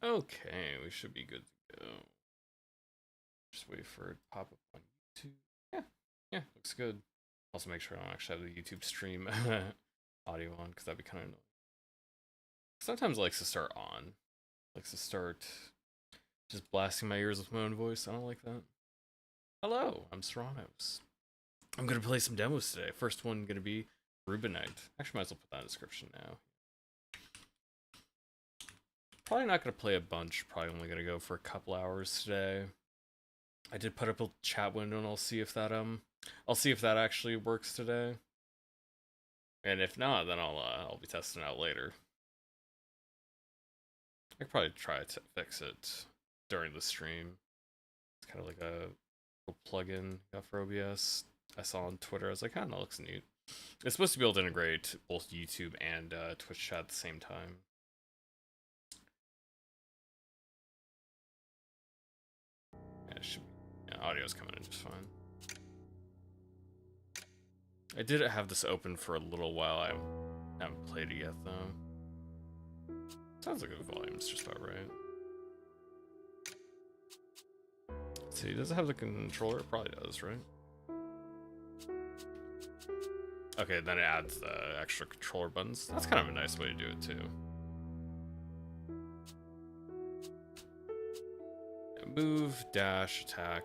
Okay, we should be good to go. Just wait for it to pop up on YouTube. Yeah, yeah, looks good. Also make sure I don't actually have the YouTube stream audio on, because that'd be kind of annoying. Sometimes it likes to start on. Likes to start just blasting my ears with my own voice. I don't like that. Hello, I'm Serranos. I'm gonna play some demos today. First one gonna be Rubinite. Actually, might as well put that in the description now. Probably not gonna play a bunch. Probably only gonna go for a couple hours today. I did put up a chat window, and I'll see if that actually works today. And if not, then I'll be testing it out later. I could probably try to fix it during the stream. It's kind of like a little plugin got for OBS. I saw on Twitter. I was like, oh, that looks neat. It's supposed to be able to integrate both YouTube and Twitch chat at the same time. Yeah, it should be. Yeah, audio's coming in just fine. I did have this open for a little while. I haven't played it yet, though. Sounds like the volume's just about right. Let's see, does it have the controller? It probably does, right? Okay, then it adds the extra controller buttons. That's kind of a nice way to do it, too. Move, dash, attack,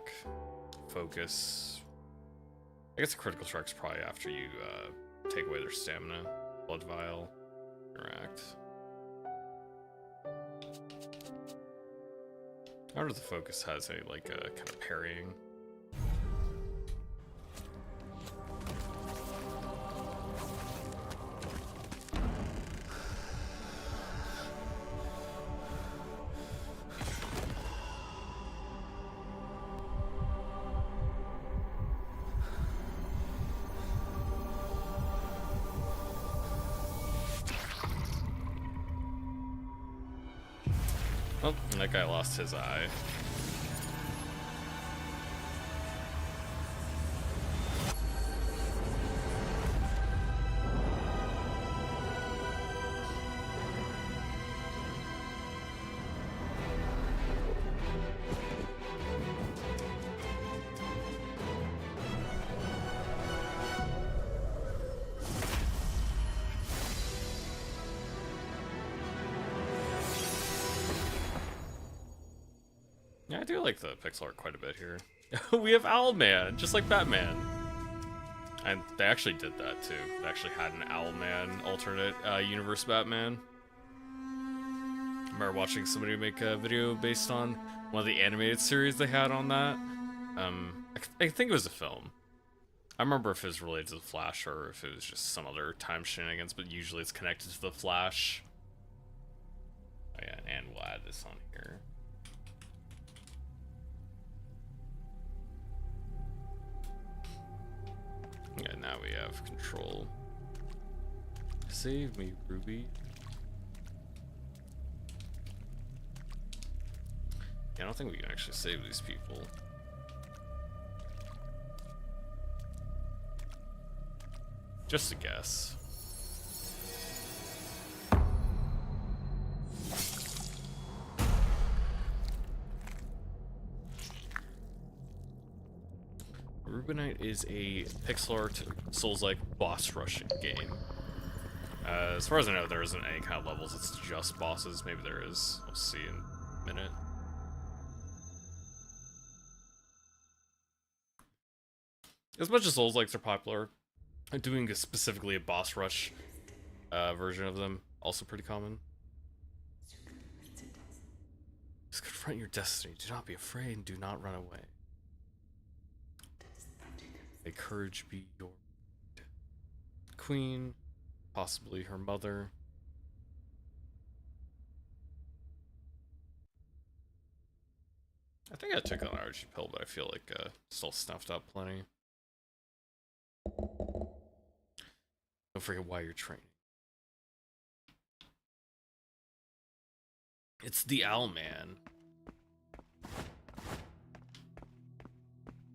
focus. I guess the critical strike's probably after you take away their stamina. Blood vial, interact. I wonder if the focus has a kind of parrying. Oh, and that guy lost his eye. Yeah, I do like the pixel art quite a bit here. We have Owlman, just like Batman. And they actually did that too. They actually had an Owlman alternate universe Batman. I remember watching somebody make a video based on one of the animated series they had on that. I think it was a film. I remember if it was related to the Flash or if it was just some other time shenanigans, but usually it's connected to the Flash. Oh yeah, and we'll add this on here. Yeah, now we have control. Save me, Ruby. Yeah, I don't think we can actually save these people. Just a guess. Rubinite is a pixel art Souls-like boss rush game. As far as I know, there isn't any kind of levels, it's just bosses. Maybe there is. We'll see in a minute. As much as Souls-likes are popular, doing specifically a boss rush version of them, also pretty common. Just confront your destiny. Do not be afraid and do not run away. May courage be your queen, possibly her mother. I think I took an allergy pill, but I feel like still snuffed up plenty. Don't forget why you're training. It's the Owlman.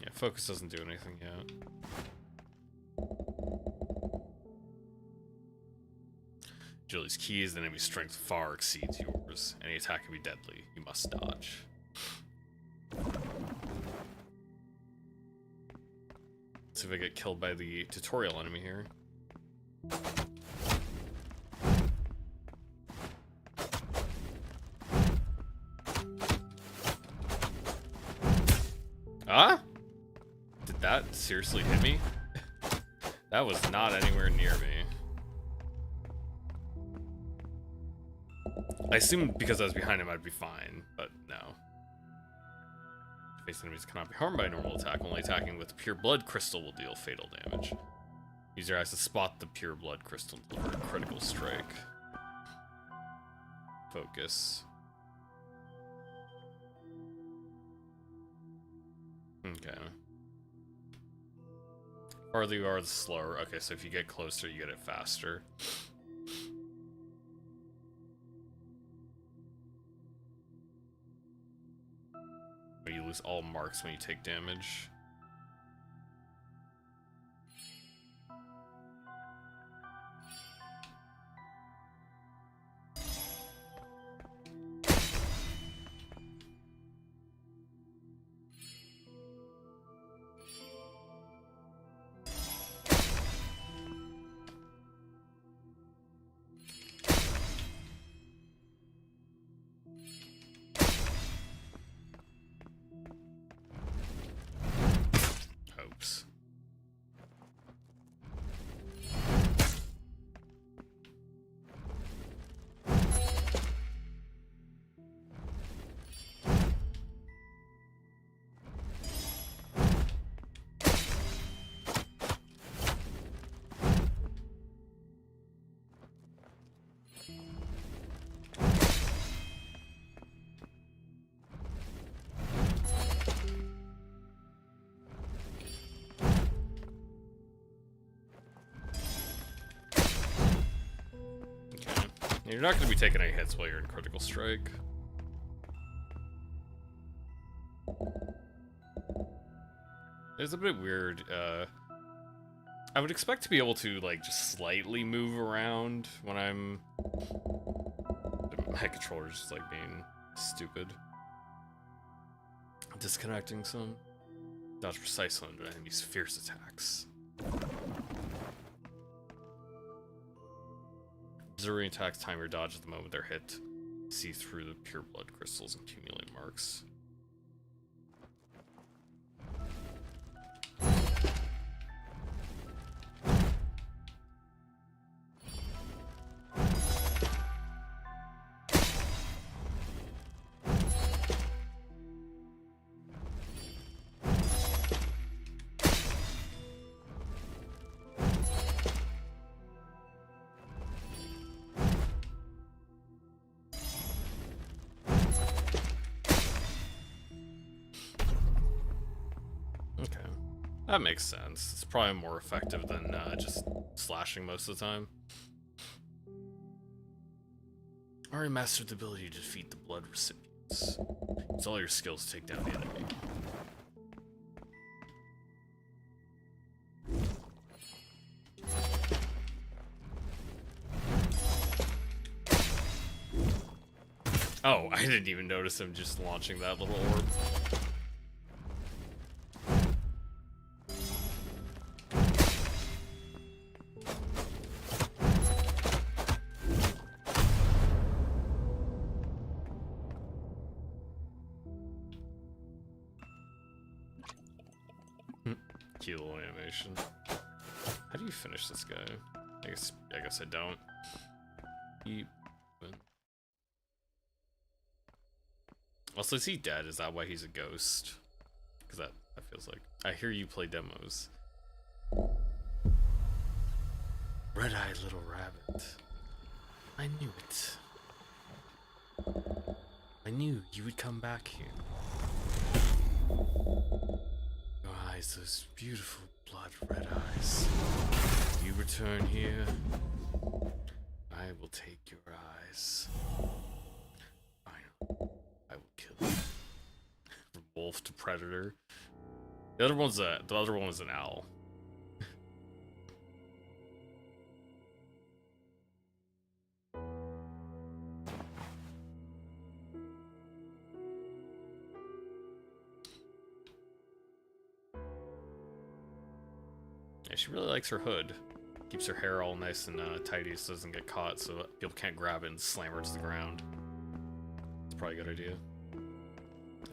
Yeah, focus doesn't do anything yet. Julie's keys, the enemy's strength far exceeds yours. Any attack can be deadly. You must dodge. Let's see if I get killed by the tutorial enemy here. Huh? Did that seriously hit me? That was not anywhere near me. I assumed because I was behind him I'd be fine, but no. Face enemies cannot be harmed by a normal attack. Only attacking with pure blood crystal will deal fatal damage. Use your eyes to spot the pure blood crystal and deliver a critical strike. Focus. Okay. The farther you are, the slower. Okay, so if you get closer, you get it faster. But you lose all marks when you take damage. You're not going to be taking any hits while you're in critical strike. It's a bit weird. I would expect to be able to, like, just slightly move around when I'm... My controller's just, like, being stupid. Disconnecting some. Dodge precisely under enemies' fierce attacks. Zero attacks time your dodge at the moment they're hit. See through the pure blood crystals and accumulate marks. That makes sense. It's probably more effective than just slashing most of the time. Already mastered the ability to defeat the blood recipients. Use all your skills to take down the enemy. Oh, I didn't even notice him just launching that little orb. Cute little animation. How do you finish this guy? I guess I don't. Also, is he dead? Is that why he's a ghost? Because that feels like... I hear you play demos. Red-eyed little rabbit. I knew it. I knew you would come back here. Your eyes, those beautiful blood red eyes. You return here, I will take your eyes. Finally, I will kill you. From wolf to predator. The other one was an owl. she really likes her hood. Keeps her hair all nice and tidy so it doesn't get caught, so people can't grab it and slam her to the ground. It's probably a good idea. I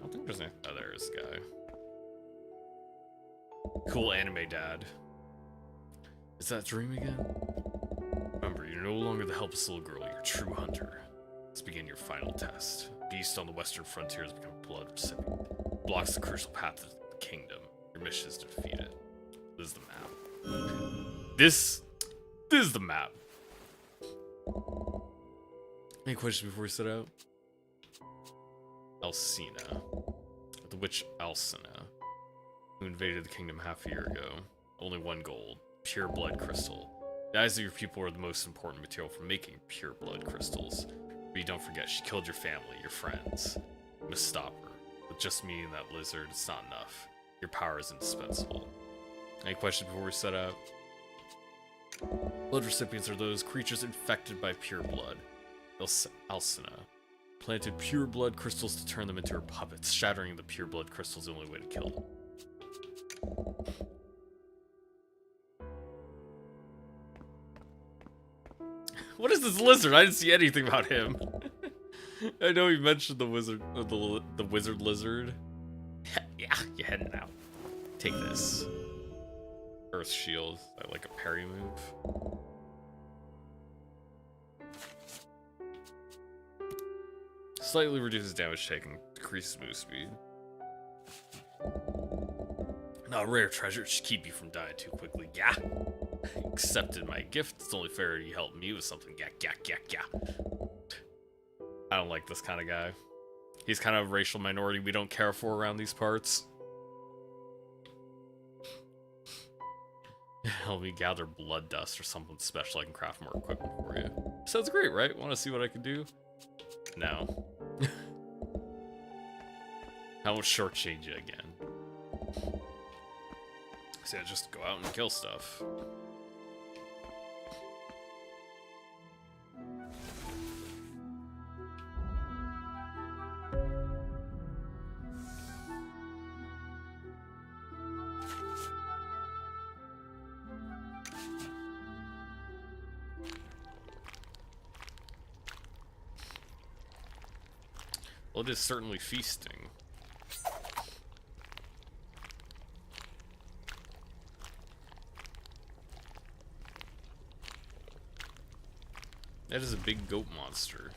don't think there's any... Oh, there's the guy. Cool anime dad. Is that dream again? Remember, you're no longer the helpless little girl, you're a true hunter. Let's begin your final test. Beast on the western frontier has become a blood recipient. Blocks the crucial path to the kingdom. Your mission is to defeat it. This is the map. This is the map. Any questions before we set out? Alcina. The witch Alcina, who invaded the kingdom half a year ago. Only one goal. Pure blood crystal. The eyes of your people are the most important material for making pure blood crystals. But you don't forget, she killed your family, your friends. You must stop her. With just me and that lizard, it's not enough. Your power is indispensable. Any questions before we set out? Blood recipients are those creatures infected by pure blood. Alcina planted pure blood crystals to turn them into her puppets. Shattering the pure blood crystals is the only way to kill them. What is this lizard? I didn't see anything about him. I know he mentioned the wizard, the wizard lizard. Yeah, you're heading out. Take this. Earth shield. I like a parry move. Slightly reduces damage taken, decreases move speed. Not a rare treasure, it should keep you from dying too quickly. Yeah. Accepted my gift. It's only fair you help me with something. Yeah. I don't like this kind of guy. He's kind of a racial minority we don't care for around these parts. Help me gather blood dust or something special. I can craft more equipment for you. Sounds great, right? Want to see what I can do? No. I won't shortchange you again. So yeah, just go out and kill stuff. Well, it is certainly feasting. That is a big goat monster.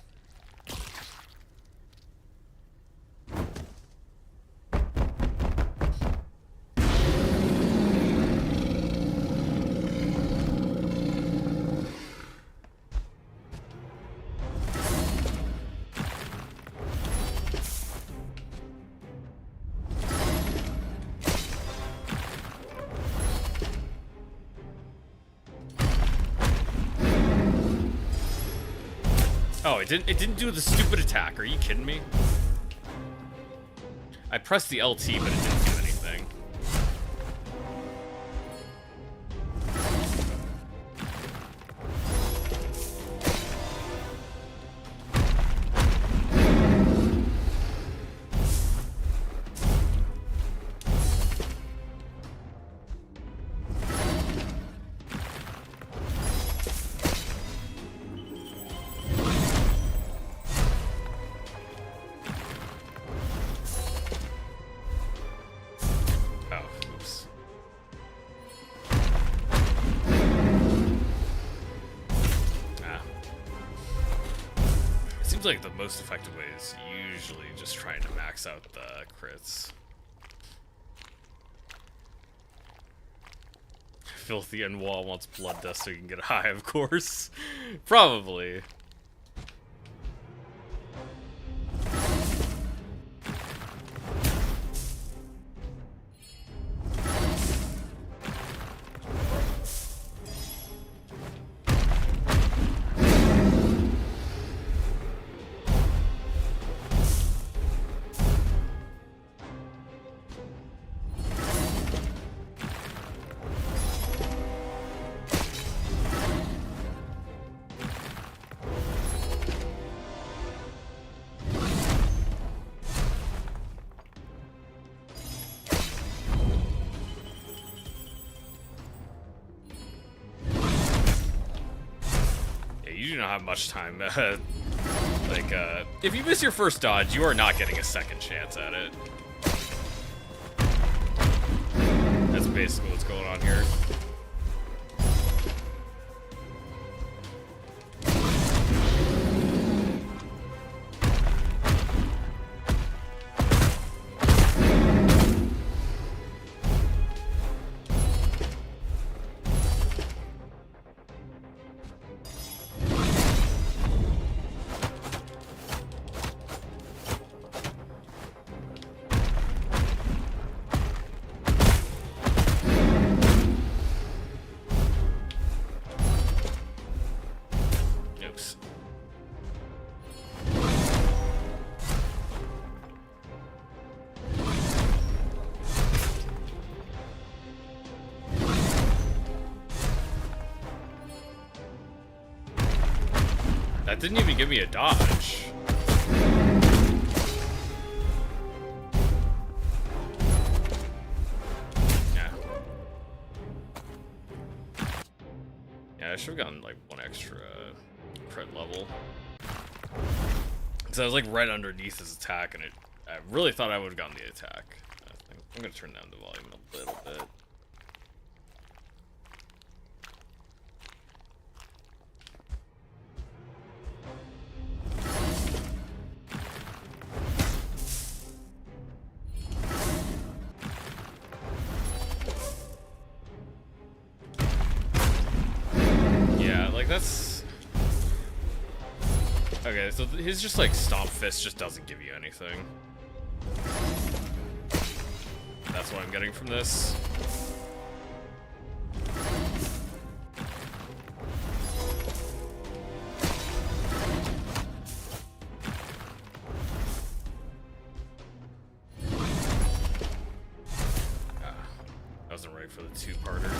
Oh, it didn't do the stupid attack. Are you kidding me? I pressed the LT, but it didn't do anything. Seems like the most effective way is usually just trying to max out the crits. Filthy and Wall wants blood dust so you can get high, of course. Probably. don't have much time. If you miss your first dodge, you are not getting a second chance at it. That's basically what's going on here. That didn't even give me a dodge. Yeah, I should have gotten like one extra crit level. Because I was like right underneath his attack, and I really thought I would have gotten the attack. I'm gonna turn down the volume a little bit. That's okay. So his just like stomp fist just doesn't give you anything. That's what I'm getting from this. I wasn't ready for the two-parter.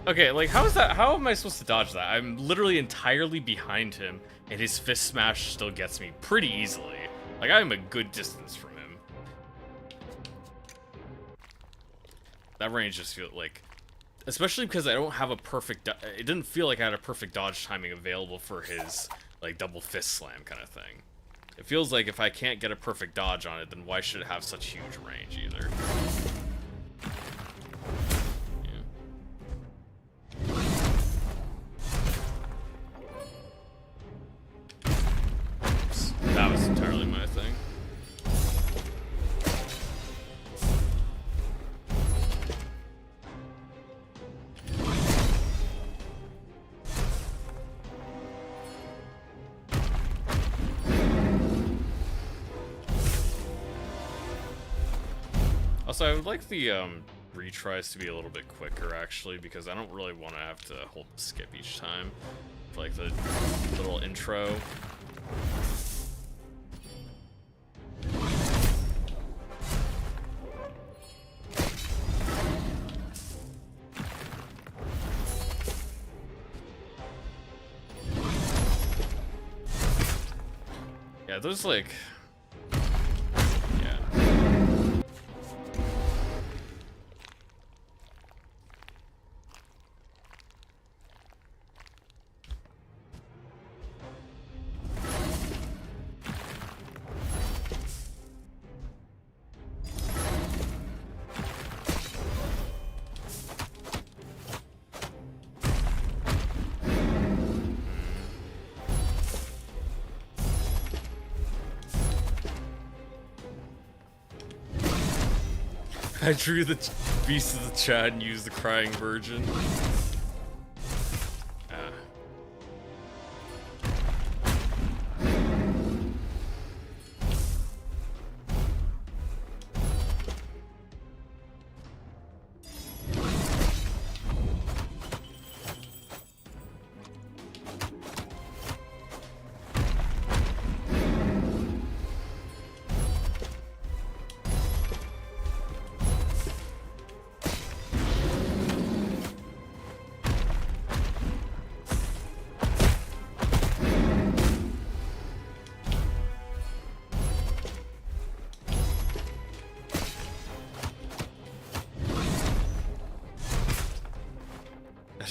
Okay, like, how is that? How am I supposed to dodge that? I'm literally entirely behind him, and his fist smash still gets me pretty easily. Like, I'm a good distance from him. That range just feels like, especially because I don't have a perfect. It didn't feel like I had a perfect dodge timing available for his like double fist slam kind of thing. It feels like if I can't get a perfect dodge on it, then why should it have such huge range either? That was entirely my thing. Also, I would like the retries to be a little bit quicker, actually, because I don't really want to have to hold the skip each time. Like the little intro. Yeah, there's like... yeah. I drew the beast of the Chad and used the crying virgin.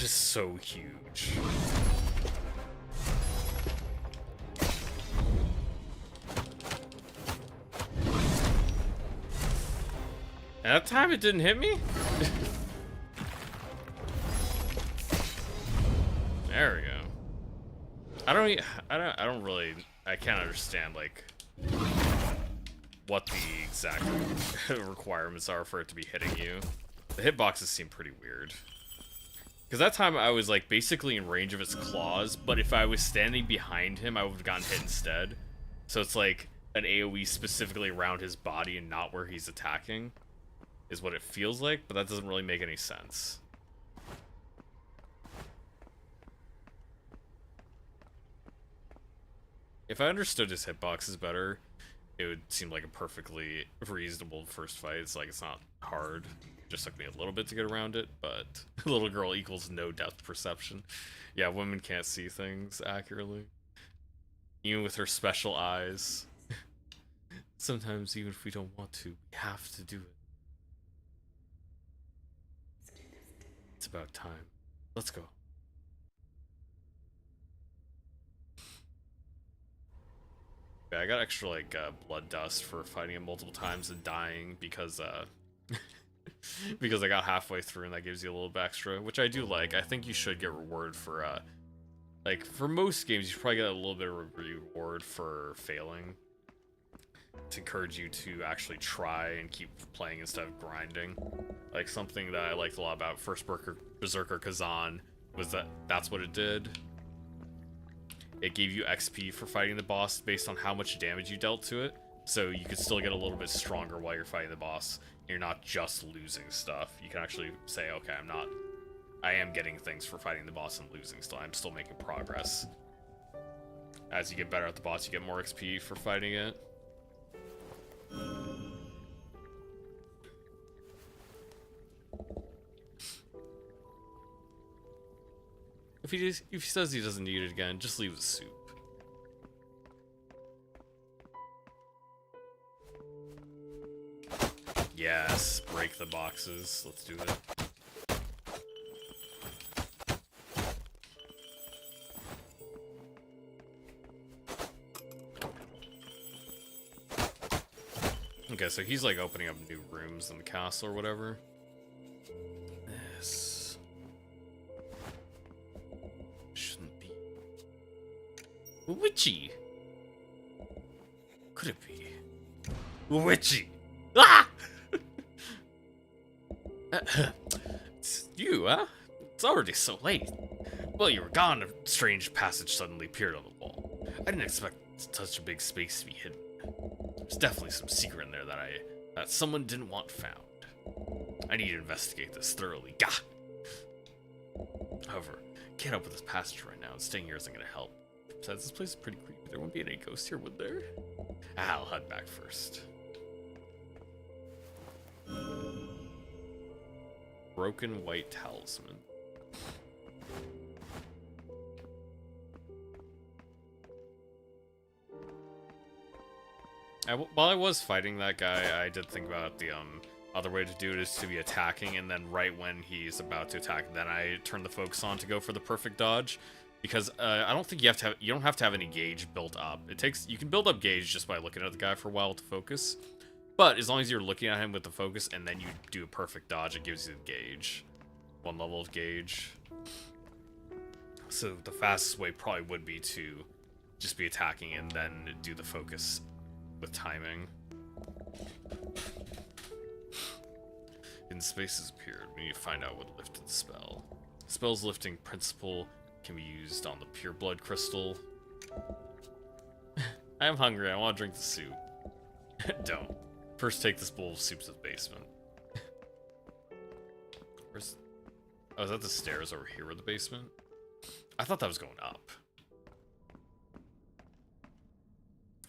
is so huge. At that time, it didn't hit me? There we go. I can't understand, like, what the exact requirements are for it to be hitting you. The hitboxes seem pretty weird. Because that time I was, like, basically in range of its claws, but if I was standing behind him, I would have gotten hit instead. So it's like an AoE specifically around his body and not where he's attacking, is what it feels like, but that doesn't really make any sense. If I understood his hitboxes better, it would seem like a perfectly reasonable first fight. It's like, it's not hard. It just took me a little bit to get around it, but little girl equals no depth perception. Yeah, women can't see things accurately. Even with her special eyes. Sometimes, even if we don't want to, we have to do it. It's about time. Let's go. Yeah, I got extra, like, blood dust for fighting him multiple times and dying because, because I got halfway through and that gives you a little bit extra, which I do like. I think you should get reward for, like, for most games, you should probably get a little bit of reward for failing to encourage you to actually try and keep playing instead of grinding. Like, something that I liked a lot about First Berserker Kazan was that that's what it did. It gave you XP for fighting the boss based on how much damage you dealt to it, so you could still get a little bit stronger while you're fighting the boss. You're not just losing stuff. You can actually say, okay, I am getting things for fighting the boss and losing still. I'm still making progress. As you get better at the boss, you get more XP for fighting it. If he says he doesn't need it again, just leave the soup. Yes, break the boxes. Let's do it. Okay, so he's like opening up new rooms in the castle or whatever. This shouldn't be witchy. Could it be witchy? Ah! It's you, huh? It's already so late. Well, you were gone. A strange passage suddenly appeared on the wall. I didn't expect such a big space to be hidden. There's definitely some secret in there that someone didn't want found. I need to investigate this thoroughly. Gah! However, can't open this passage right now, and staying here isn't gonna help. Besides, this place is pretty creepy. There won't be any ghosts here, would there? I'll head back first. Broken white talisman. While I was fighting that guy, I did think about the other way to do it is to be attacking, and then right when he's about to attack, then I turn the focus on to go for the perfect dodge. Because I don't think you don't have to have any gauge built up. You can build up gauge just by looking at the guy for a while to focus. But as long as you're looking at him with the focus and then you do a perfect dodge, it gives you the gauge. One level of gauge. So the fastest way probably would be to just be attacking and then do the focus with timing. Hidden spaces appeared. We need to find out what lifted the spell. Spell's lifting principle can be used on the pure blood crystal. I am hungry. I want to drink the soup. Don't. First, take this bowl of soup to the basement. Where's... Oh, is that the stairs over here or the basement? I thought that was going up.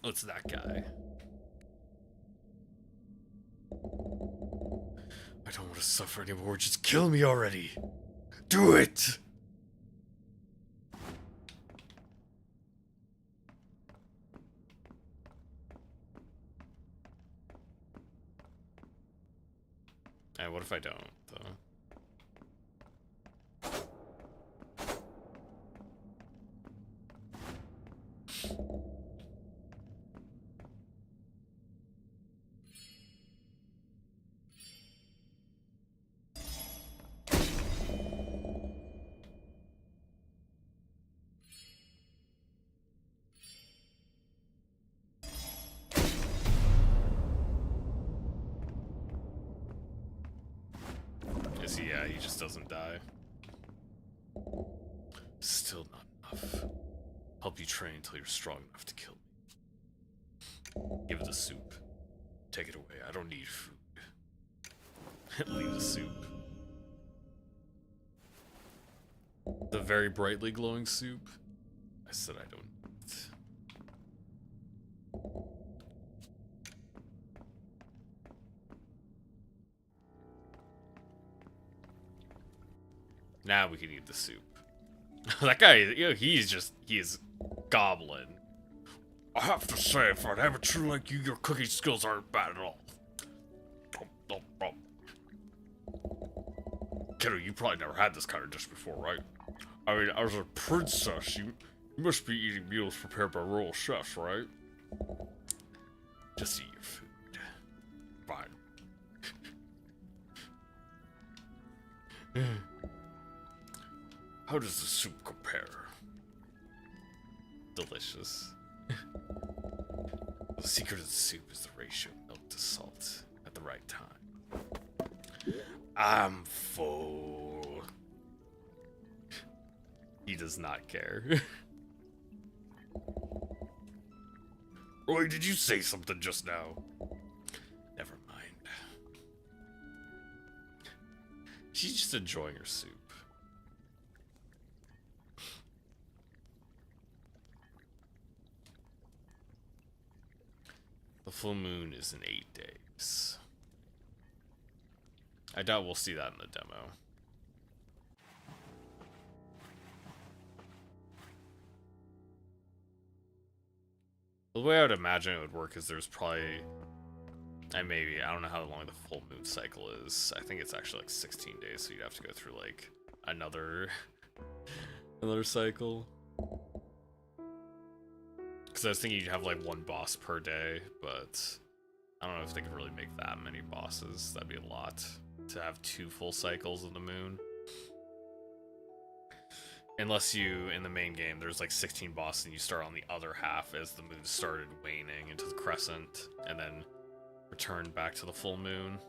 Oh, it's that guy. I don't want to suffer anymore. Just kill me already. Do it! And what if I don't, though? So yeah, he just doesn't die. Still not enough. Help you train until you're strong enough to kill me. Give it the soup. Take it away. I don't need food. Leave the soup. The very brightly glowing soup? I said I don't need it. Now we can eat the soup. That guy, you know, he is goblin. I have to say, for an amateur like you, your cooking skills aren't bad at all. Kiddo, you probably never had this kind of dish before, right? I mean, as a princess, you must be eating meals prepared by royal chefs, right? Just eat your food. Fine. How does the soup compare? Delicious. The secret of the soup is the ratio of milk to salt at the right time. I'm full. He does not care. Roy, did you say something just now? Never mind. She's just enjoying her soup. The full moon is in 8 days. I doubt we'll see that in the demo. The way I would imagine it would work is there's probably, and maybe, I don't know how long the full moon cycle is. I think it's actually like 16 days, so you'd have to go through like another cycle. Because I was thinking you'd have like one boss per day, but I don't know if they could really make that many bosses. That'd be a lot to have 2 full cycles of the moon. Unless you, in the main game, there's like 16 bosses and you start on the other half as the moon started waning into the crescent, and then return back to the full moon.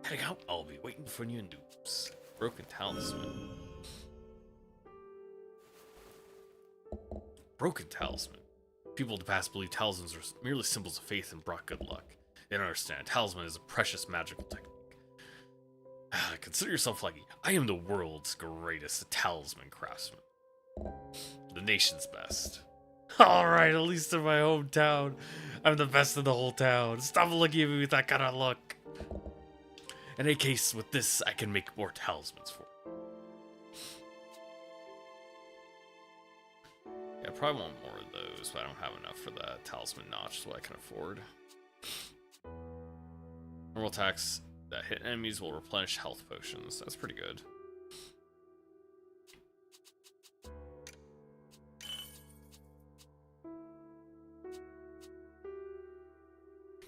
Heading out, I'll be waiting for you in noobs. Broken talisman. Broken talisman. People of the past believe talismans are merely symbols of faith and brought good luck. They don't understand. Talisman is a precious magical technique. Consider yourself lucky. I am the world's greatest talisman craftsman. The nation's best. Alright, at least in my hometown. I'm the best in the whole town. Stop looking at me with that kind of look. In any case, with this, I can make more talismans for you. Yeah, I probably want more of those, but I don't have enough for that talisman notch, so I can afford. Normal attacks that hit enemies will replenish health potions. That's pretty good.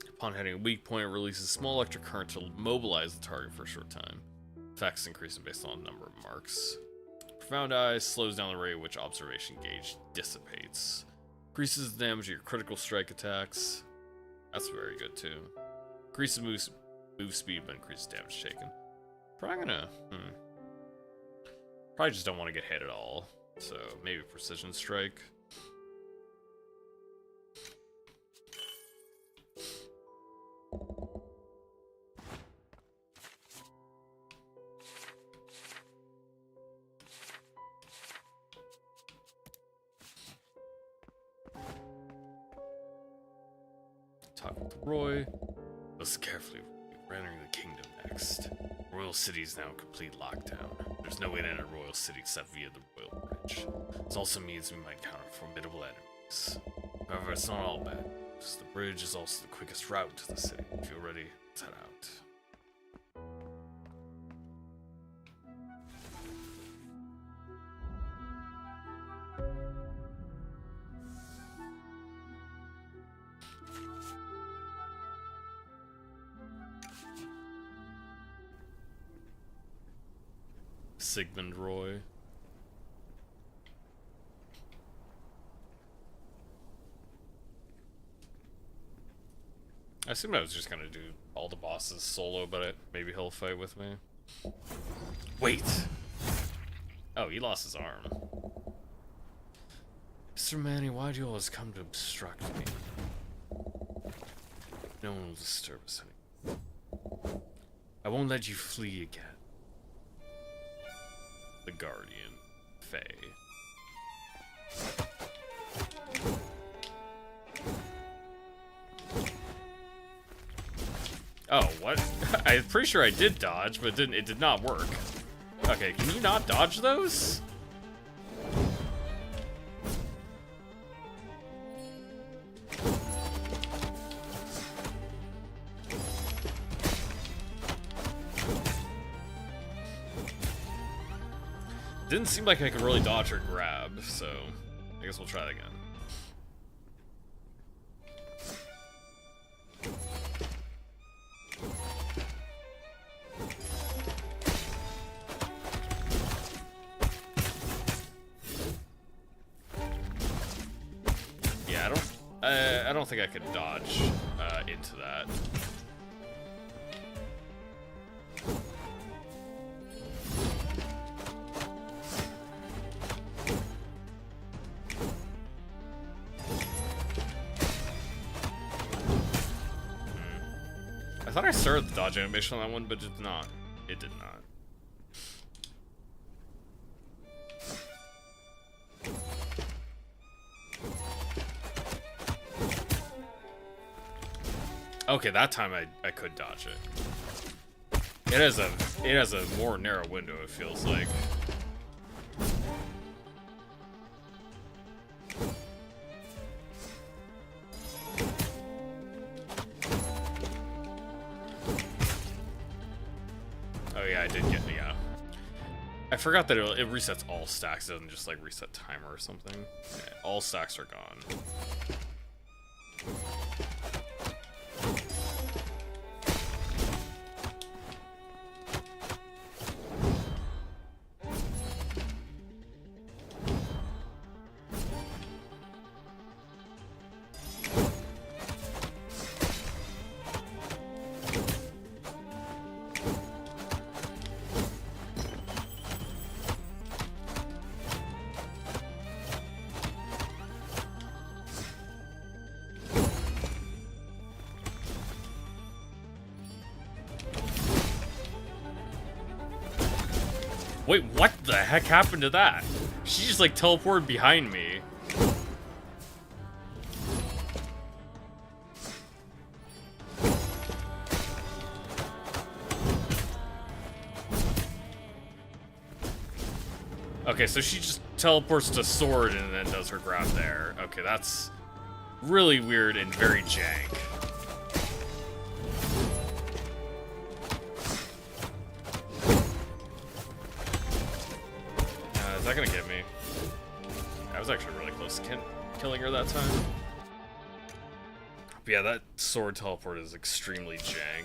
Upon hitting a weak point, it releases a small electric current to mobilize the target for a short time. Effects increasing based on the number of marks. Profound Eye slows down the rate at which observation gauge dissipates. Increases the damage of your critical strike attacks. That's very good too. Increases move speed but increases damage taken. Probably gonna probably just don't want to get hit at all. So maybe precision strike. Talk with Roy. Listen carefully. We're entering the kingdom next. Royal City is now in complete lockdown. There's no way to enter Royal City except via the Royal Bridge. This also means we might encounter formidable enemies. However, it's not all bad news. The bridge is also the quickest route to the city. If you're ready, let's head out. Sigmund Roy. I assumed I was just gonna do all the bosses solo, but maybe he'll fight with me. Wait! Oh, he lost his arm. Mr. Manny, why do you always come to obstruct me? No one will disturb us anymore. I won't let you flee again. The Guardian, Faye. Oh, what? I'm pretty sure I did dodge, but it did not work. Okay, can you not dodge those? Didn't seem like I could really dodge or grab, so I guess we'll try that again. Yeah, I don't think I could dodge into that. I thought I started the dodge animation on that one, but it did not. It did not. Okay, that time I could dodge it. It has a more narrow window, it feels like. Oh yeah, I did get, yeah. I forgot that it resets all stacks, it doesn't just like reset timer or something. Yeah, all stacks are gone. Wait, what the heck happened to that? She just like teleported behind me. Okay, so she just teleports to sword and then does her grab there. Okay, that's really weird and very jank. Is that gonna get me? I was actually really close to killing her that time. But yeah, that sword teleport is extremely jank.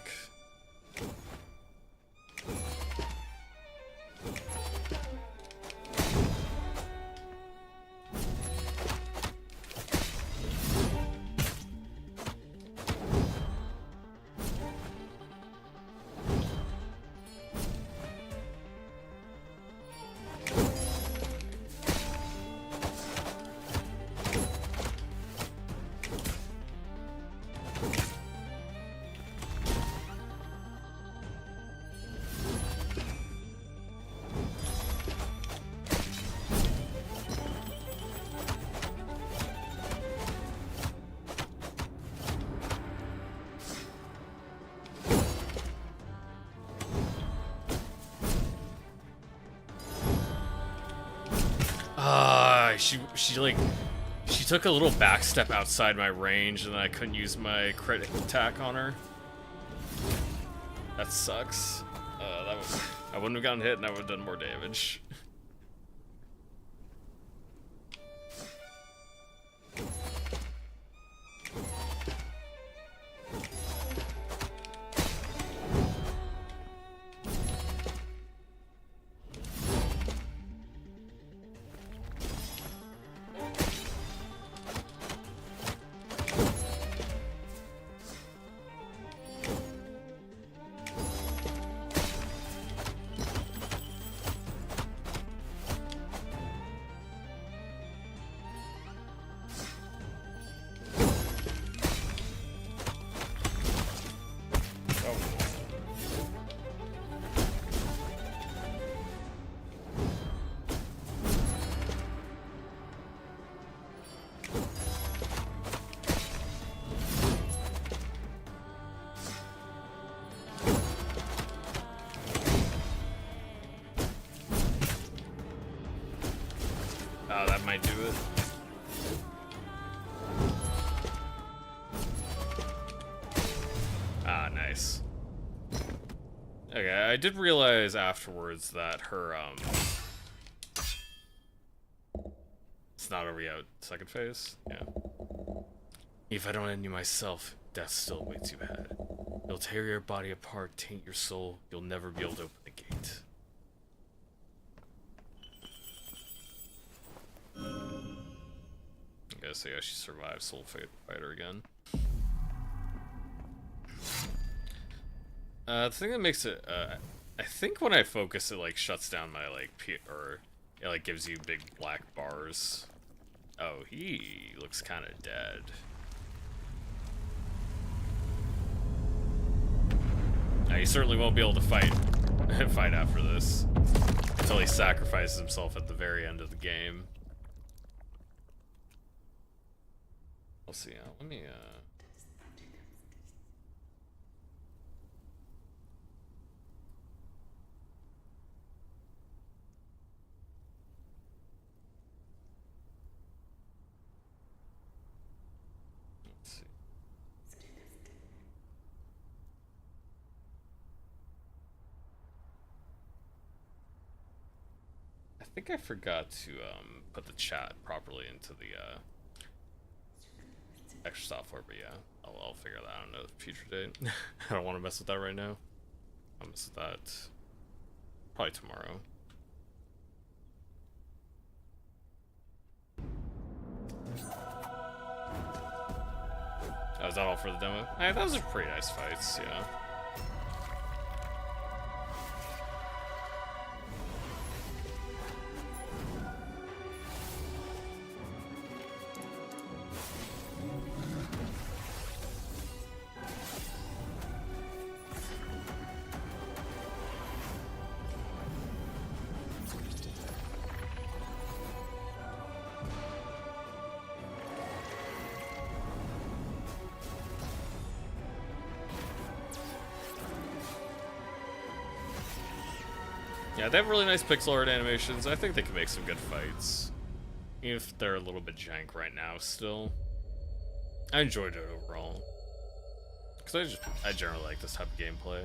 She took a little back step outside my range and then I couldn't use my crit attack on her. That sucks. I wouldn't have gotten hit and I would have done more damage. might do it. Ah, nice. Okay, I did realize afterwards that her, it's not over yet. Second phase? Yeah. If I don't end you myself, death still awaits you ahead. You'll tear your body apart, taint your soul. You'll never be able to open the gate. I guess, yeah, she survived Soul Fighter again. The thing that makes it, I think when I focus, it, like, shuts down my, like, or it, like, gives you big black bars. Oh, he looks kind of dead. He certainly won't be able to fight after this until he sacrifices himself at the very end of the game. We'll see. Let me let's see. I think I forgot to put the chat properly into the extra software, but yeah, I'll figure that out in a future date. I don't want to mess with that right now. I'll mess with that probably tomorrow. Was that all for the demo? Hey, those are pretty nice fights, yeah. Yeah, they have really nice pixel art animations. I think they can make some good fights. Even if they're a little bit jank right now still. I enjoyed it overall. Because I generally like this type of gameplay.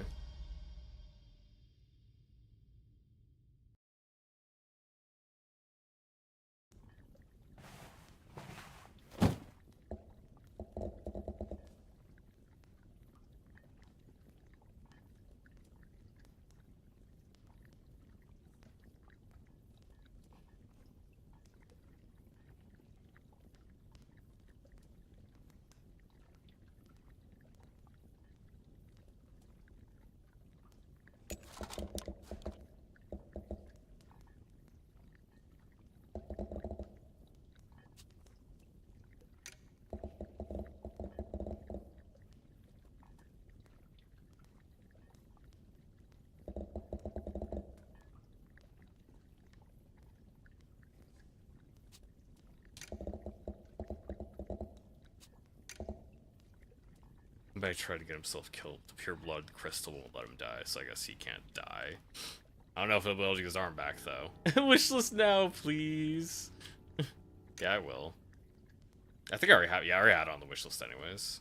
Somebody tried to get himself killed. The pure blood crystal won't let him die, so I guess he can't die. I don't know if he'll be able to get his arm back, though. Wishlist now, please. Yeah, I will. I think I already have. Yeah, I already had it on the wishlist anyways.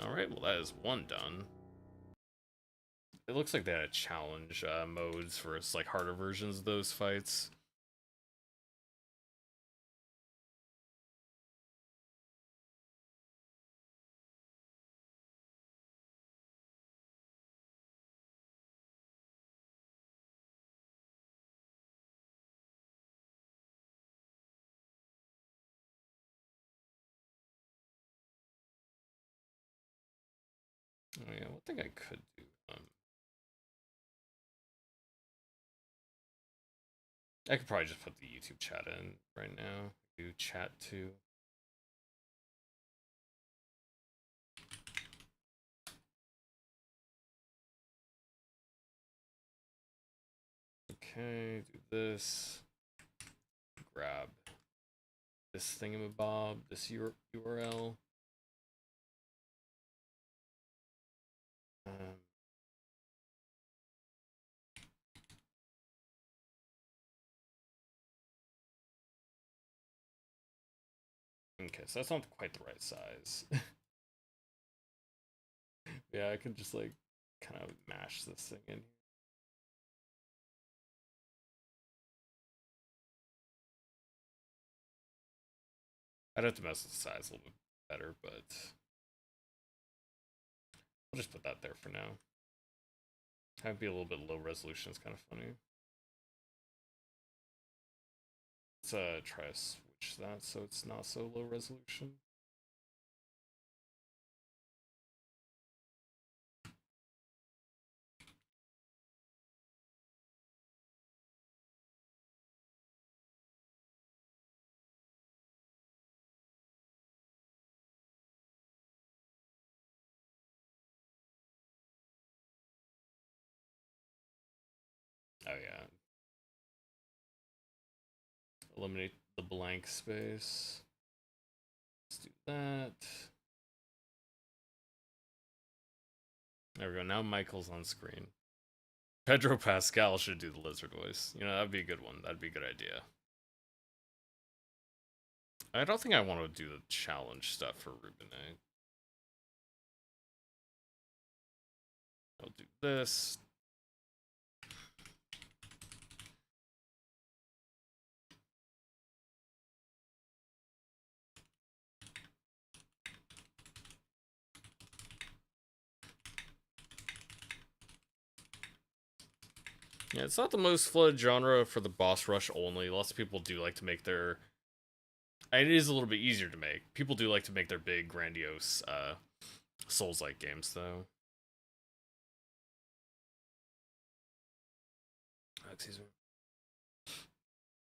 Alright, well that is one done. It looks like they had a challenge modes for like harder versions of those fights. Oh yeah, one thing I could do. I could probably just put the YouTube chat in right now. Do chat too. Okay, do this. Grab this thingamabob, this URL. Okay, so that's not quite the right size. Yeah, I can just like kind of mash this thing in. I'd have to mess with the size a little bit better, but I'll just put that there for now. Have it be a little bit low resolution. It's kind of funny. Let's try to switch that so it's not so low resolution. Oh yeah. Eliminate the blank space. Let's do that. There we go. Now Michael's on screen. Pedro Pascal should do the lizard voice. You know, that'd be a good one. That'd be a good idea. I don't think I want to do the challenge stuff for Rubinite. I'll do this. Yeah, it's not the most flooded genre for the boss rush only. Lots of people do like to make their... It is a little bit easier to make. People do like to make their big, grandiose, Souls-like games, though. Excuse me.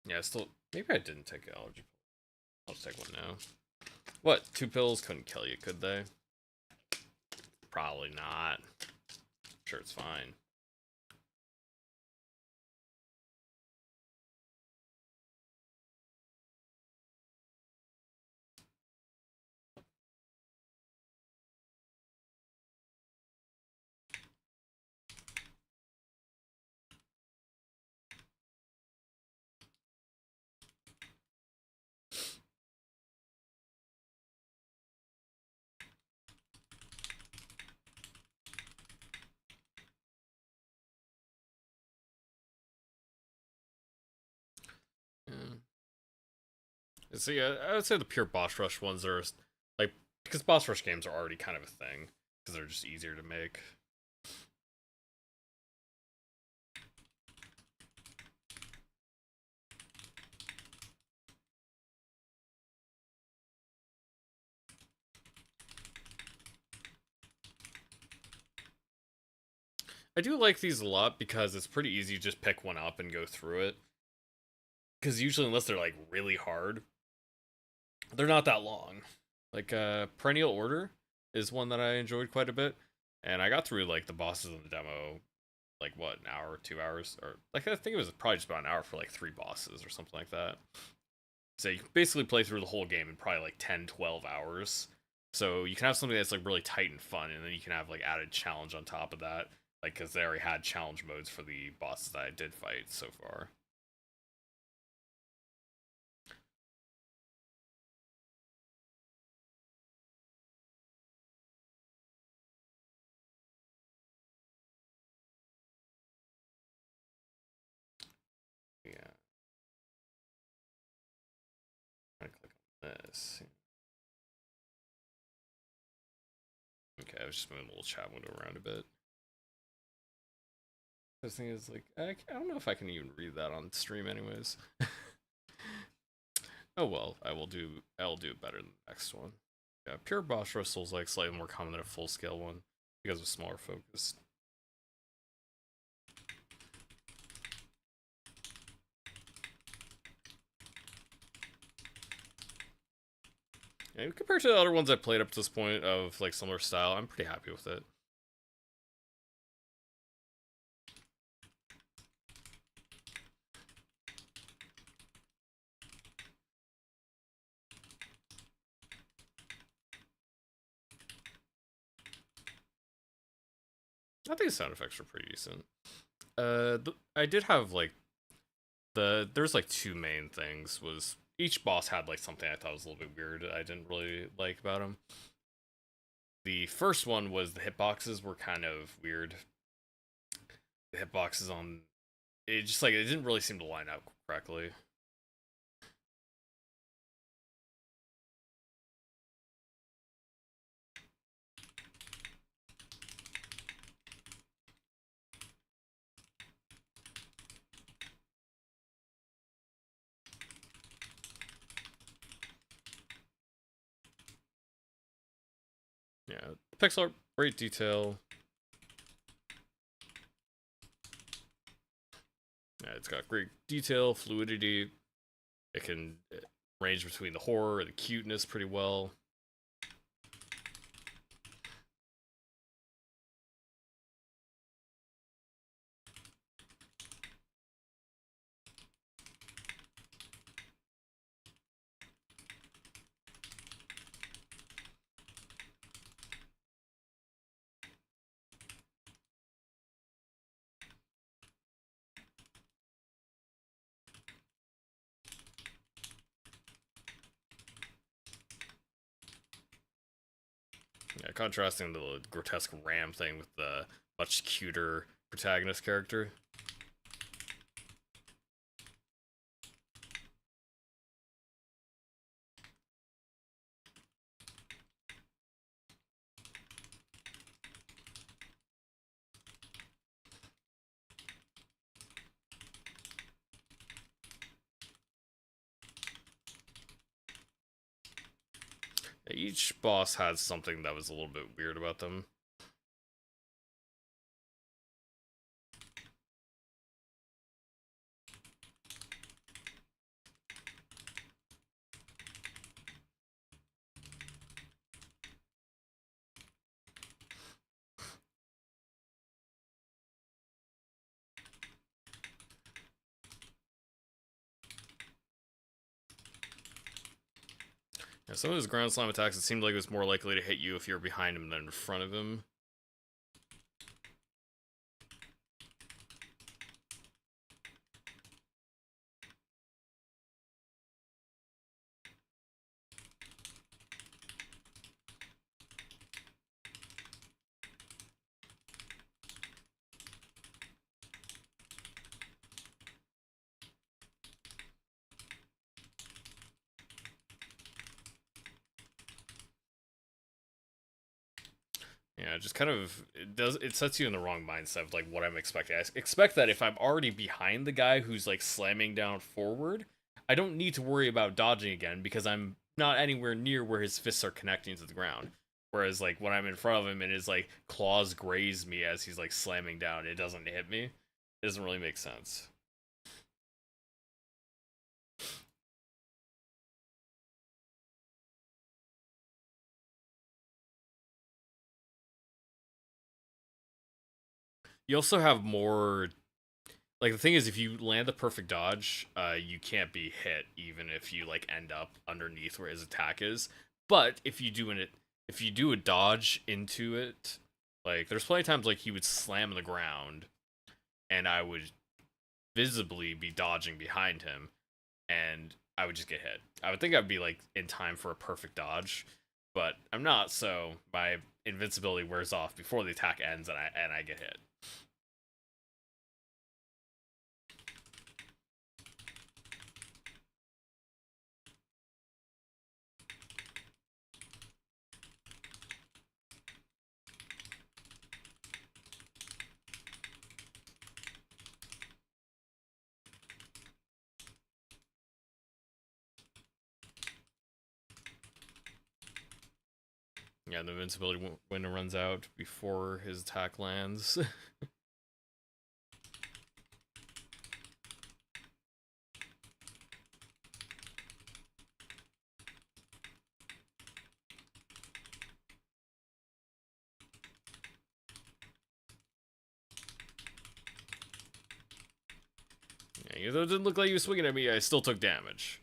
Yeah, still... Maybe I didn't take an allergy pill. I'll just take one now. What? 2 pills couldn't kill you, could they? Probably not. Sure, it's fine. So yeah, I would say the pure boss rush ones are like, because boss rush games are already kind of a thing because they're just easier to make. I do like these a lot because it's pretty easy to just pick one up and go through it. Because usually, unless they're like really hard, they're not that long. Like Perennial Order is one that I enjoyed quite a bit, and I got through like the bosses in the demo, like what, an hour, 2 hours, or like I think it was probably just about an hour for like 3 bosses or something like that. So you can basically play through the whole game in probably like 10, 12 hours. So you can have something that's like really tight and fun, and then you can have like added challenge on top of that, like because they already had challenge modes for the bosses that I did fight so far. Yeah. I'm gonna click on this. Okay, I was just moving the little chat window around a bit. This thing is like, I don't know if I can even read that on stream, anyways. Oh well, I'll do it better than the next one. Yeah, pure boss rush Souls like slightly more common than a full scale one because of smaller focus. And compared to the other ones I played up to this point of like similar style, I'm pretty happy with it. I think the sound effects were pretty decent. I did have like there's like 2 main things was each boss had like something I thought was a little bit weird. I didn't really like about him. The first one was the hitboxes were kind of weird. The hitboxes on it just like it didn't really seem to line up correctly. Yeah, pixel art, great detail. Yeah, it's got great detail, fluidity. It can range between the horror and the cuteness pretty well. Yeah, contrasting the grotesque ram thing with the much cuter protagonist character. Each boss had something that was a little bit weird about them. Yeah, some of his ground slam attacks, it seemed like it was more likely to hit you if you're behind him than in front of him. Yeah, just kind of it sets you in the wrong mindset of like what I'm expecting. I expect that if I'm already behind the guy who's like slamming down forward, I don't need to worry about dodging again because I'm not anywhere near where his fists are connecting to the ground. Whereas like when I'm in front of him and his like claws graze me as he's like slamming down, it doesn't hit me. It doesn't really make sense. You also have more like the thing is if you land the perfect dodge, you can't be hit even if you like end up underneath where his attack is. But if you do a dodge into it, like there's plenty of times like he would slam on the ground and I would visibly be dodging behind him and I would just get hit. I would think I'd be like in time for a perfect dodge, but I'm not, so my invincibility wears off before the attack ends and I get hit. Yeah, the invincibility window runs out before his attack lands. Yeah, though it didn't look like he was swinging at me, I still took damage.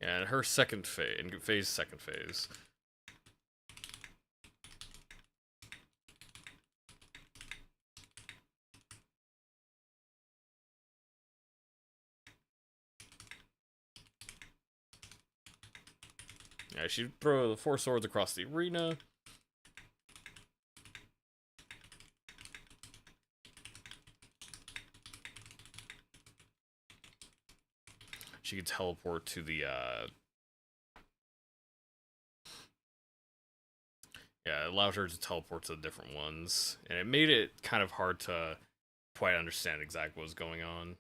And her second phase, in phase second phase. Yeah, she'd throw the 4 swords across the arena. She could teleport to the, yeah, it allowed her to teleport to the different ones. And it made it kind of hard to quite understand exactly what was going on.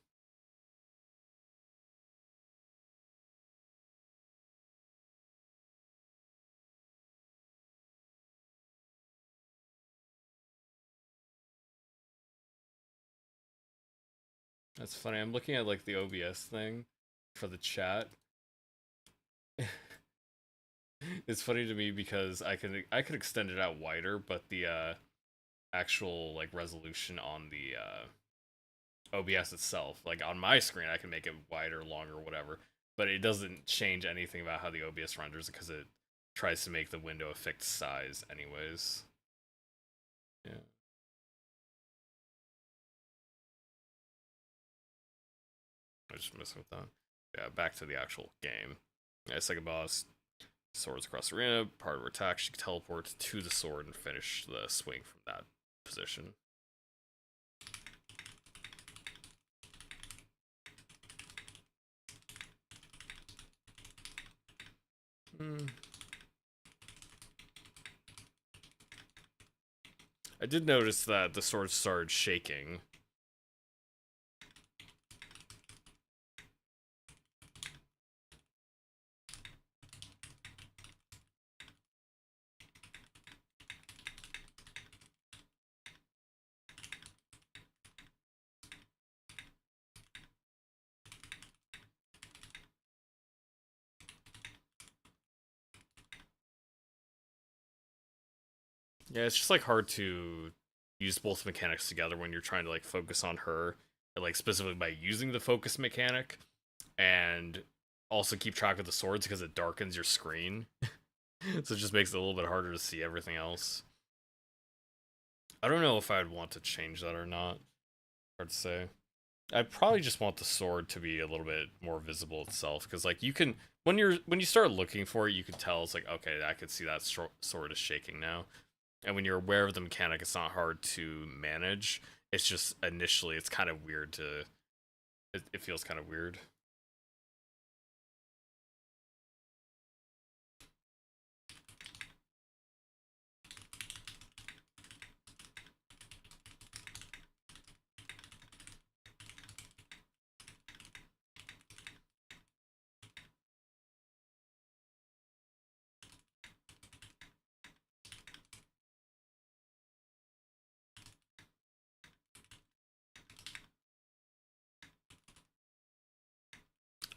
That's funny. I'm looking at like the OBS thing for the chat. It's funny to me because I could extend it out wider, but the actual like resolution on the OBS itself, like on my screen, I can make it wider, longer, whatever. But it doesn't change anything about how the OBS renders it because it tries to make the window a fixed size, anyways. Yeah. I just messing with that. Yeah, back to the actual game. Yeah, second boss, swords across the arena, part of her attack, she teleports to the sword and finish the swing from that position. I did notice that the sword started shaking. Yeah, it's just like hard to use both mechanics together when you're trying to like focus on her, and, like specifically by using the focus mechanic, and also keep track of the swords because it darkens your screen. So it just makes it a little bit harder to see everything else. I don't know if I'd want to change that or not. Hard to say. I'd probably just want the sword to be a little bit more visible itself, because like you can when you start looking for it, you can tell it's like, okay, I could see that sword is shaking now. And when you're aware of the mechanic, it's not hard to manage. It's just initially it's kind of weird to it feels kind of weird.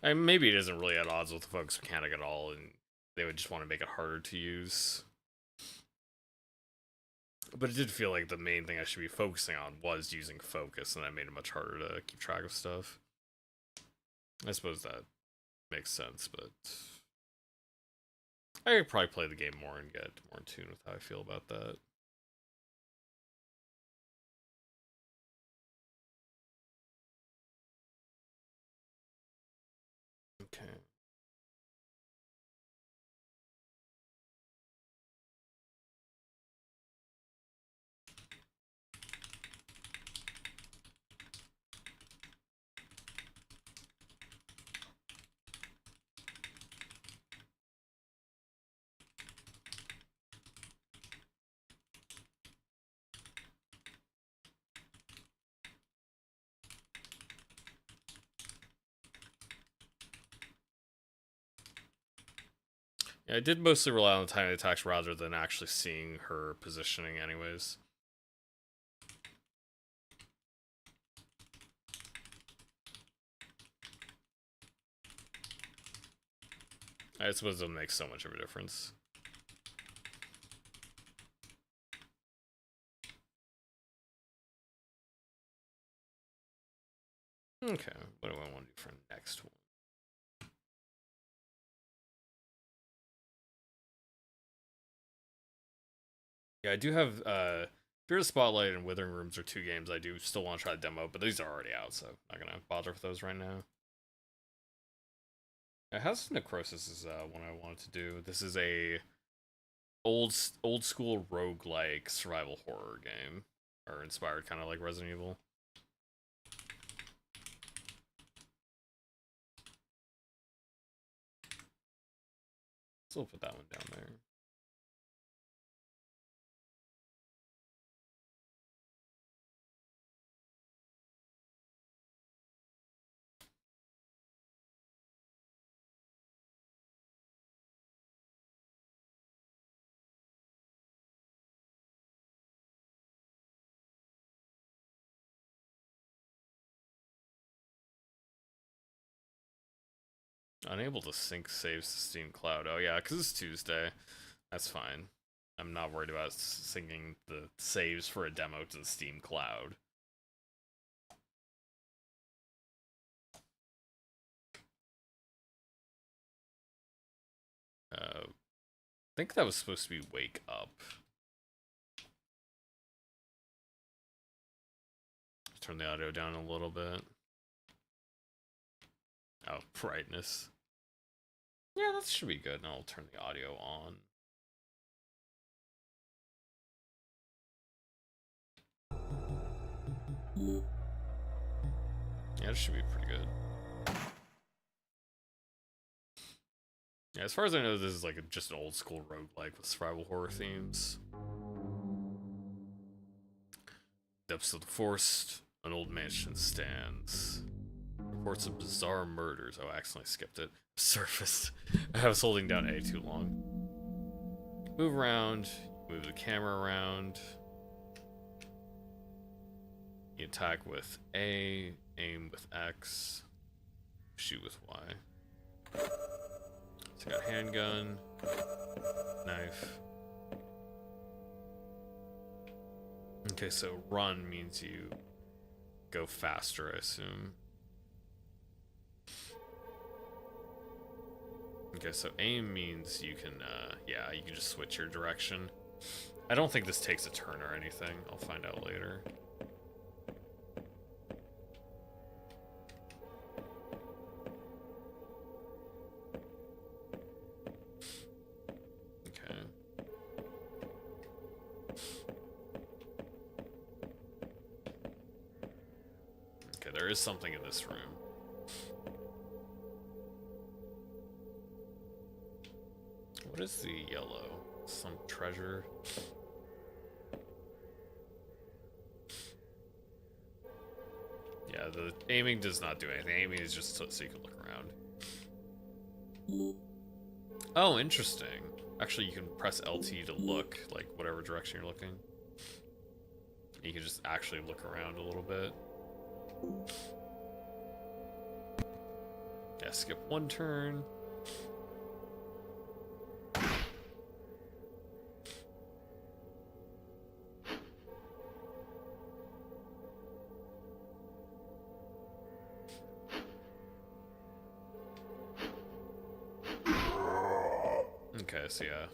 And maybe it isn't really at odds with the focus mechanic at all, and they would just want to make it harder to use. But it did feel like the main thing I should be focusing on was using focus, and that made it much harder to keep track of stuff. I suppose that makes sense, but I could probably play the game more and get more in tune with how I feel about that. Okay. Yeah, I did mostly rely on the timing attacks rather than actually seeing her positioning, anyways. I suppose it doesn't make so much of a difference. Okay, what do I want to do for next one? Yeah, I do have Fear of Spotlight and Withering Rooms are two games I do still want to try the demo, but these are already out, so I'm not gonna bother with those right now. House of Necrosis is one I wanted to do. This is a old school roguelike survival horror game, or inspired kind of like Resident Evil. So we'll put that one down there. Unable to sync saves to Steam Cloud. Oh yeah, because it's Tuesday. That's fine. I'm not worried about syncing the saves for a demo to the Steam Cloud. I think that was supposed to be Wake Up. Turn the audio down a little bit. Oh, brightness. Yeah, that should be good. And I'll turn the audio on. Yeah, it should be pretty good. Yeah, as far as I know, this is like just an old school roguelike with survival horror themes. Depths of the Forest, an old mansion stands. Reports of bizarre murders. Oh, I accidentally skipped it. Surfaced. I was holding down A too long. Move around. Move the camera around. You attack with A. Aim with X. Shoot with Y. So I got handgun. Knife. Okay, so run means you go faster, I assume. Okay, so aim means you can, yeah, you can just switch your direction. I don't think this takes a turn or anything. I'll find out later. Okay. Okay, there is something in this room. What is the yellow? Some treasure? Yeah, the aiming does not do anything. Aiming is just so you can look around. Oh, interesting. Actually, you can press LT to look, like, whatever direction you're looking. You can just actually look around a little bit. Yeah, skip one turn. Okay, so yeah.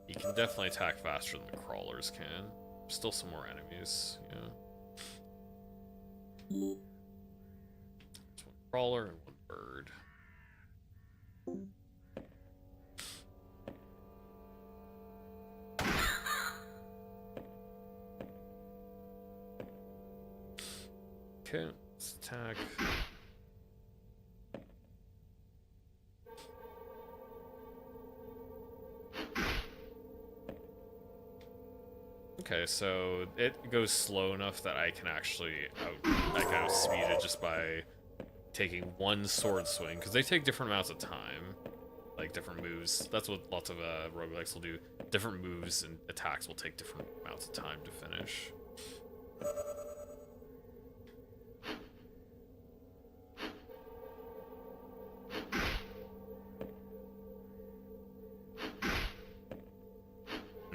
You can definitely attack faster than the crawlers can. Still some more enemies, yeah. There's one crawler and one bird. Okay, let's attack. Okay, so it goes slow enough that I can actually outspeed it just by taking one sword swing, because they take different amounts of time, like different moves. That's what lots of roguelikes will do. Different moves and attacks will take different amounts of time to finish.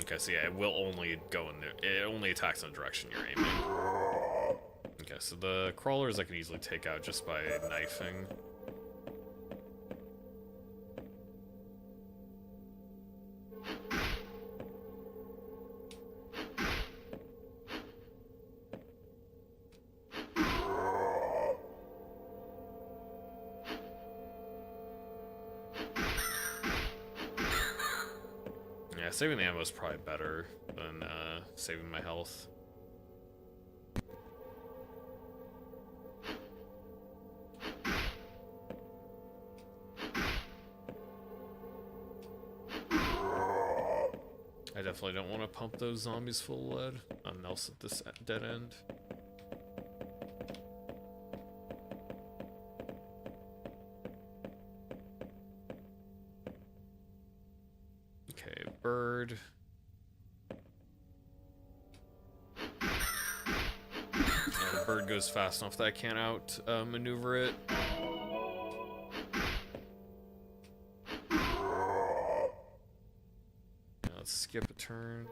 Okay, so yeah, it will only go in there. It only attacks in the direction you're aiming. Okay, so the crawlers I can easily take out just by knifing. Yeah, saving the ammo is probably better than saving my health. I definitely don't want to pump those zombies full of lead. Nothing else at this dead end. Okay, bird. The bird goes fast enough that I can't out maneuver it. Let's skip a turn.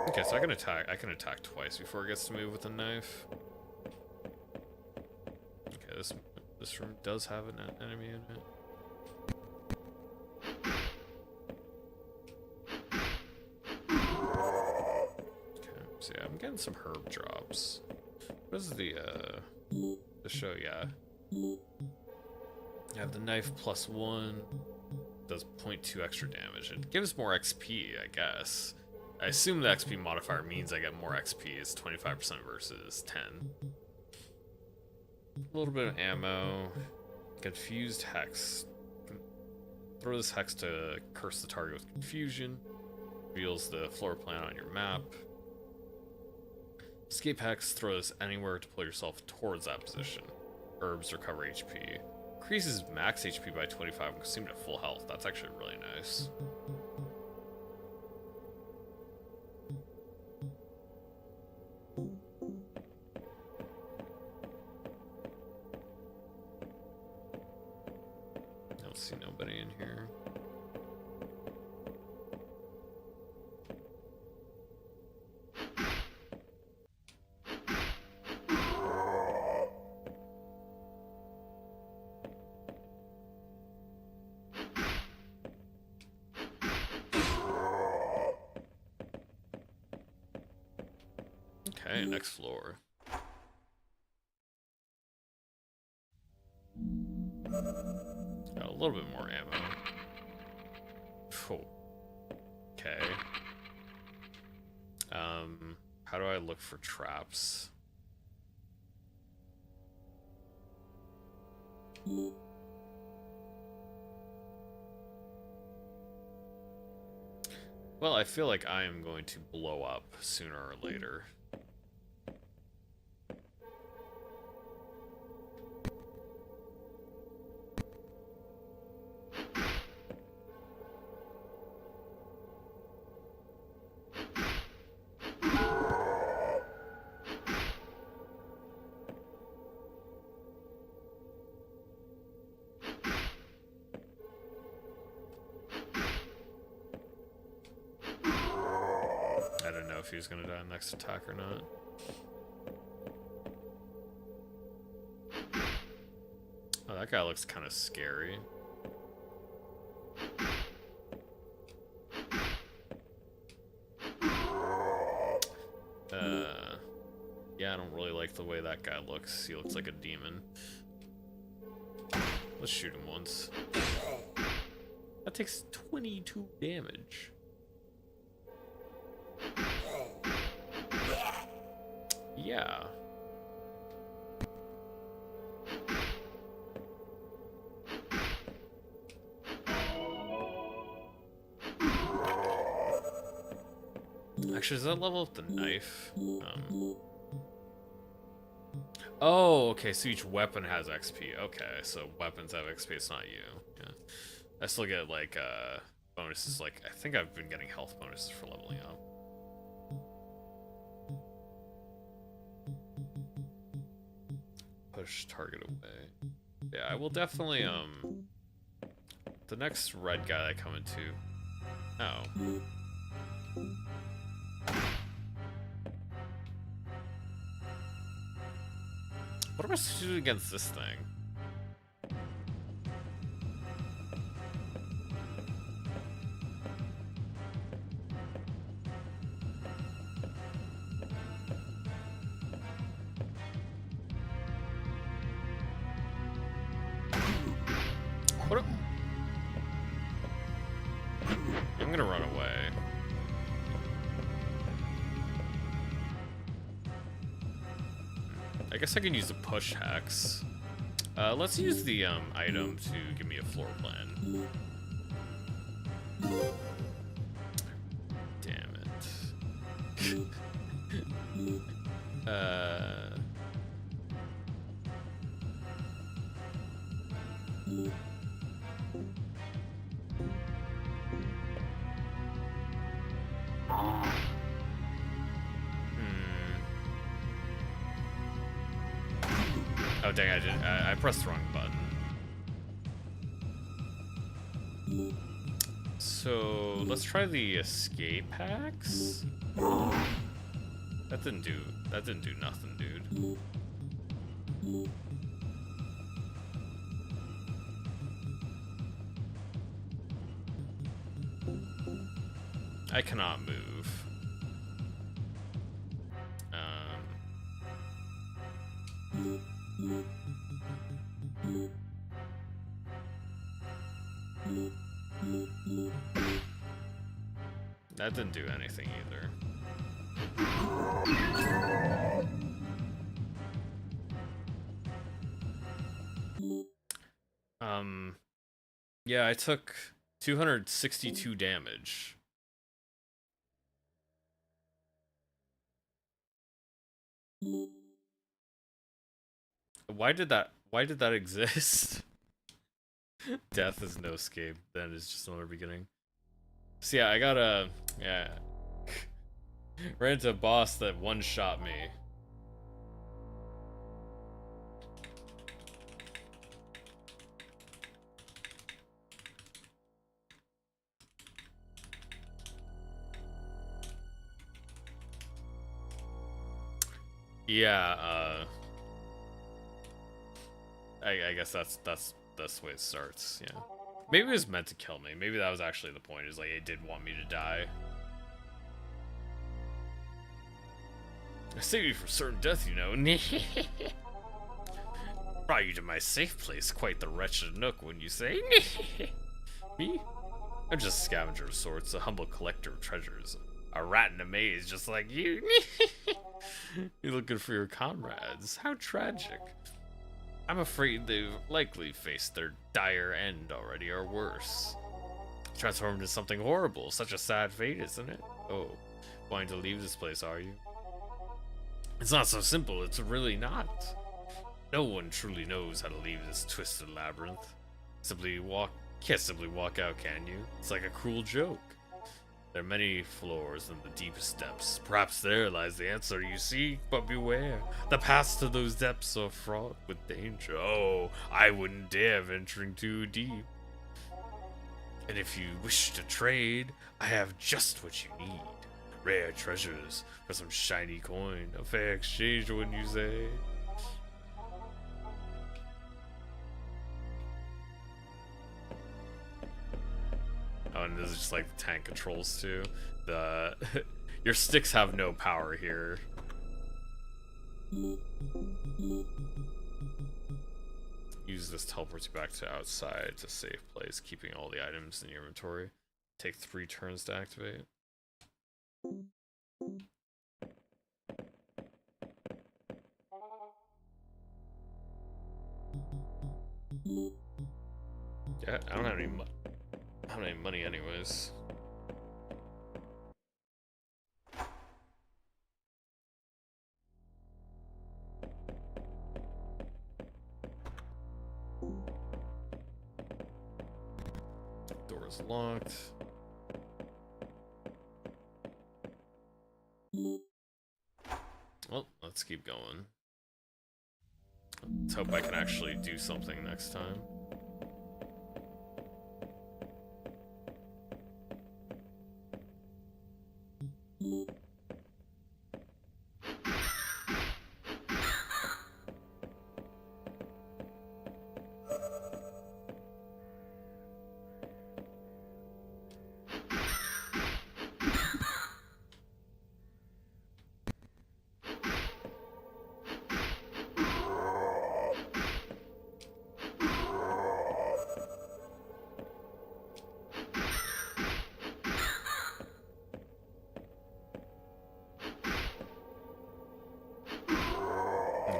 Okay, so I can attack twice before it gets to move with a knife. Okay, this room does have an enemy in it. Okay, so yeah, I'm getting some herb drops. What is the show? Yeah. I have the knife +1, does 0.2 extra damage. It gives more XP, I guess. I assume the XP modifier means I get more XP. It's 25% versus 10. A little bit of ammo. Confused Hex. Throw this Hex to curse the target with confusion. Reveals the floor plan on your map. Escape Hex. Throw this anywhere to pull yourself towards that position. Herbs recover HP. Increases max HP by 25 when consumed at full health. That's actually really nice. Don't see nobody in here. Okay, next floor. Got a little bit more ammo. Oh. Okay. How do I look for traps? Well, I feel like I am going to blow up sooner or later. I don't know if he's gonna die next attack or not. Oh, that guy looks kind of scary. Yeah, I don't really like the way that guy looks. He looks like a demon. Let's shoot him once. That takes 22 damage. Yeah. Actually, does that level up the knife? Oh, okay, so each weapon has XP. Okay, so weapons have XP, it's not you. Yeah. I still get, like, bonuses. Like, I think I've been getting health bonuses for leveling up. Push target away. Yeah, I will definitely, the next red guy that I come into... Oh. What am I supposed to do against this thing? What a... I'm gonna run away. I guess I can use the push hex. Let's use the item to give me a floor plan. Damn it. Oh dang, I did. I pressed the wrong button. So let's try the escape hacks. That didn't do nothing, dude. I cannot move. That didn't do anything either. Yeah, I took 262 damage. Why did that exist? Death is no escape, then it's just another beginning. So yeah, I got ran into a boss that one-shot me. Yeah, I guess that's the way it starts, yeah. Maybe it was meant to kill me. Maybe that was actually the point, is like it did want me to die. I saved you from certain death, you know. Brought you to my safe place, quite the wretched nook, wouldn't you say? Me? I'm just a scavenger of sorts, a humble collector of treasures. A rat in a maze just like you. You're looking for your comrades. How tragic. I'm afraid they've likely faced their dire end already, or worse. Transformed into something horrible. Such a sad fate, isn't it? Oh, wanting to leave this place, are you? It's not so simple, it's really not. No one truly knows how to leave this twisted labyrinth. Can't simply walk out, can you? It's like a cruel joke. There are many floors in the deepest depths. Perhaps there lies the answer you seek, but beware. The paths to those depths are fraught with danger. Oh, I wouldn't dare venturing too deep. And if you wish to trade, I have just what you need. Rare treasures for some shiny coin. A fair exchange, wouldn't you say? Oh, and this is just like the tank controls too. Your sticks have no power here. Use this teleports you back to outside to safe place, keeping all the items in your inventory. Take 3 turns to activate. Yeah, I don't have any money anyways. Door is locked. Well, let's keep going. Let's hope I can actually do something next time.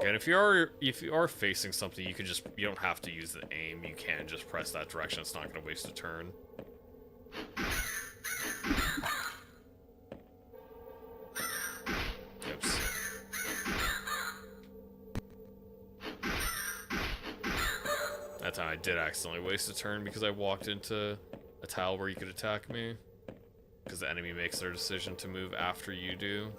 Again, if you are facing something, you don't have to use the aim. You can just press that direction. It's not going to waste a turn. Oops. That time I did accidentally waste a turn because I walked into a tile where you could attack me. Because the enemy makes their decision to move after you do.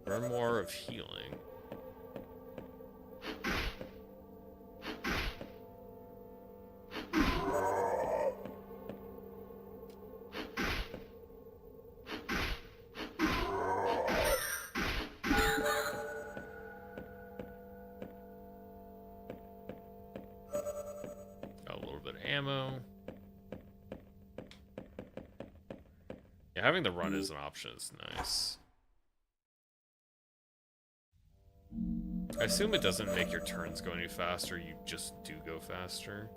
Learn more of healing. Got a little bit of ammo. Yeah, having the run as an option is nice. I assume it doesn't make your turns go any faster, you just do go faster.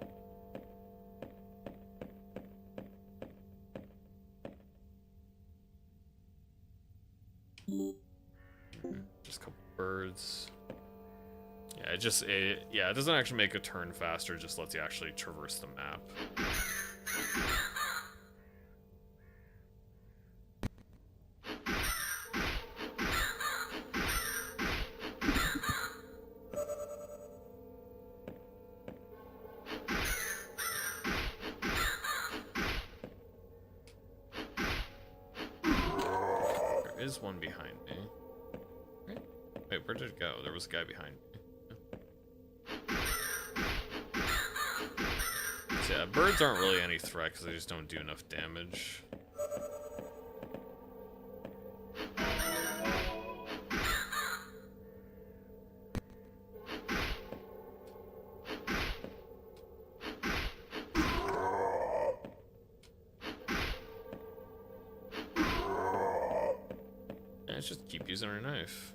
Just a couple birds. Yeah, it doesn't actually make a turn faster, it just lets you actually traverse the map. There is one behind me. Wait, where did it go? There was a guy behind me. So yeah, birds aren't really any threat because they just don't do enough damage. Let's just keep using our knife.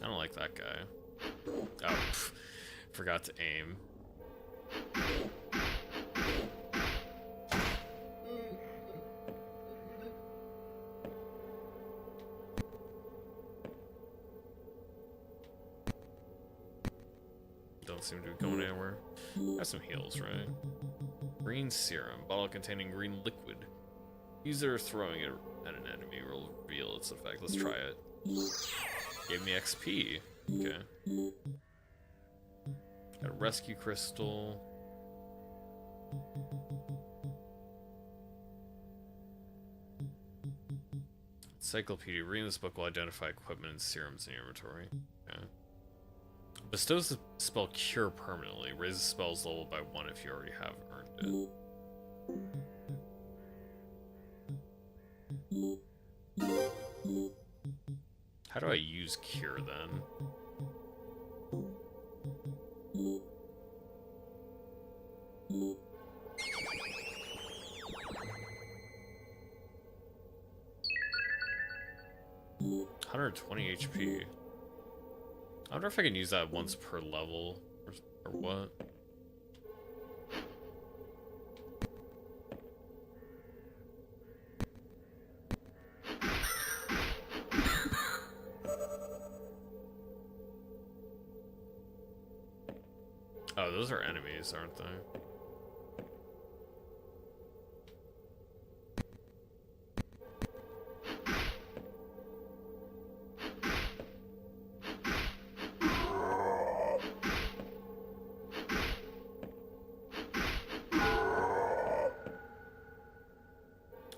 I don't like that guy. Oh, forgot to aim. Don't seem to be going anywhere. Got some heals, right? Green serum, bottle containing green liquid. User throwing it at an enemy will reveal its effect. Let's try it. Gave me XP. Okay. Got a rescue crystal. Encyclopedia. Reading this book will identify equipment and serums in your inventory. Okay. Bestows the spell Cure permanently. Raises spell's level by 1 if you already have earned it. How do I use Cure then? $120 HP. I wonder if I can use that once per level or what. Oh, those are enemies, aren't they?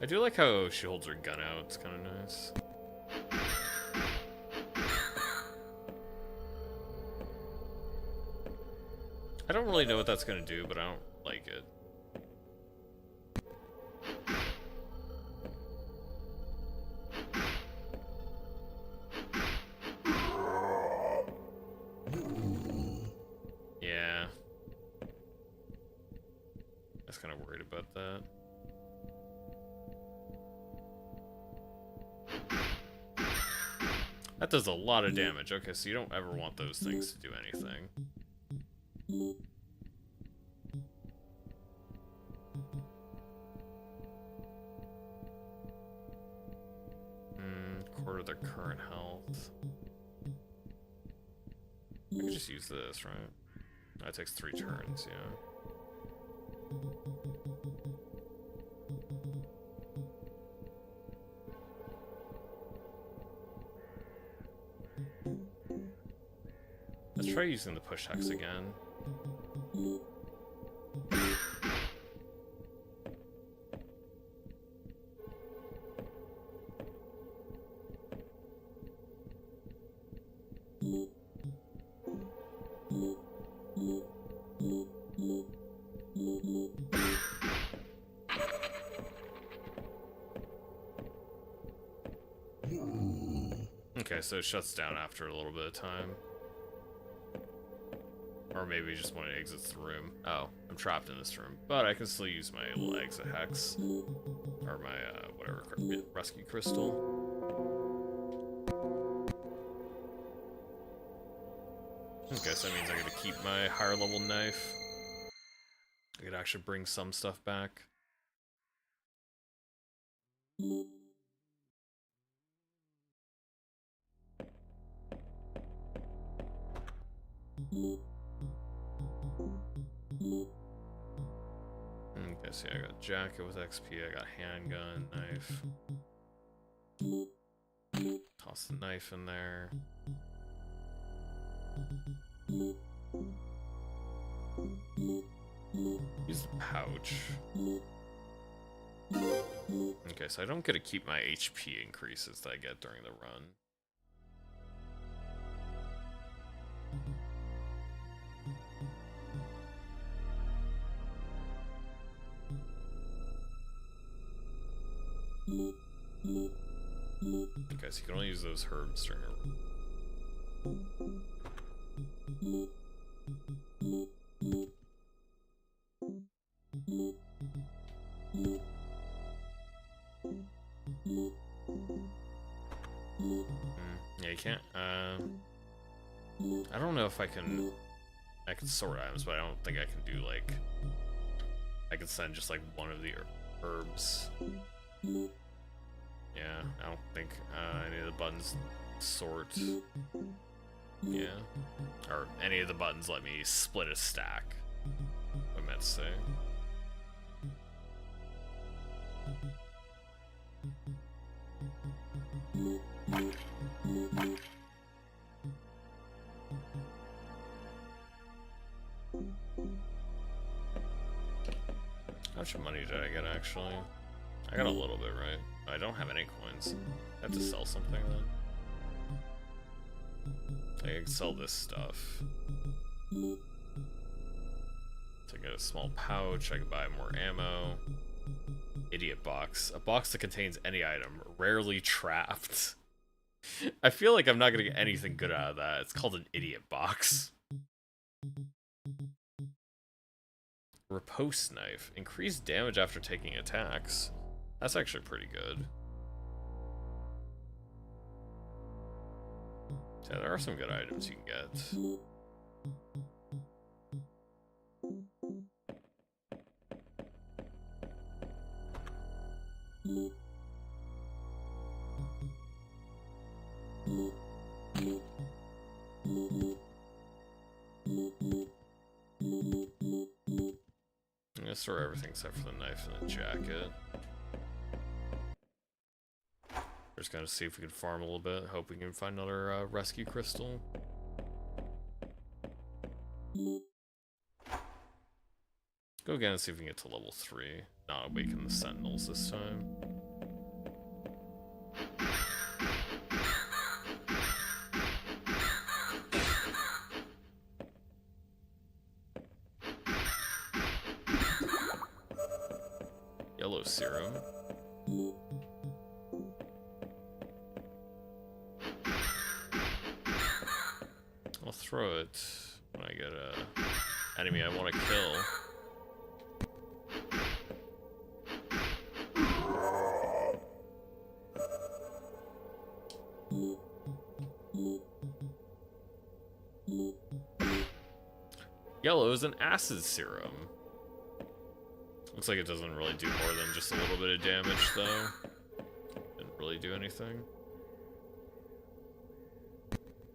I do like how she holds her gun out, it's kind of nice. I don't really know what that's gonna do, but I don't like it. Yeah. kind of worried about that. That does a lot of damage. Okay, so you don't ever want those things to do anything. Quarter their current health. I could just use this, right? That takes 3 turns, yeah. Let's try using the push hex again. Okay, so it shuts down after a little bit of time. Or maybe just when it exits the room. Oh, I'm trapped in this room. But I can still use my little exit hex. Or my, whatever, rescue crystal. Okay, so that means I gotta keep my higher level knife. I could actually bring some stuff back. Okay, so I got jacket with XP, I got handgun, knife. Toss the knife in there. Use the pouch. Okay, so I don't get to keep my HP increases that I get during the run. Okay, so you can only use those herbs during a run. Yeah, you can't, I don't know if I can sort items, but I don't think I can do, like, I can send just, like, one of the herbs. Yeah, I don't think, any of the buttons sort. Yeah. Or any of the buttons let me split a stack. I meant to say. How much money did I get, actually? I got a little bit, right? I don't have any coins. I have to sell something, then. I can sell this stuff. To get a small pouch, I can buy more ammo. Idiot box. A box that contains any item, rarely trapped. I feel like I'm not gonna get anything good out of that. It's called an idiot box. Riposte knife. Increased damage after taking attacks. That's actually pretty good. Yeah, there are some good items you can get. I'm gonna store everything except for the knife and the jacket. We're just gonna see if we can farm a little bit. Hope we can find another rescue crystal. Go again and see if we can get to level 3. Not awaken the sentinels this time. Yellow serum. I'll throw it when I get a enemy I want to kill. Yellow is an acid serum. Looks like it doesn't really do more than just a little bit of damage, though. Didn't really do anything.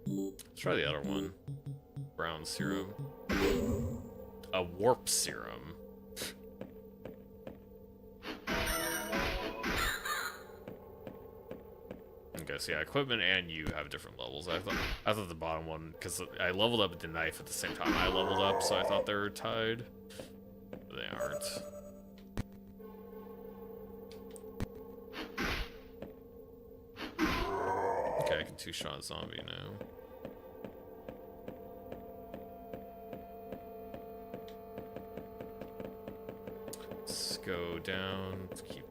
Let's try the other one. Brown serum. A warp serum. Okay, so yeah, equipment and you have different levels. I thought the bottom one, because I leveled up with the knife at the same time I leveled up, so I thought they were tied. But they aren't. Okay, I can two-shot zombie now. Let's go down. Let's keep.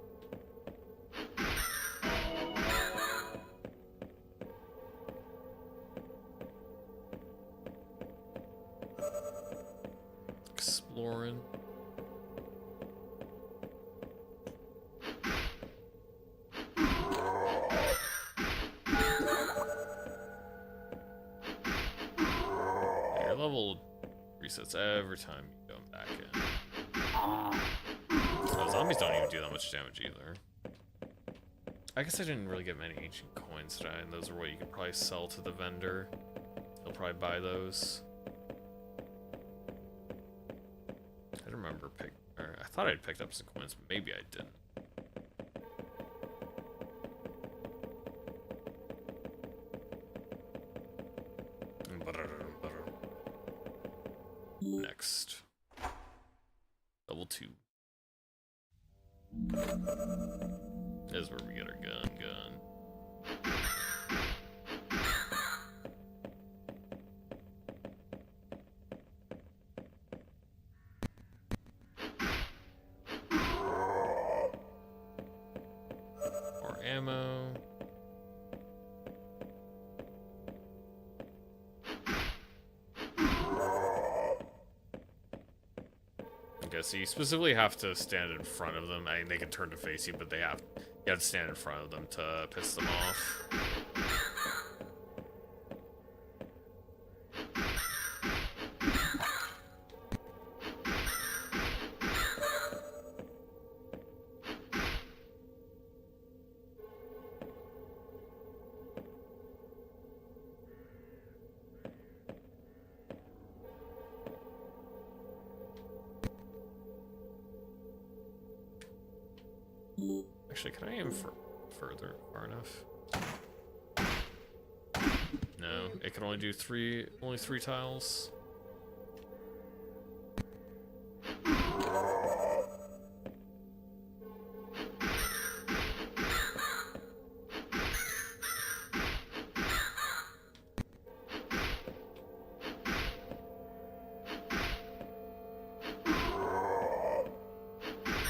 Exploring. Your level resets every time you go back in. Oh, zombies don't even do that much damage either. I guess I didn't really get many ancient coins today, and those are what you could probably sell to the vendor. He'll probably buy those. I don't remember I thought I'd picked up some coins, but maybe I didn't. Next. Level 2. This is where we get our gun. More ammo. Okay, so you specifically have to stand in front of them. I mean, they can turn to face you, but you have to stand in front of them to piss them off. Actually, can I aim far enough? No, it can only do only three tiles.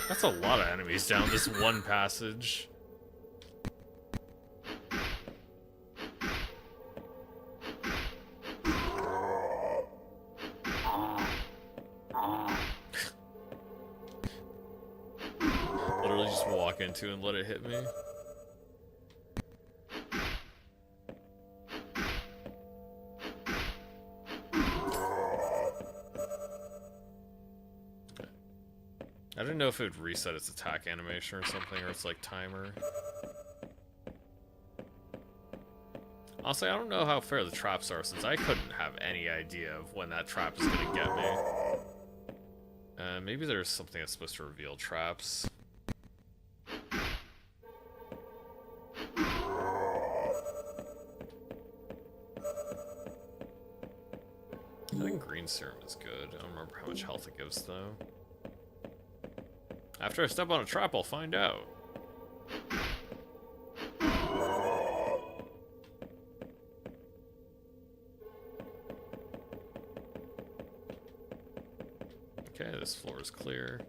That's a lot of enemies down this one passage. Literally just walk into and let it hit me. I didn't know if it would reset its attack animation or something, or it's like timer. Honestly, I don't know how fair the traps are, since I couldn't have any idea of when that trap is gonna get me. Maybe there's something that's supposed to reveal traps. I think green serum is good. I don't remember how much health it gives, though. After I step on a trap, I'll find out. Okay, this floor is clear.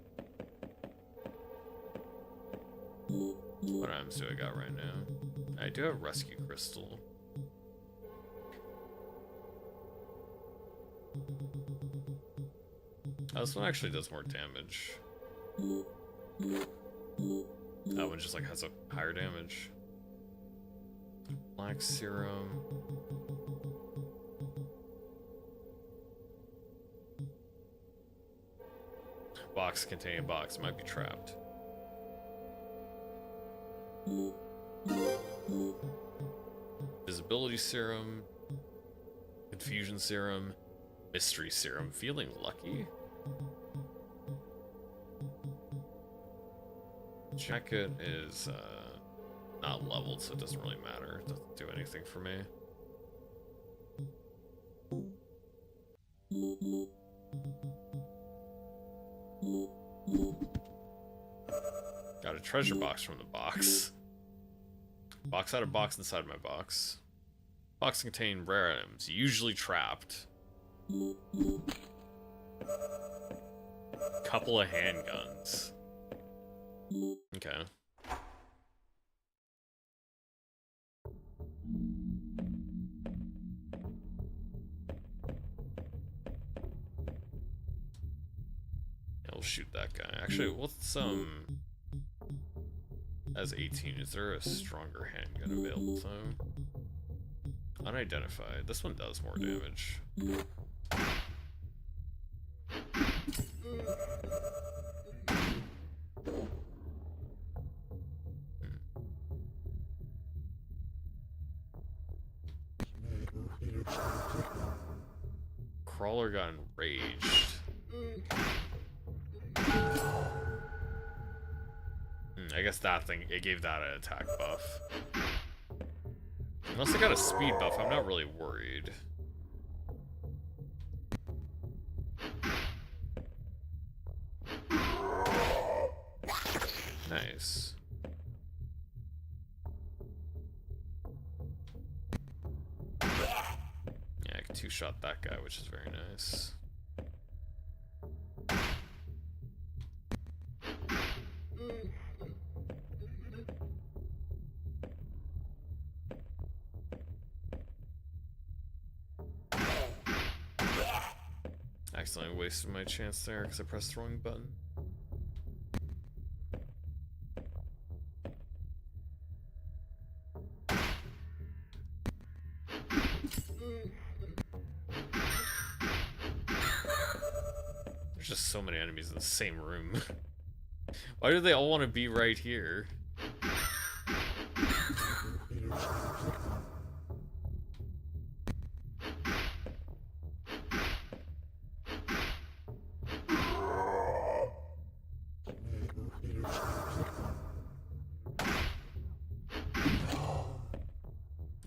What items do I got right now? I do have a rescue crystal. Oh, this one actually does more damage. That one just like has a higher damage. Black serum. Box containing box might be trapped. Visibility serum. Confusion serum. Mystery serum. Feeling lucky? Jacket is not leveled, so it doesn't really matter. It doesn't do anything for me. Got a treasure box from the box. Box out of box inside my box. Box contain rare items, usually trapped. Couple of handguns. Okay. Yeah, we'll shoot that guy. Actually, what's as 18, is there a stronger handgun available though? Unidentified. This one does more damage. Crawler got enraged. I guess that thing, it gave that an attack buff. Unless it got a speed buff, I'm not really worried. Nice. Yeah, I can two-shot that guy, which is very nice. Accidentally wasted my chance there because I pressed the wrong button. There's just so many enemies in the same room. Why do they all want to be right here?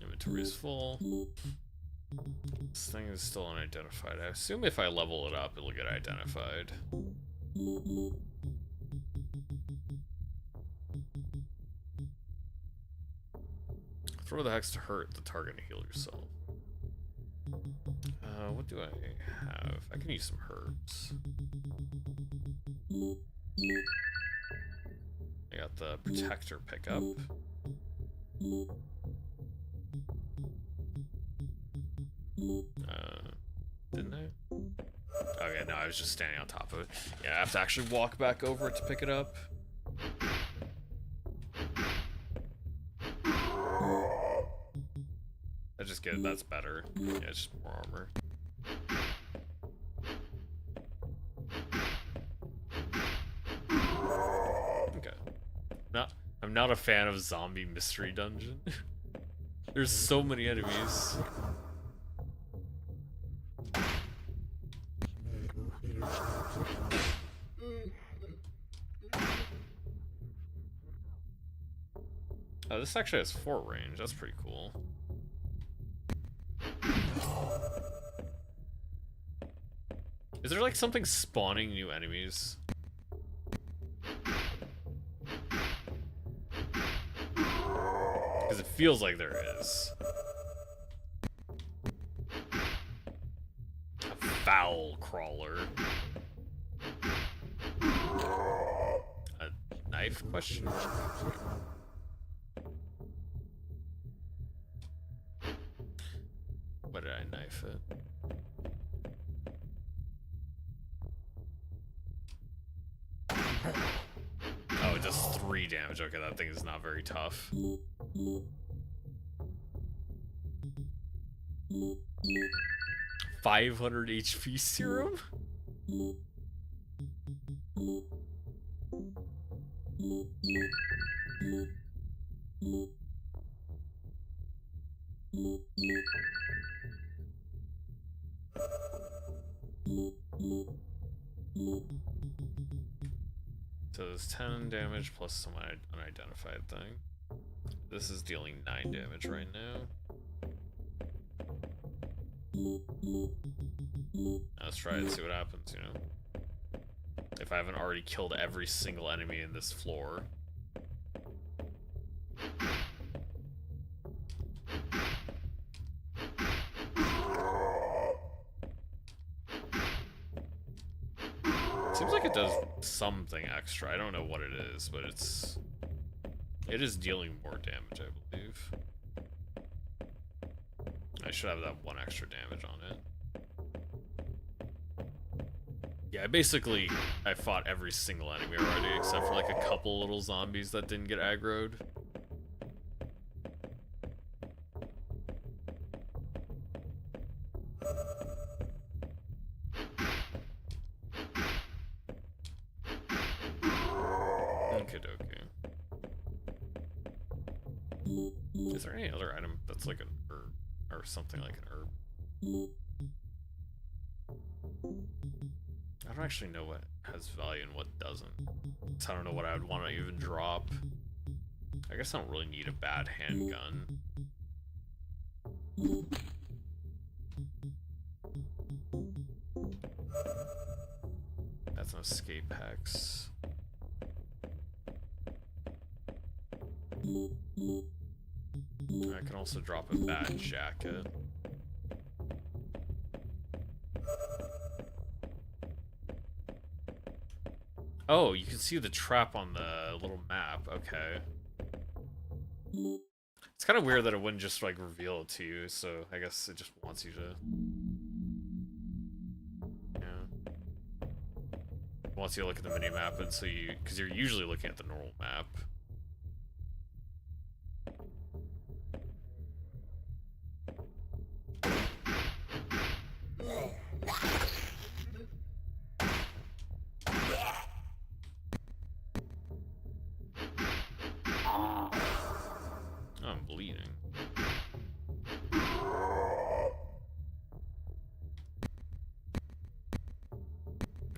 Inventory's full. This thing is still unidentified. I assume if I level it up, it'll get identified. Throw the hex to hurt the target and heal yourself. What do I have? I can use some herbs. I got the protector pickup. Didn't I? Okay, no, I was just standing on top of it. Yeah, I have to actually walk back over it to pick it up. I just get it, that's better. Yeah, it's just more armor. Okay. I'm not a fan of zombie mystery dungeon. There's so many enemies. Oh, this actually has fort range. That's pretty cool. Is there like something spawning new enemies? Because it feels like there is. A foul crawler. A knife question mark? What did I knife it? Oh, it does 3 damage. Okay, that thing is not very tough. 500 HP serum? So there's 10 damage plus some unidentified thing. This is dealing 9 damage right now. Let's try it and see what happens, you know? If I haven't already killed every single enemy in this floor. Seems like it does something extra. I don't know what it is, but it is dealing more damage, I believe. I should have that 1 extra damage on it. Yeah, basically, I fought every single enemy already, except for like a couple little zombies that didn't get aggroed. Is there any other item that's like an herb or something like an herb? I don't actually know what has value and what doesn't. So I don't know what I would want to even drop. I guess I don't really need a bad handgun. That's an escape hex. I can also drop a bad jacket. Oh, you can see the trap on the little map. Okay. It's kind of weird that it wouldn't just like reveal it to you, so I guess it just wants you to... Yeah. It wants you to look at the mini-map, and so you... Because you're usually looking at the normal map. I'm bleeding.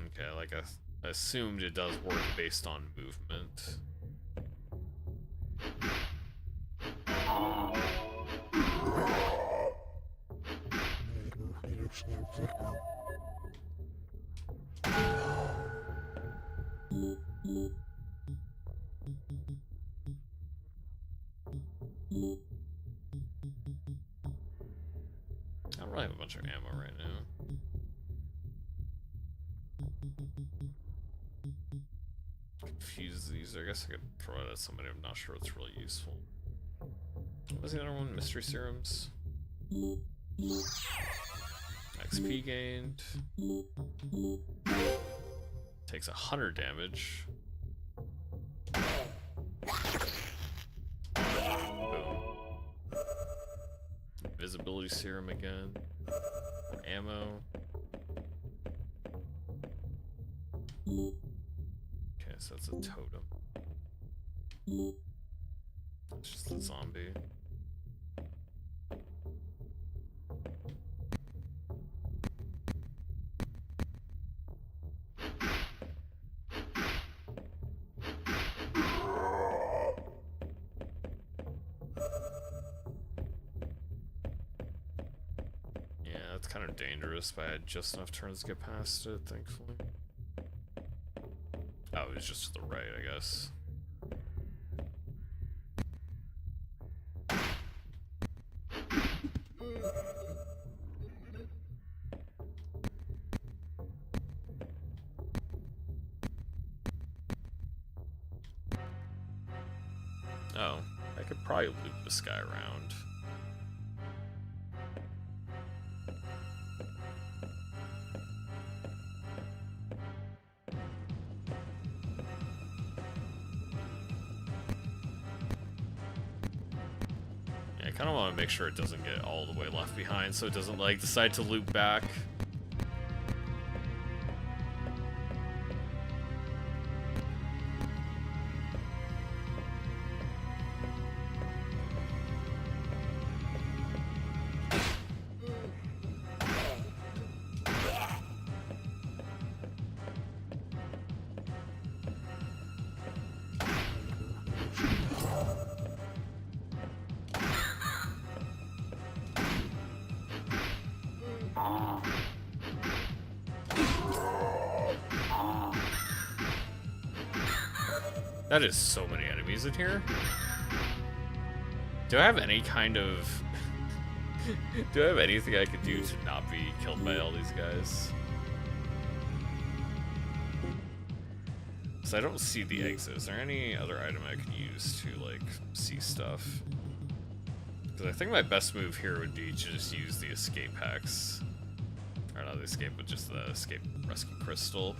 Okay, like I assumed it does work based on movement. I don't really have a bunch of ammo right now. Confuse these. I guess I could throw it at somebody. I'm not sure it's really useful. What was the other one? Mystery serums. XP gained. Takes 100 damage. Invisibility serum again. Ammo. Okay, so that's a totem. It's just a zombie. It's kind of dangerous, but I had just enough turns to get past it, thankfully. Oh, it was just to the right, I guess. Oh, I could probably loop this guy around. kind of want to make sure it doesn't get all the way left behind, so it doesn't, like, decide to loop back. That is so many enemies in here. Do I have any kind of... Do I have anything I could do to not be killed by all these guys? So I don't see the exit. Is there any other item I could use to, like, see stuff? Because I think my best move here would be to just use the escape hex. Or not the escape, but just the escape rescue crystal.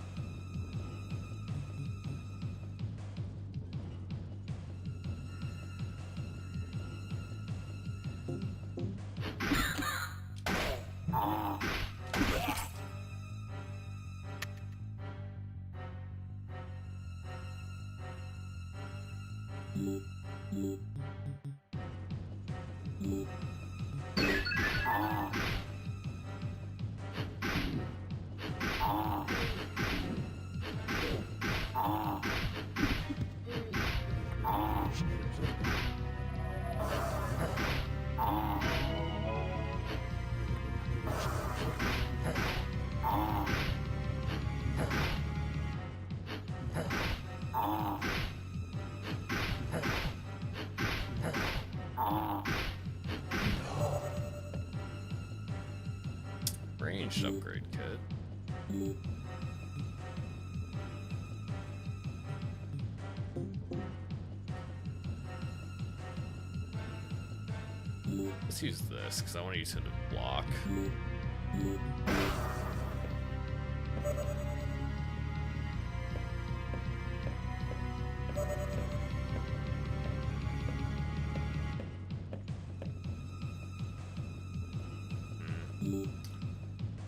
Ranged upgrade kit. Let's use this, because I want to use it to block.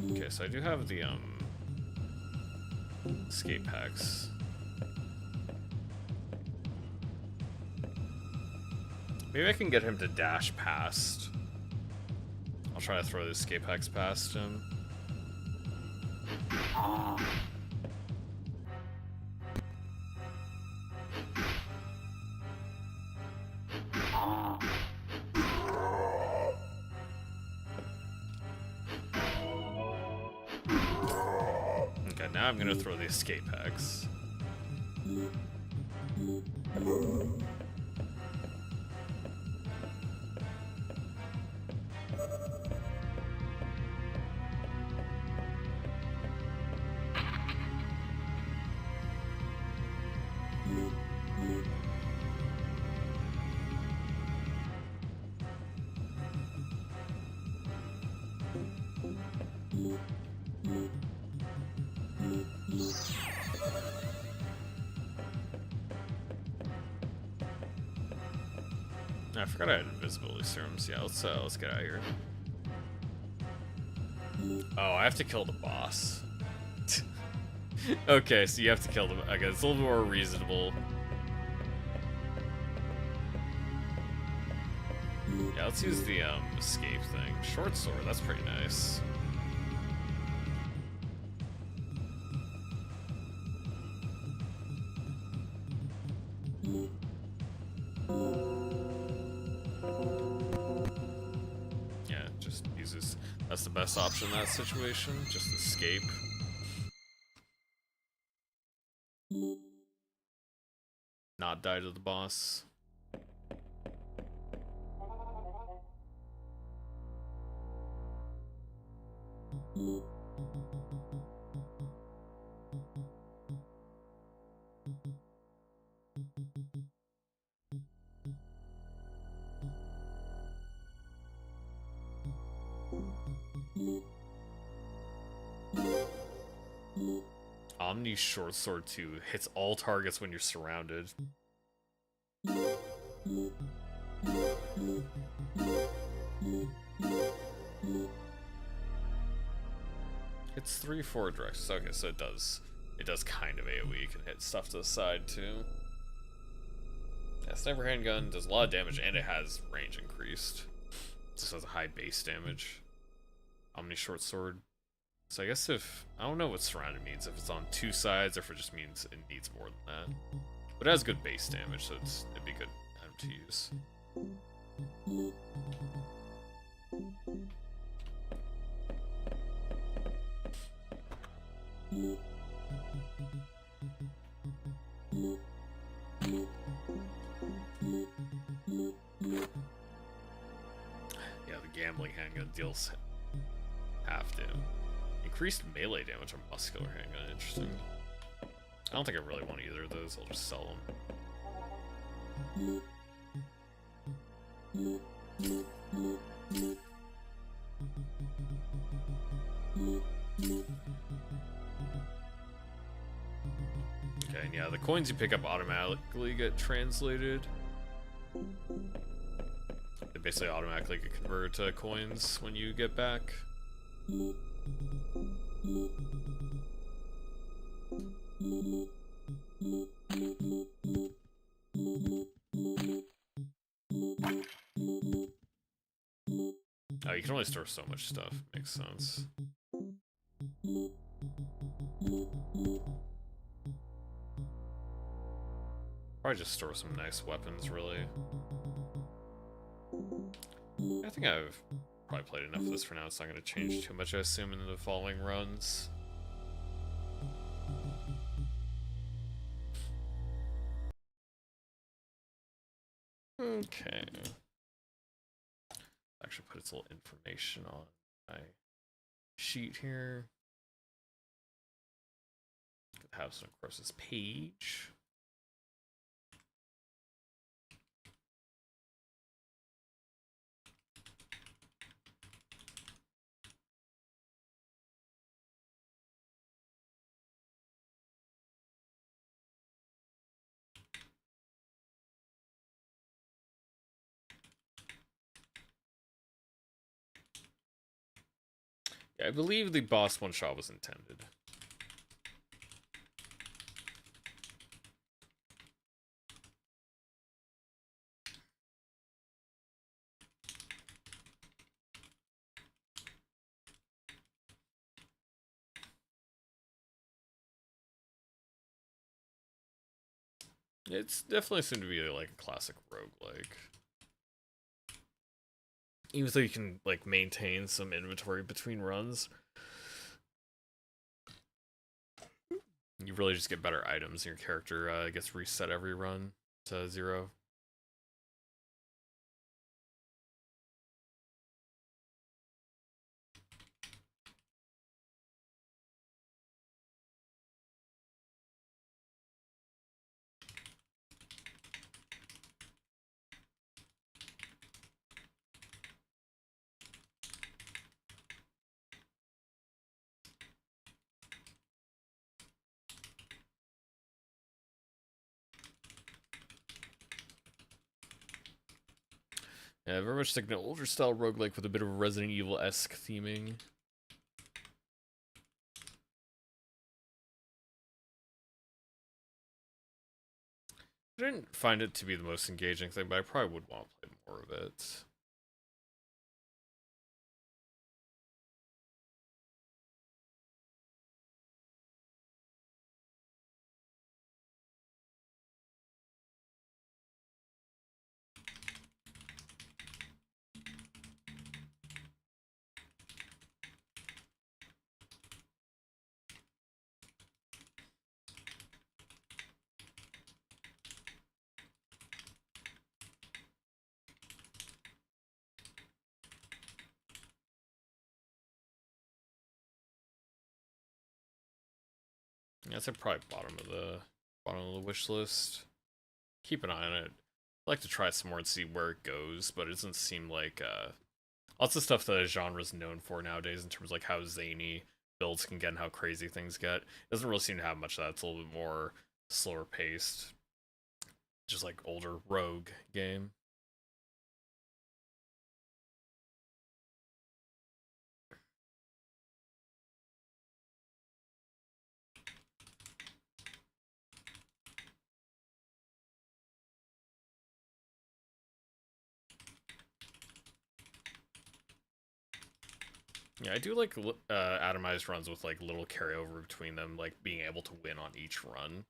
Okay, so I do have the, escape hex. Maybe I can get him to dash past. I'll try to throw the escape hex past him. Okay, now I'm gonna throw the escape hex. I forgot I had invisibility serums. Yeah, let's get out of here. Oh, I have to kill the boss. Okay, so you have to kill them. I guess it's a little more reasonable. Yeah, let's use the escape thing. Short sword, that's pretty nice. That's the best option in that situation. Just escape. Not die to the boss. Omni Short Sword 2 hits all targets when you're surrounded. It's 3-4 directions. Okay, so it does kind of AoE. You can hit stuff to the side too. Yeah, sniper handgun does a lot of damage and it has range increased. It just has a high base damage. Omni short sword. So I guess if I don't know what surrounded means, if it's on two sides or if it just means it needs more than that. But it has good base damage, so it'd be good item to use. Yeah, the gambling handgun deals half damage. Increased melee damage on muscular handgun, interesting. I don't think I really want either of those, I'll just sell them. Okay, and yeah, the coins you pick up automatically get translated. They basically automatically get converted to coins when you get back. Oh, you can only store so much stuff. Makes sense. Probably just store some nice weapons, really. I think I've probably played enough of this for now. It's not going to change too much, I assume, in the following runs. Okay. Actually put its little information on my sheet here. Could have some Necrosis page. Yeah, I believe the boss one shot was intended. It's definitely seemed to be like a classic roguelike. Even though you can like maintain some inventory between runs, you really just get better items. Your character gets reset every run to 0. Yeah, very much like an older style roguelike with a bit of a Resident Evil-esque theming. I didn't find it to be the most engaging thing, but I probably would want to play more of it. Yeah, it's probably bottom of the wish list. Keep an eye on it. I'd like to try some more and see where it goes, but it doesn't seem like lots of stuff that the genre's known for nowadays in terms of like how zany builds can get and how crazy things get. It doesn't really seem to have much of that. It's a little bit more slower paced. Just like older rogue game. Yeah, I do like atomized runs with like little carryover between them, like being able to win on each run.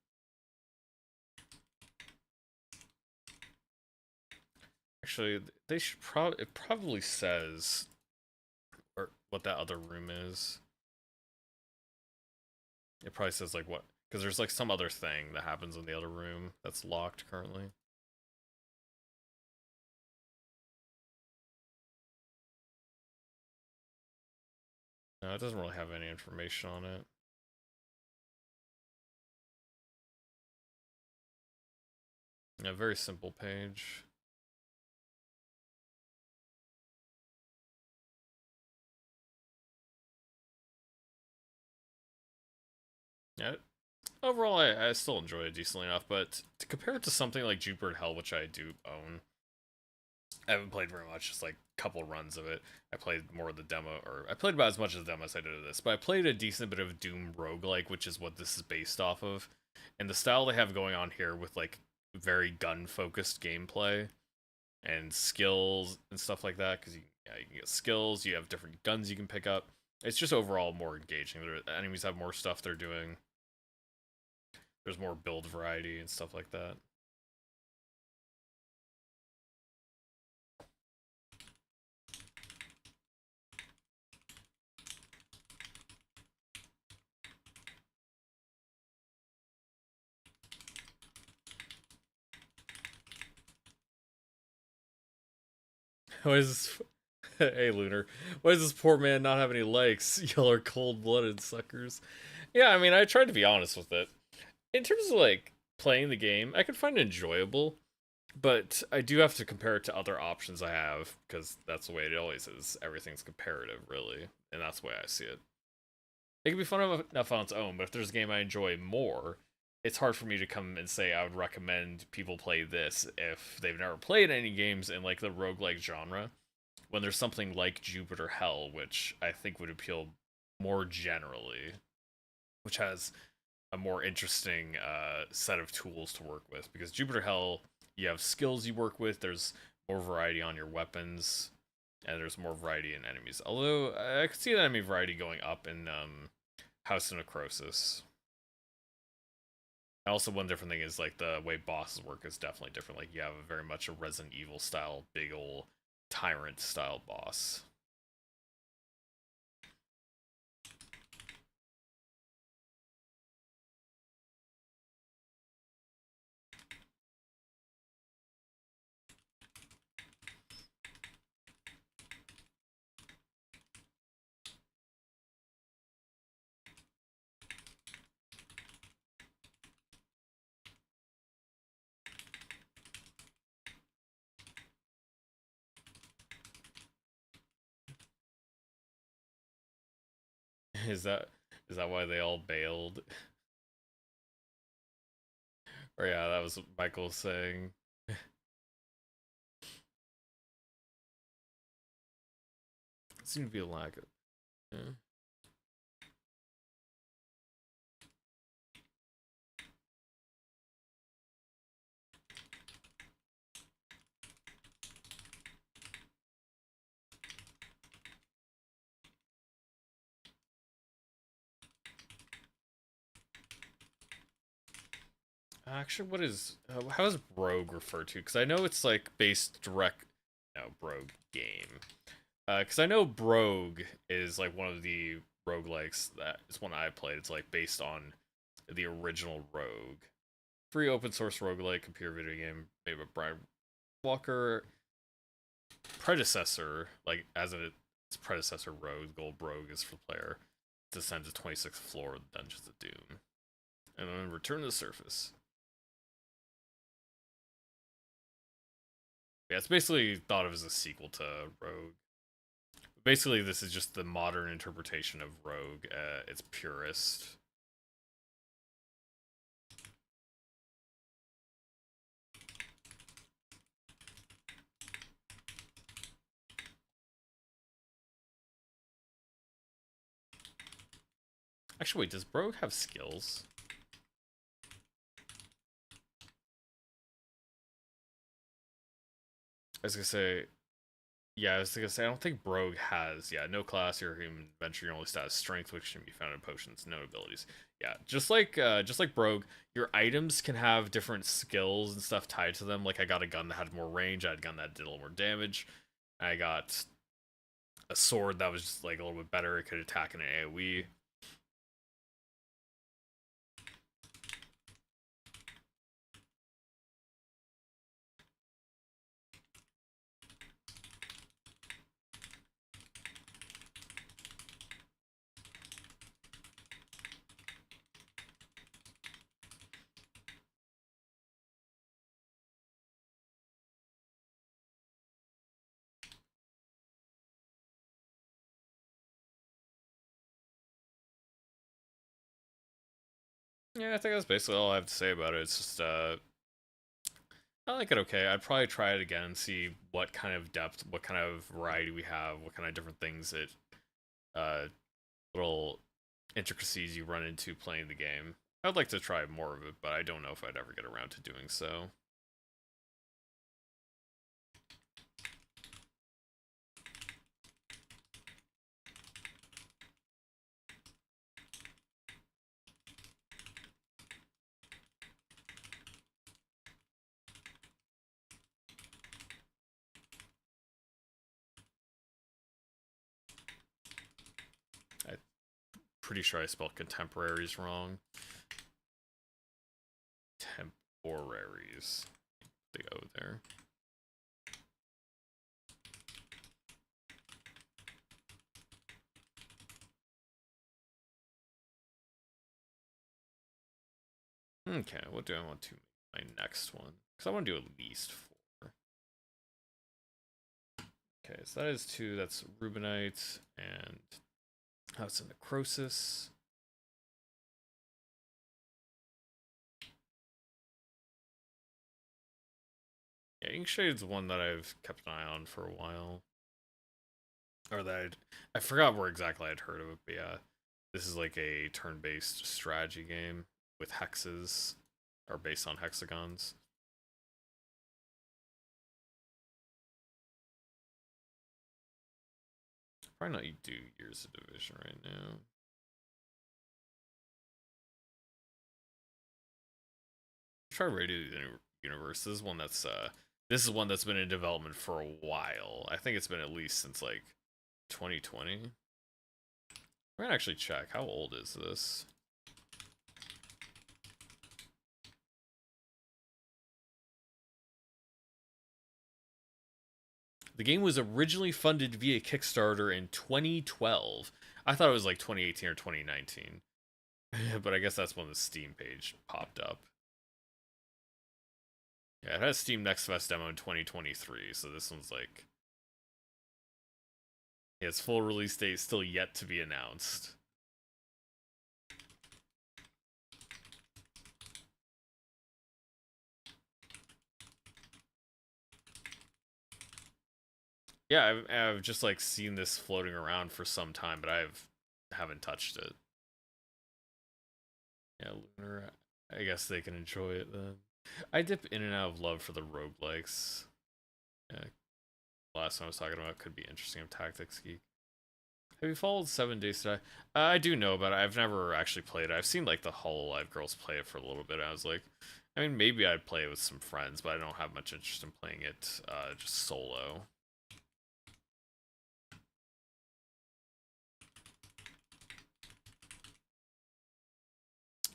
Actually, they should it probably says or what that other room is. It probably says like what, because there's like some other thing that happens in the other room that's locked currently. No, it doesn't really have any information on it. A very simple page. Yeah, overall, I still enjoy it decently enough, but to compare it to something like Jupiter Hell, which I do own, I haven't played very much, just like a couple runs of it. I played more of the demo, or I played about as much of the demo as I did of this, but I played a decent bit of Doom roguelike, which is what this is based off of. And the style they have going on here with like very gun-focused gameplay and skills and stuff like that, because you can get skills, you have different guns you can pick up. It's just overall more engaging. The enemies have more stuff they're doing. There's more build variety and stuff like that. Why is this? Hey, Lunar. Why does this poor man not have any legs? Y'all are cold-blooded suckers. Yeah, I mean, I tried to be honest with it. In terms of like playing the game, I can find it enjoyable, but I do have to compare it to other options I have because that's the way it always is. Everything's comparative, really, and that's the way I see it. It can be fun enough on its own, but if there's a game I enjoy more, it's hard for me to come and say I would recommend people play this if they've never played any games in like the roguelike genre. When there's something like Jupiter Hell, which I think would appeal more generally, which has a more interesting set of tools to work with. Because Jupiter Hell, you have skills you work with, there's more variety on your weapons, and there's more variety in enemies. Although I could see the enemy variety going up in House of Necrosis. Also, one different thing is like the way bosses work is definitely different. Like you have a very much a Resident Evil style, big ol' tyrant style boss. Is that why they all bailed? Or yeah, that was what Michael saying. It seemed to be a lack of. Yeah. Actually, what is how is Brogue referred to? Because I know it's like based direct. No, Brogue game. Because I know Brogue is like one of the roguelikes that it's one I played. It's like based on the original Rogue, free open source roguelike computer video game made by Brian Walker. Predecessor, like as in its predecessor, Rogue Gold Rogue is for the player. Descend to 26th floor of the Dungeons of Doom, and then return to the surface. Yeah, it's basically thought of as a sequel to Rogue. Basically, this is just the modern interpretation of Rogue at its purest. Actually, wait, does Rogue have skills? I was gonna say, Yeah, I was gonna say I don't think Brogue has. Yeah, no class or human adventure. Your only stat is strength, which can be found in potions. No abilities. Yeah, just like Brogue, your items can have different skills and stuff tied to them. Like I got a gun that had more range. I had a gun that did a little more damage. I got a sword that was just like a little bit better. It could attack in an AoE. Yeah, I think that's basically all I have to say about it. It's just I like it okay. I'd probably try it again and see what kind of depth, what kind of variety we have, what kind of different things it little intricacies you run into playing the game. I'd like to try more of it, but I don't know if I'd ever get around to doing so. I'm pretty sure I spelled contemporaries wrong. Temporaries. The O there. Okay, what do I want to make my next one? Because I want to do at least 4. Okay, so that is 2. That's Rubinite, and that's a Necrosis. Yeah, Inkshade's one that I've kept an eye on for a while. Or that I forgot where exactly I'd heard of it, but yeah. This is like a turn-based strategy game with hexes, or based on hexagons. Probably not you do Years of Division right now. Try Radio Universe. This is one that's been in development for a while. I think it's been at least since like 2020. I'm gonna actually check. How old is this? The game was originally funded via Kickstarter in 2012. I thought it was like 2018 or 2019. But I guess that's when the Steam page popped up. Yeah, it has Steam Next Fest demo in 2023, so this one's like... Yeah, its full release date is still yet to be announced. Yeah, I've just like seen this floating around for some time, but haven't touched it. Yeah, Lunar, I guess they can enjoy it then. I dip in and out of love for the roguelikes. Yeah, last time I was talking about could be interesting of Tactics Geek. Have you followed 7 Days to Die? I do know about it. I've never actually played it. I've seen like the Hololive girls play it for a little bit. I was like, I mean, maybe I'd play it with some friends, but I don't have much interest in playing it just solo.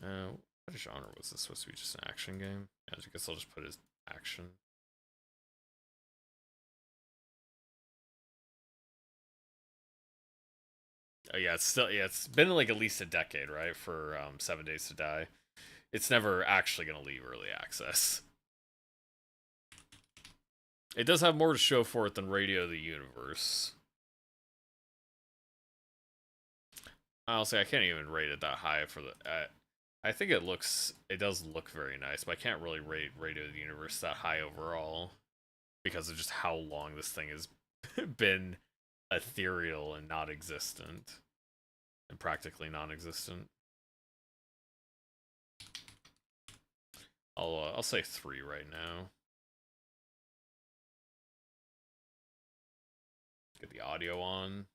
What genre was this supposed to be? Just an action game? Yeah, I guess I'll just put it as action. Oh yeah, it's been like at least a decade, right, for 7 Days to Die. It's never actually gonna leave early access. It does have more to show for it than Radio the Universe. Honestly, I can't even rate it that high for the. I think it does look very nice, but I can't really rate Radio the Universe that high overall because of just how long this thing has been ethereal and not existent, and practically non-existent. I'll say 3 right now. Get the audio on.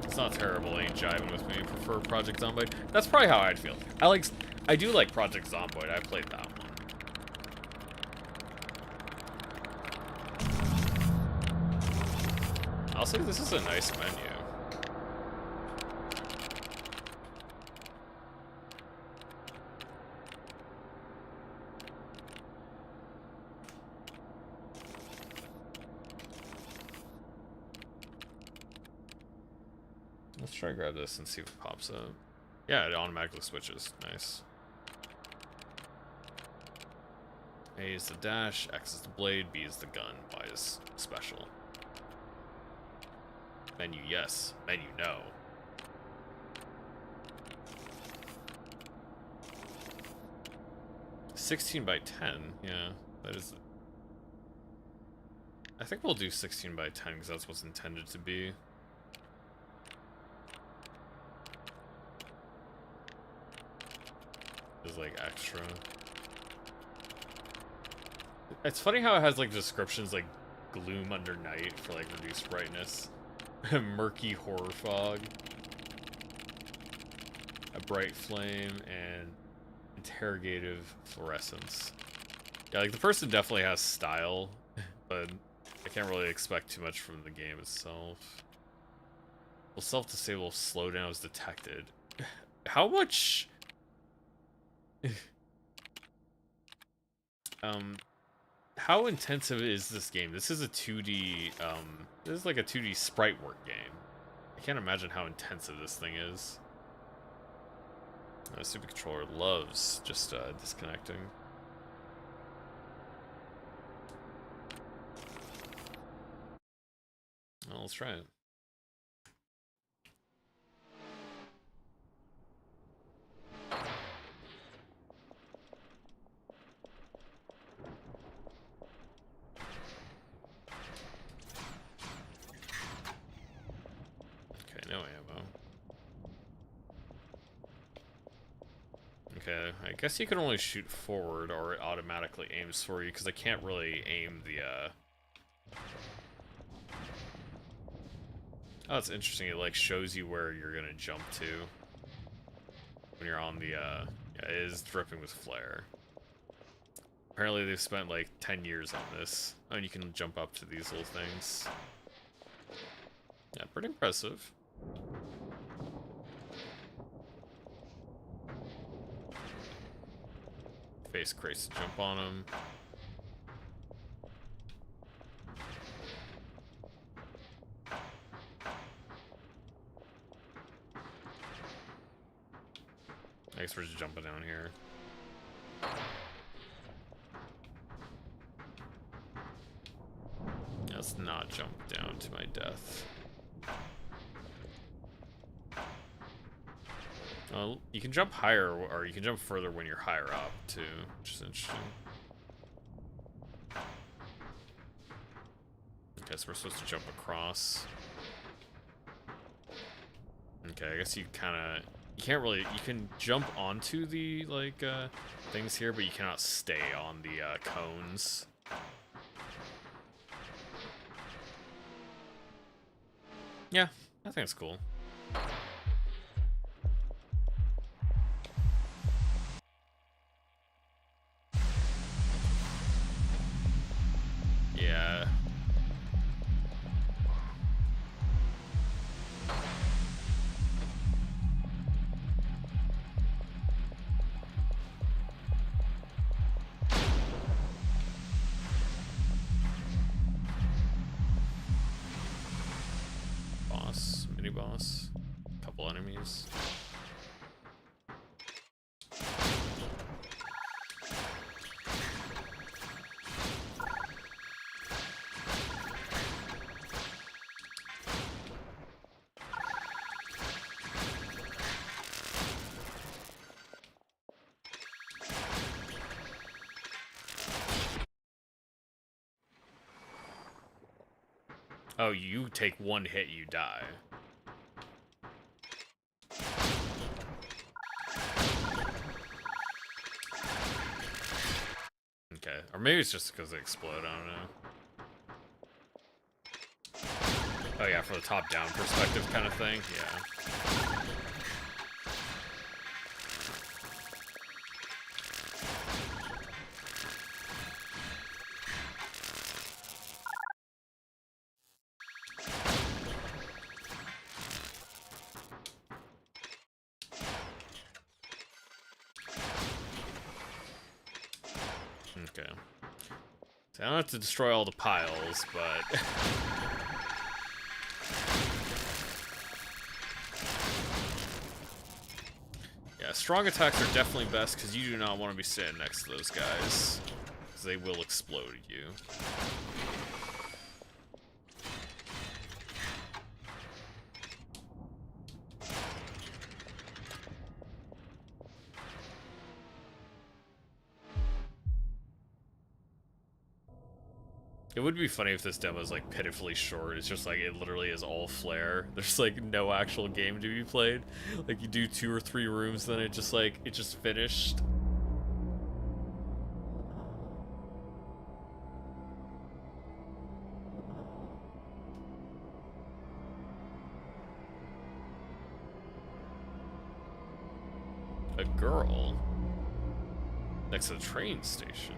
It's not terrible, ain't jiving with me. Prefer Project Zomboid. That's probably how I'd feel. I do like Project Zomboid. I played that one. I'll say this is a nice menu. Let's try to grab this and see if it pops up. Yeah, it automatically switches. Nice. A is the dash, X is the blade, B is the gun, Y is special. Menu, yes. Menu, no. $16 by 10, yeah, that is. I think we'll do 16 by 10 because that's what's intended to be. Is like extra. It's funny how it has like descriptions like gloom under night for like reduced brightness, murky horror fog, a bright flame, and interrogative fluorescence. Yeah, like the person definitely has style, but I can't really expect too much from the game itself. Will self-disable slowdown is detected. How much? How intensive is this game? This is a 2D, this is like a 2D sprite work game. I can't imagine how intensive this thing is. Super controller loves just disconnecting. Well, let's try it. Okay, no ammo. Okay, I guess you can only shoot forward or it automatically aims for you because I can't really aim the, Oh, it's interesting. It, like, shows you where you're gonna jump to when you're on the, yeah, it is dripping with flare. Apparently they've spent, like, 10 years on this. Oh, and you can jump up to these little things. Yeah, pretty impressive. Face crates to jump on them. I guess we're just jumping down here. Let's not jump down to my death. You can jump higher, or you can jump further when you're higher up, too, which is interesting. Okay, so we're supposed to jump across. Okay, I guess you kinda... You can't really... You can jump onto the, like, things here, but you cannot stay on the, cones. Yeah, I think it's cool. Yeah. Boss, mini boss, couple enemies. Oh, you take one hit, you die. Or maybe it's just because they explode, I don't know. Oh yeah, for the top-down perspective kind of thing, yeah. Okay. So I don't have to destroy all the piles, but... yeah, strong attacks are definitely best, because you do not want to be standing next to those guys. Because they will explode you. It would be funny if this demo is like pitifully short. It's just like it literally is all flair. There's like no actual game to be played. Like you do 2 or 3 rooms, then it just finished. A girl next to the train station.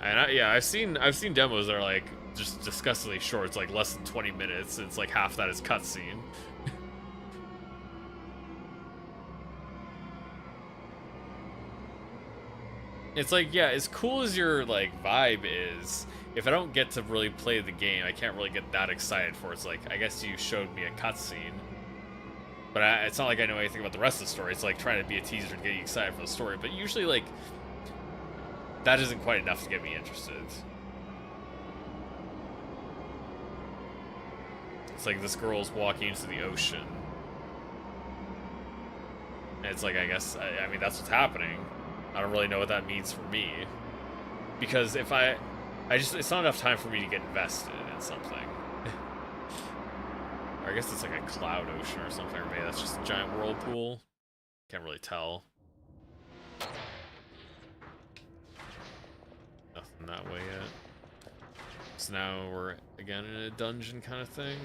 And yeah, I've seen demos that are like just disgustingly short. It's like less than 20 minutes. It's like half that is cutscene. It's like, yeah, as cool as your like vibe is, if I don't get to really play the game, I can't really get that excited for it. It's like, I guess you showed me a cutscene, but it's not like I know anything about the rest of the story. It's like trying to be a teaser to get you excited for the story. But usually, like, that isn't quite enough to get me interested. It's like this girl's walking into the ocean. And it's like, I guess, I mean, that's what's happening. I don't really know what that means for me. Because if it's not enough time for me to get invested in something. Or I guess it's like a cloud ocean or something, or maybe that's just a giant whirlpool. Can't really tell. Nothing that way yet. So now we're again in a dungeon kind of thing.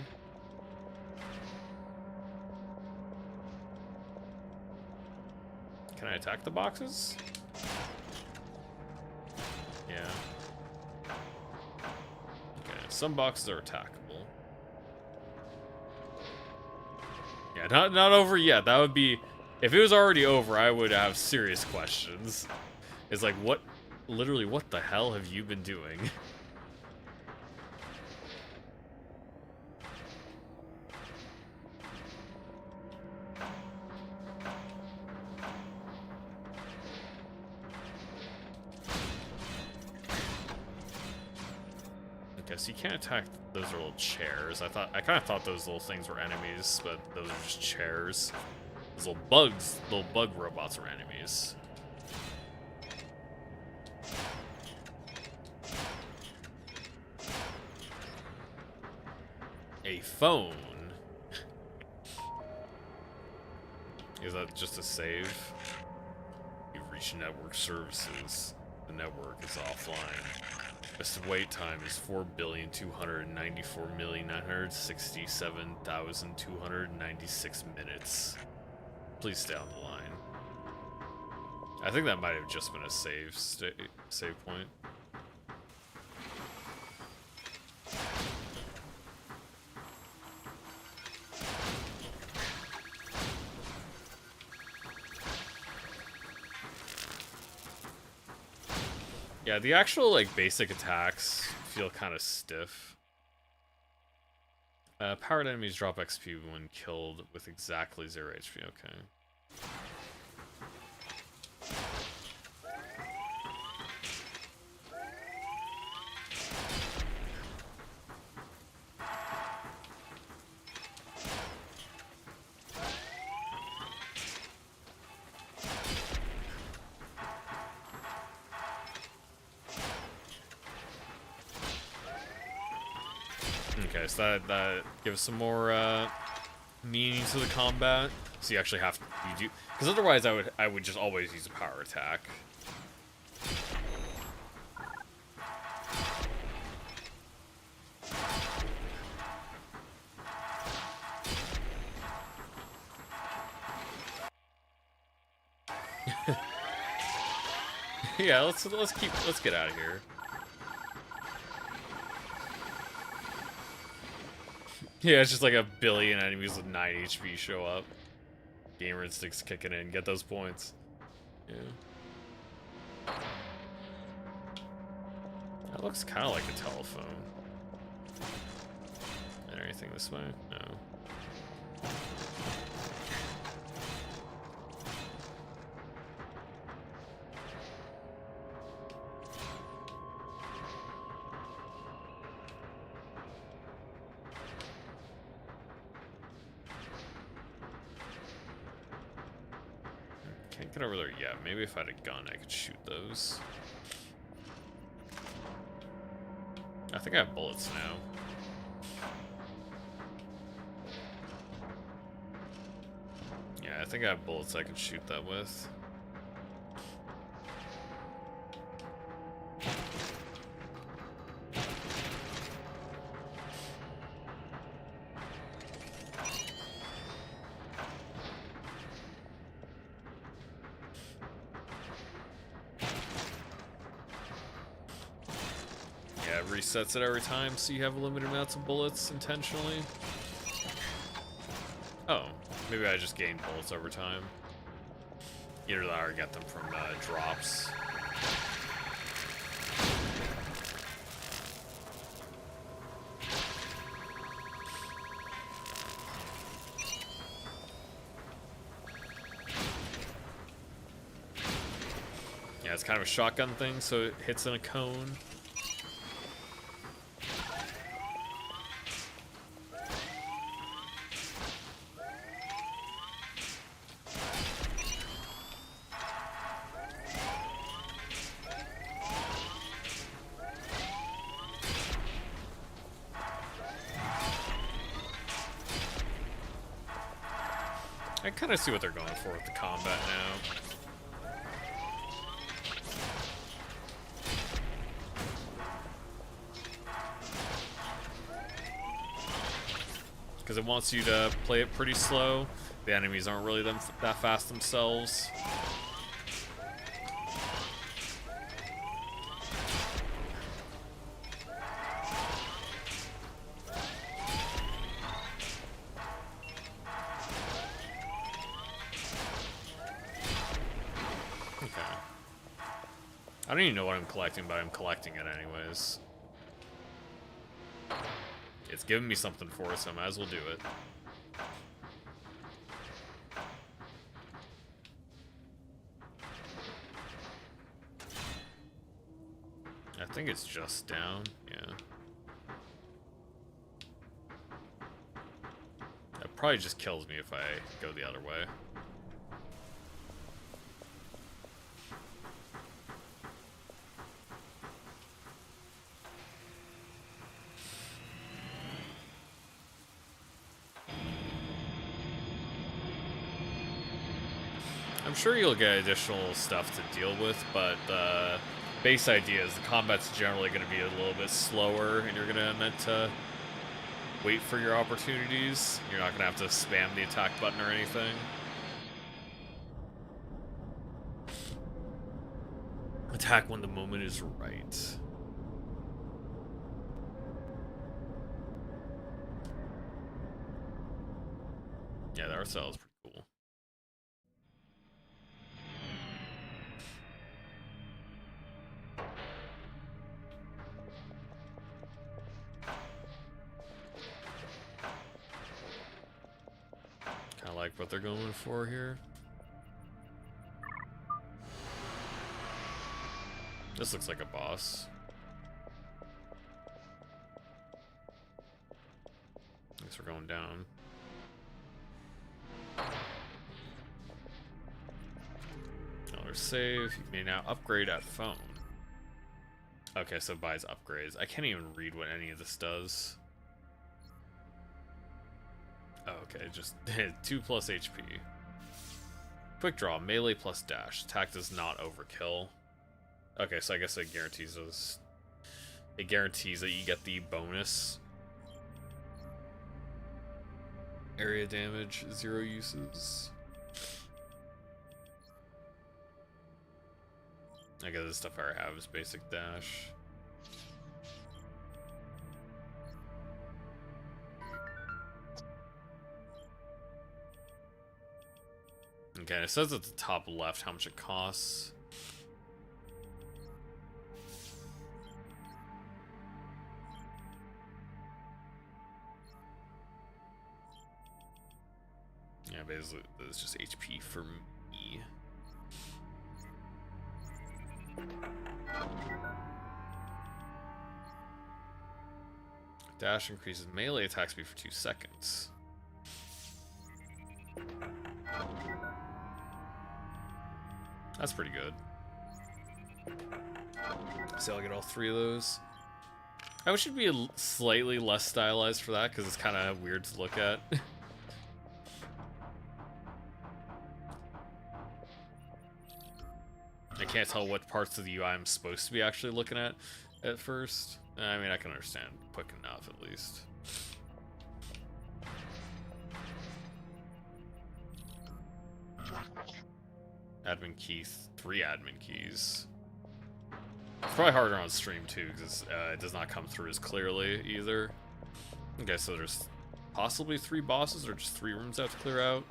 Can I attack the boxes? Yeah. Okay, some boxes are attackable. Yeah, not over yet. That would be... If it was already over, I would have serious questions. It's like, what... Literally, what the hell have you been doing? Okay, so you can't attack those little chairs. I kind of thought those little things were enemies, but those are just chairs. Those little bugs, little bug robots are enemies. A phone? Is that just a save? You've reached network services. The network is offline. Estimated wait time is 4,294,967,296 minutes. Please stay on the line. I think that might have just been a save point. Yeah, the actual, like, basic attacks feel kind of stiff. Powered enemies drop XP when killed with exactly 0 HP, okay. Okay, so that gives some more meaning to the combat. So you actually have to do, because otherwise I would just always use a power attack. Yeah, let's get out of here. Yeah, it's just like a billion enemies with 9 HP show up. Gamer instincts kicking in. Get those points. Yeah. That looks kind of like a telephone. Is there anything this way? No. Can't get over there yet. Maybe if I had a gun, I could shoot those. I think I have bullets now. Yeah, I think I have bullets I can shoot that with. Resets it every time, so you have limited amounts of bullets intentionally. Oh, maybe I just gain bullets over time. Either that or get them from drops. Yeah, it's kind of a shotgun thing, so it hits in a cone. I kind of see what they're going for with the combat now. Because it wants you to play it pretty slow. The enemies aren't really that fast themselves. I don't even know what I'm collecting, but I'm collecting it anyways. It's giving me something for it, so I might as well do it. I think it's just down, yeah. That probably just kills me if I go the other way. I'm sure you'll get additional stuff to deal with, but the base idea is the combat's generally going to be a little bit slower, and you're going to need to wait for your opportunities. You're not going to have to spam the attack button or anything. Attack when the moment is right. Yeah, the art style is pretty cool. Kind of like what they're going for here. This looks like a boss. Guess we're going down. Another save. You may now upgrade at phone. Okay, so it buys upgrades. I can't even read what any of this does. Oh, okay, just 2 plus HP. Quick draw, melee plus dash. Attack does not overkill. Okay, so I guess it guarantees those. It guarantees that you get the bonus. Area damage, 0 uses. I guess the stuff I already have is basic dash. Okay, it says at the top left how much it costs. Yeah, basically, it's just HP for me. Dash increases melee attack speed for 2 seconds. That's pretty good. So I'll get all 3 of those. I wish it'd be slightly less stylized for that, because it's kind of weird to look at. I can't tell what parts of the UI I'm supposed to be actually looking at first. I mean, I can understand quick enough, at least. Admin key, 3 admin keys. It's probably harder on stream, too, because it does not come through as clearly, either. Okay, so there's possibly 3 bosses, or just 3 rooms I have to clear out.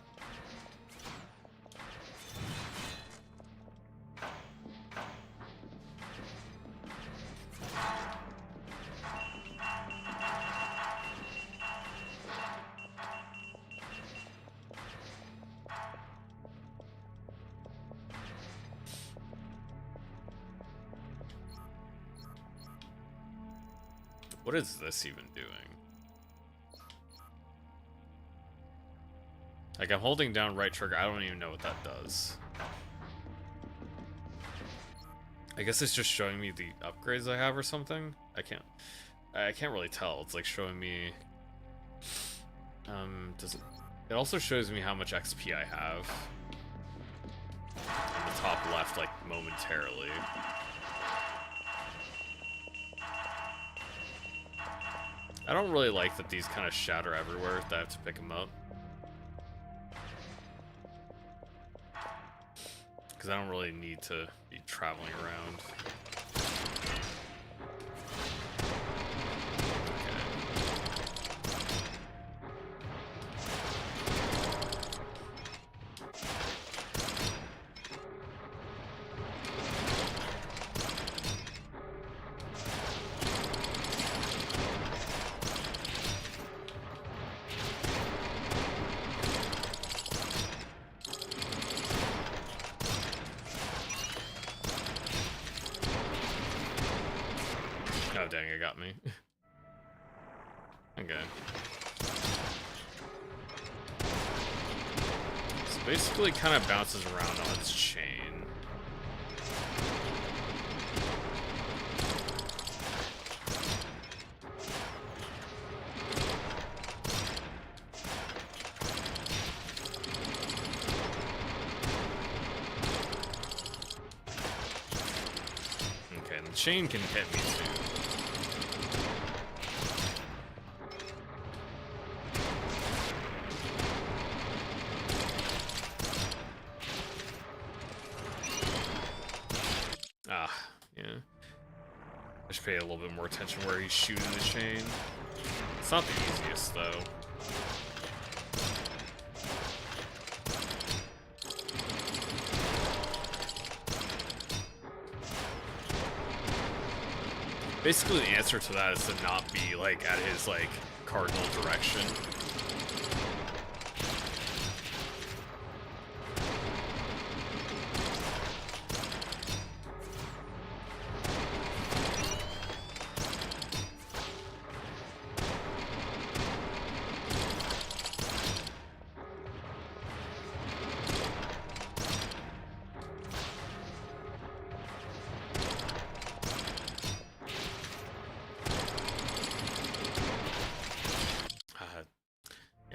What is this even doing? Like, I'm holding down right trigger. I don't even know what that does. I guess it's just showing me the upgrades I have or something. I can't really tell. It's like showing me. Does it? It also shows me how much XP I have. On the top left, like momentarily. I don't really like that these kind of shatter everywhere, that I have to pick them up. Because I don't really need to be traveling around. Oh dang, it got me. Okay. So basically kind of bounces around on its chain. Okay, and the chain can hit me too. Yeah. I should pay a little bit more attention where he's shooting the chain. It's not the easiest, though. Basically, the answer to that is to not be, like, at his, like, cardinal direction.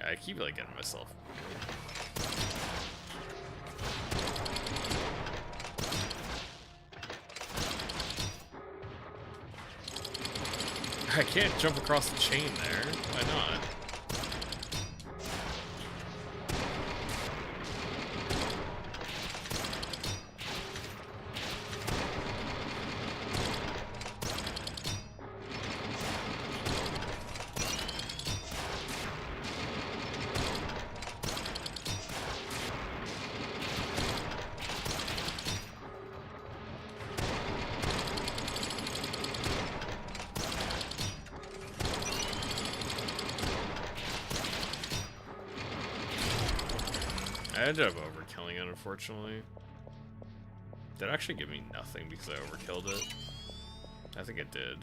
I keep like getting myself. I can't jump across the chain there. Why not? I ended up overkilling it, unfortunately. Did it actually give me nothing because I overkilled it? I think it did.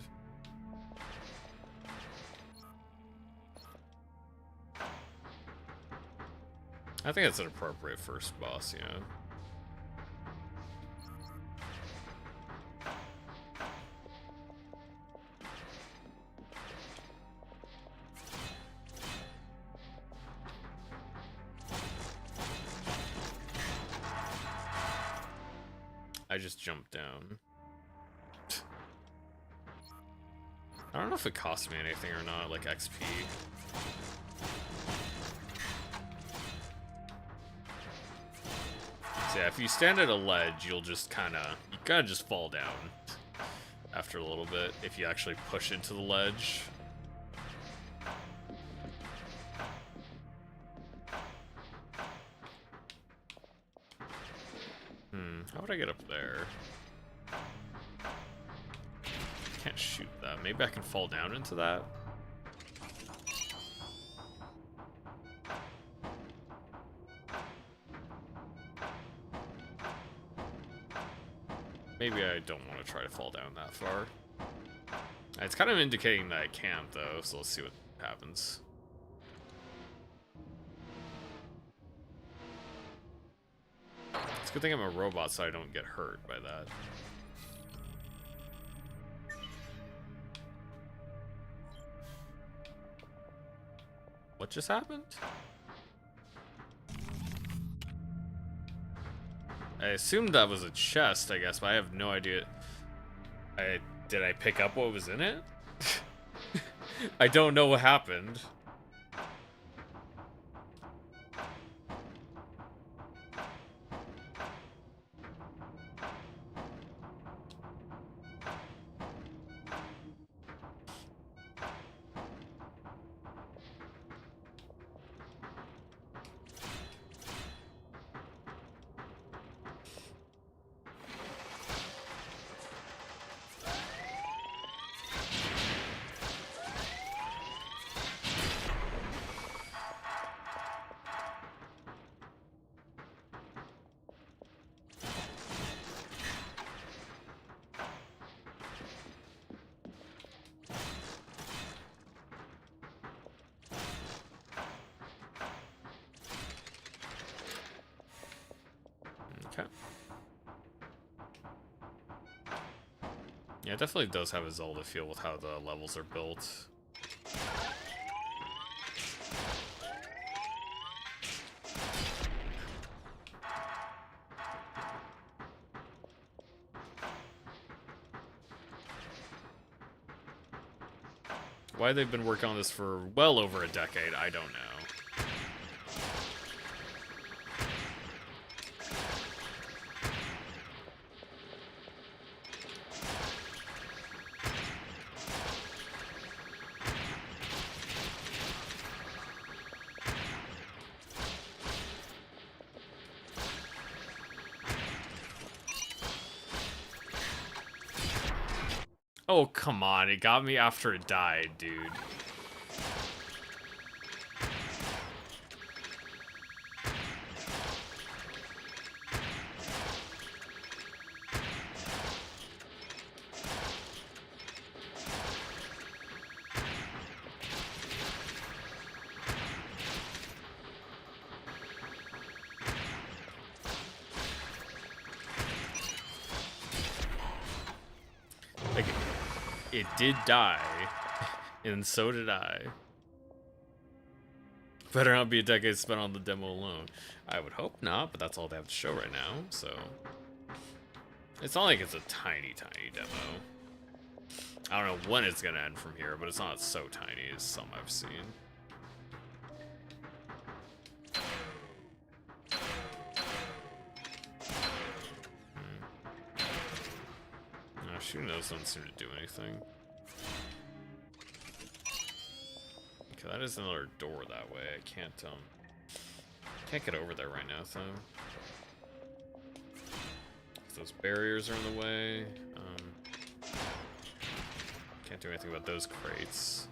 I think it's an appropriate first boss, yeah. I just jumped down. I don't know if it cost me anything or not, like XP. So yeah, if you stand at a ledge, you'll just you gotta just fall down after a little bit if you actually push into the ledge. How would I get up there? Can't shoot that. Maybe I can fall down into that? Maybe I don't want to try to fall down that far. It's kind of indicating that I can't, though, so let's see what happens. It's a good thing I'm a robot so I don't get hurt by that. What just happened? I assumed that was a chest, I guess, but I have no idea. Did I pick up what was in it? I don't know what happened. Okay. Yeah, it definitely does have a Zelda feel with how the levels are built. Why they've been working on this for well over a decade, I don't know. Oh, come on. It got me after it died, dude. Like, it did die, and so did I. Better not be a decade spent on the demo alone. I would hope not, but that's all they have to show right now, so... It's not like it's a tiny, tiny demo. I don't know when it's gonna end from here, but it's not so tiny as some I've seen. No, shooting those doesn't seem to do anything. Okay, that is another door that way. I can't get over there right now, though. Those barriers are in the way. Can't do anything about those crates.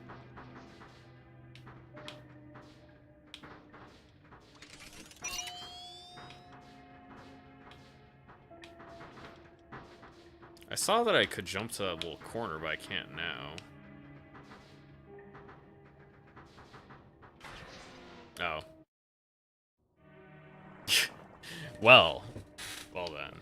I saw that I could jump to that little corner, but I can't now. Oh. Well then.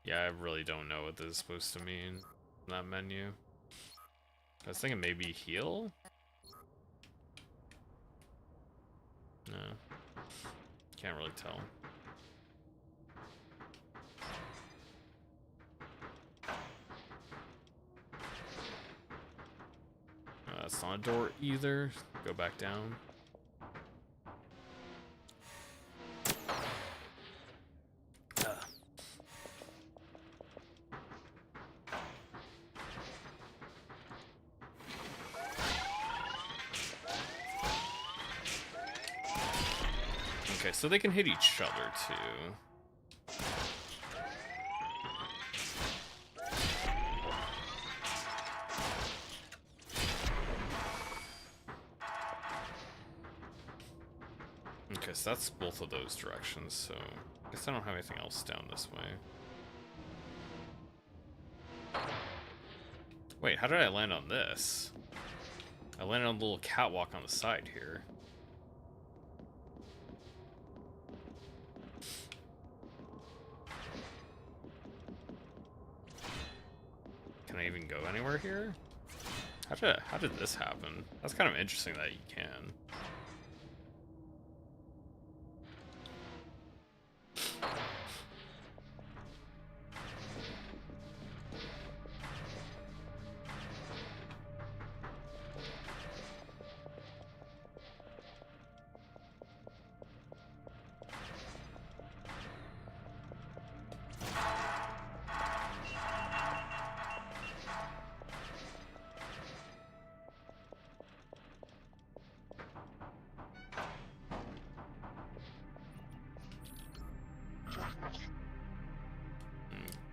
Yeah, I really don't know what this is supposed to mean in that menu. I was thinking maybe heal? No. Can't really tell. That's not a door either. Go back down. Okay, so they can hit each other too. Okay, so that's both of those directions, so I guess I don't have anything else down this way. Wait, how did I land on this? I landed on the little catwalk on the side here. Can I even go anywhere here? How did this happen? That's kind of interesting that you can.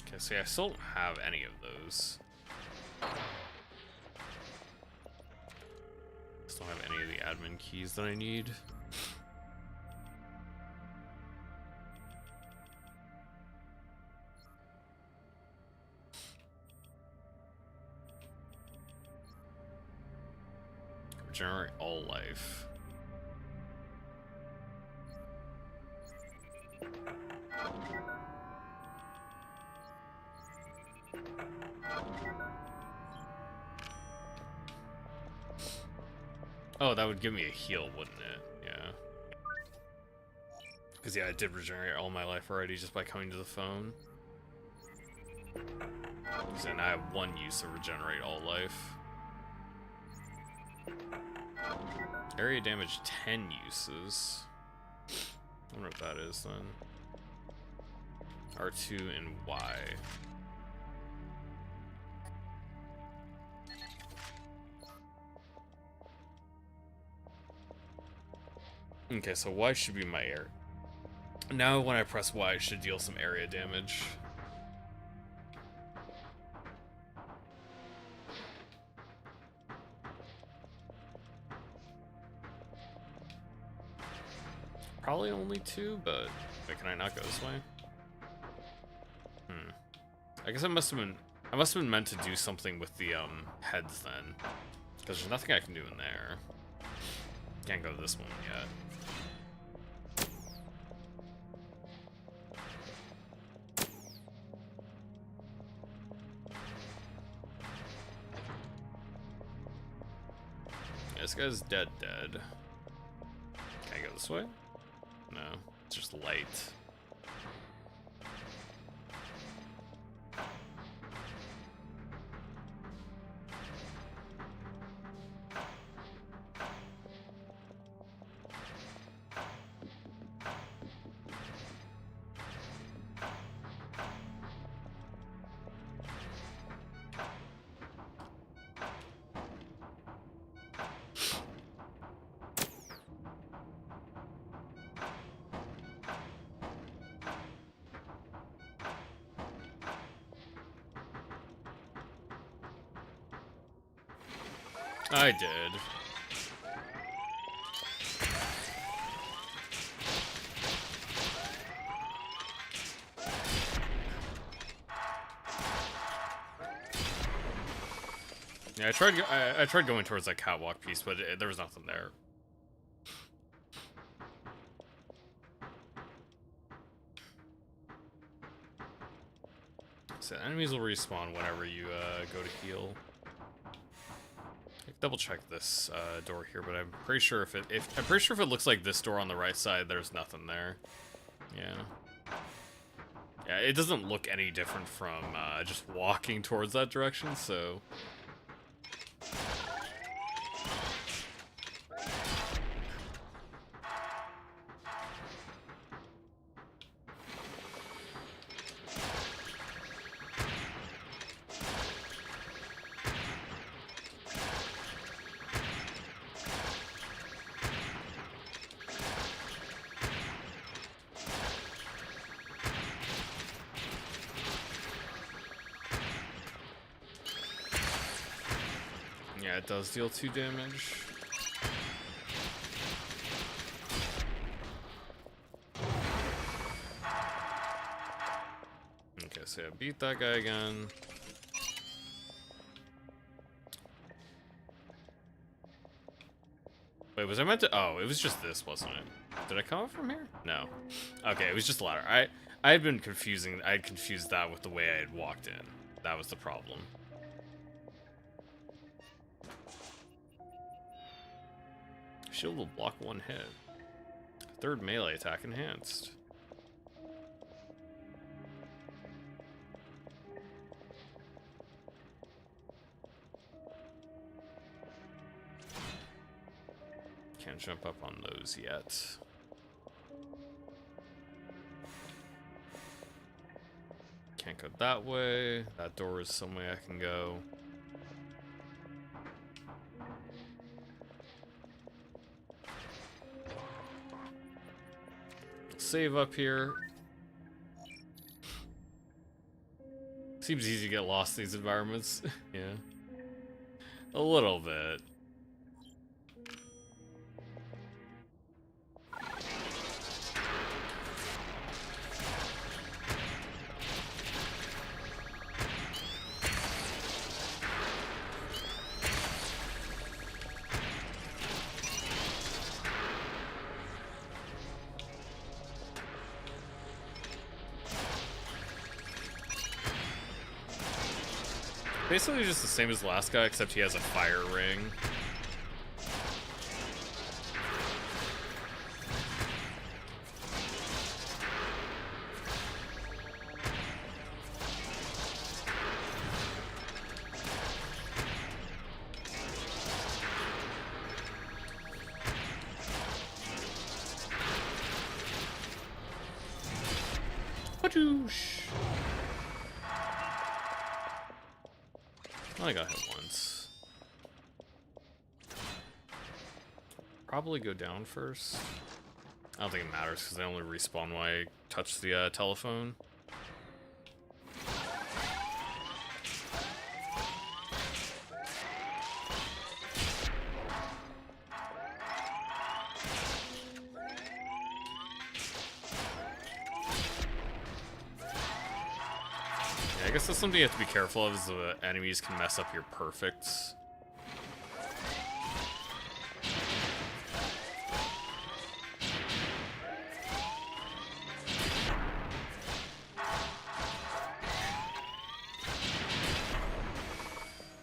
Okay, see, I still don't have any of those. Still don't have any of the admin keys that I need. Regenerate all life. Oh, that would give me a heal, wouldn't it? Yeah. Because, yeah, I did regenerate all my life already just by coming to the phone. And I have one use of regenerate all life. Area damage 10 uses. I wonder what that is then. R2 and Y. Okay, so Y should be my area. Now when I press Y, it should deal some area damage. Probably only 2, but wait, can I not go this way? I guess I must have been meant to do something with the heads then. Because there's nothing I can do in there. Can't go to this one yet. This guy's dead. Can I go this way? No, it's just light. I did. Yeah, I tried going towards that catwalk piece, but there was nothing there. So enemies will respawn whenever you go to heal. Double check this door here, but I'm pretty sure if it looks like this door on the right side, there's nothing there. Yeah, it doesn't look any different from just walking towards that direction, so. Yeah, it does deal 2 damage. Okay, so yeah, beat that guy again. Wait, was I meant to? Oh, it was just this, wasn't it? Did I come up from here? No. Okay, it was just a ladder. I had been confusing. I had confused that with the way I had walked in. That was the problem. Shield will block 1 hit. 3rd melee attack enhanced. Can't jump up on those yet. Can't go that way. That door is some way I can go. Save up here. Seems easy to get lost in these environments. Yeah. A little bit. Basically just the same as the last guy, except he has a fire ring. Padoosh! I got hit once. Probably go down first. I don't think it matters because they only respawn when I touch the telephone. I guess that's something you have to be careful of, is the enemies can mess up your perfects.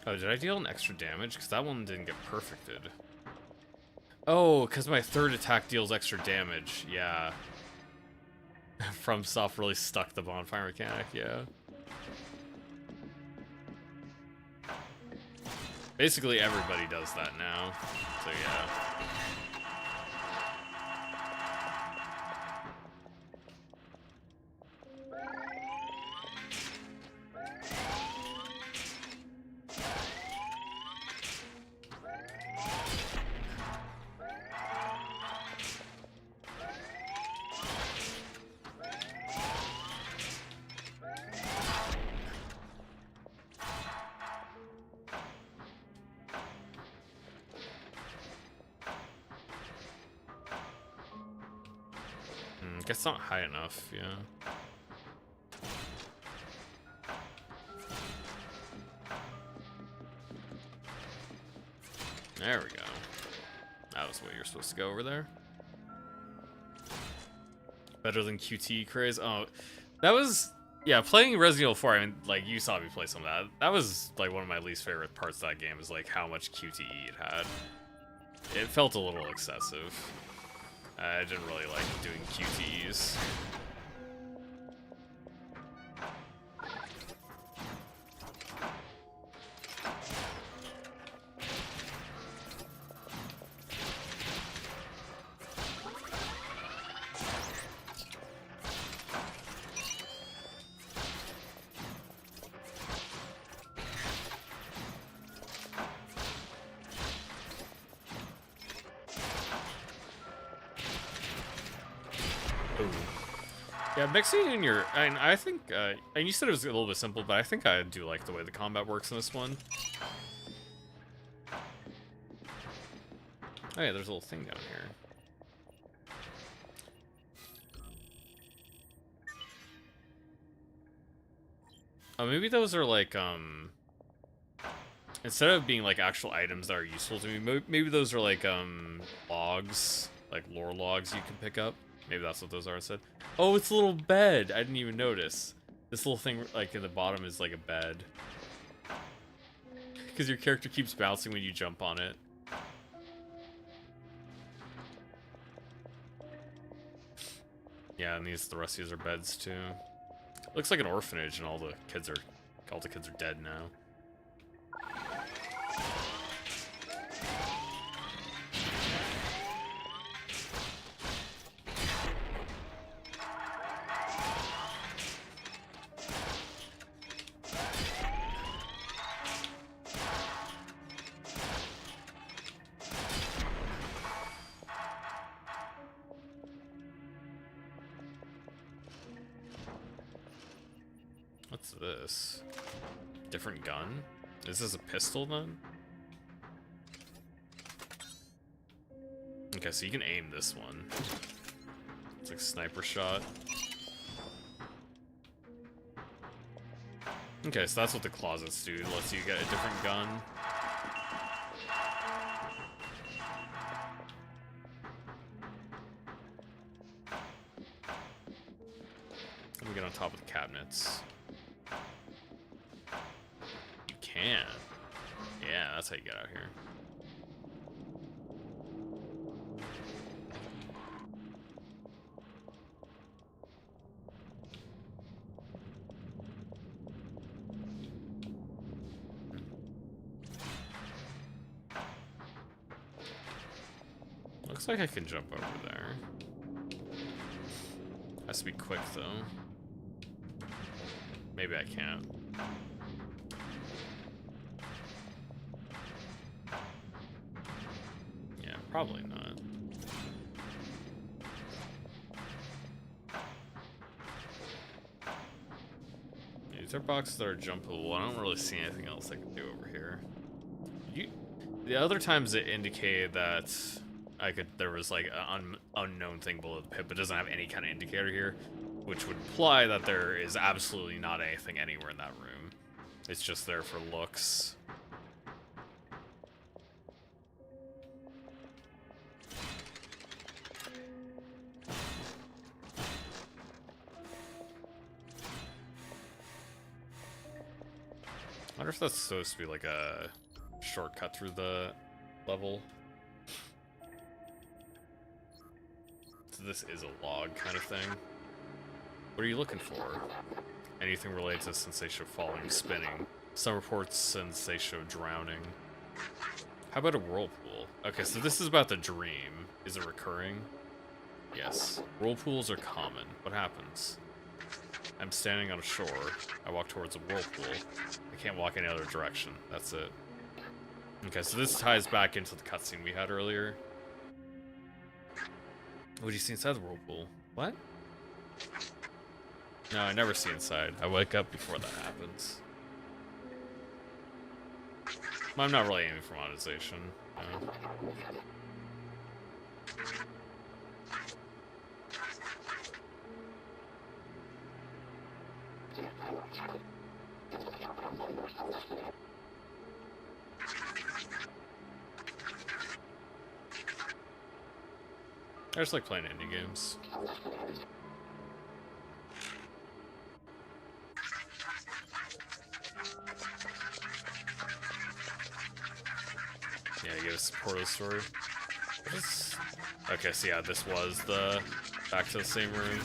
Oh, did I deal an extra damage? Because that one didn't get perfected. Oh, because my third attack deals extra damage. Yeah. FromSoft really stuck the bonfire mechanic, yeah. Basically everybody does that now, so yeah. Guess not high enough, yeah. There we go. That was what you're supposed to go over there. Better than QT craze. Oh, that was, yeah, playing Resident Evil 4, I mean, like, you saw me play some of that. That was, like, one of my least favorite parts of that game, is, like, how much QTE it had. It felt a little excessive. I didn't really like doing QTEs. Yeah, mixing in your, I think, and you said it was a little bit simple, but I think I do like the way the combat works in this one. Oh yeah, there's a little thing down here. Oh, maybe those are like, instead of being like actual items that are useful to me, maybe those are like, logs, like lore logs you can pick up. Maybe that's what those are instead. Oh, it's a little bed. I didn't even notice. This little thing, like, in the bottom is like a bed. Because your character keeps bouncing when you jump on it. Yeah, and the rest of these are beds, too. Looks like an orphanage, and all the kids are dead now. What's this? Different gun? Is this a pistol then? Okay, so you can aim this one. It's like sniper shot. Okay, so that's what the closets do. It lets you get a different gun. Let me get on top of the cabinets. You can. Yeah, that's how you get out here. Looks like I can jump over there. Has to be quick though. Maybe I can't. Yeah, probably not. These are boxes that are jumpable. I don't really see anything else I can do over here. The other times it indicated that there was like an unknown thing below the pit, but it doesn't have any kind of indicator here, which would imply that there is absolutely not anything anywhere in that room. It's just there for looks. wonder if that's supposed to be like a shortcut through the level. So this is a log kind of thing. What are you looking for? Anything related to sensation of falling, spinning. Some reports sensation of drowning. How about a whirlpool? Okay, so this is about the dream. Is it recurring? Yes. Whirlpools are common. What happens? I'm standing on a shore. I walk towards a whirlpool. I can't walk any other direction. That's it. Okay, so this ties back into the cutscene we had earlier. What do you see inside the whirlpool? What? No, I never see inside. I wake up before that happens. Well, I'm not really aiming for monetization. No. I just like playing indie games. Yeah, you get a support of the story. Okay, so yeah, this was the back to the same room.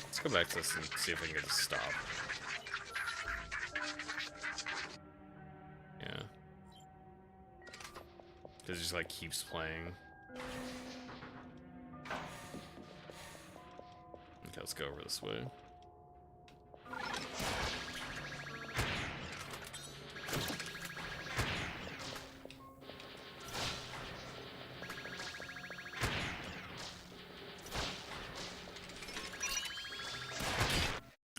Let's go back to this and see if we can get it to stop. Yeah. Because it just like keeps playing. Okay, let's go over this way.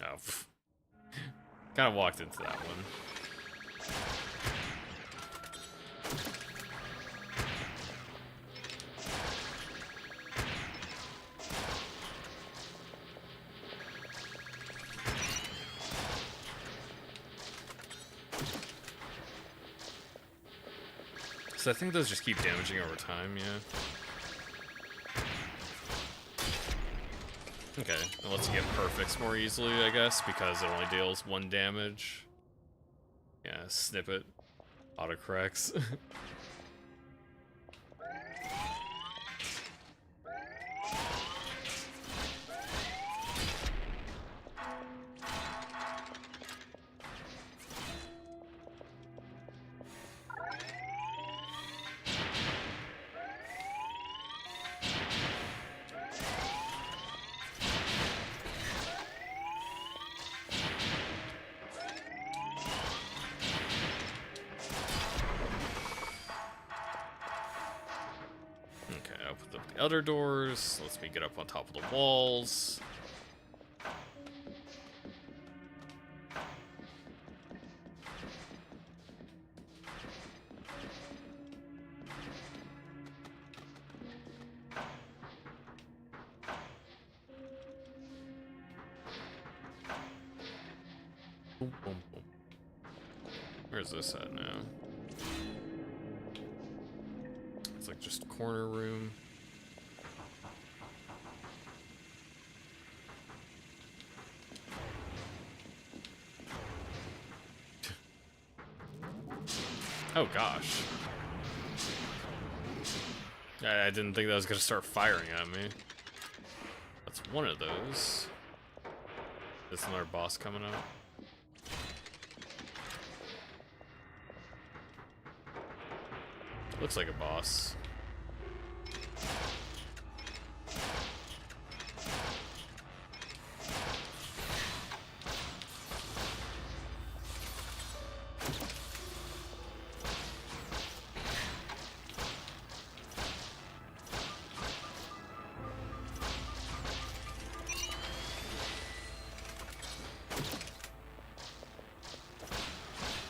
Oh, kind of walked into that one. So I think those just keep damaging over time, yeah. Okay, it lets you get perfects more easily, I guess, because it only deals 1 damage. Yeah, snippet. Autocorrects. Other doors lets me get up on top of the walls. Boom, boom, boom. Where's this at now? It's like just a corner room. Oh gosh. I didn't think that was gonna start firing at me. That's one of those. Is another boss coming up? Looks like a boss.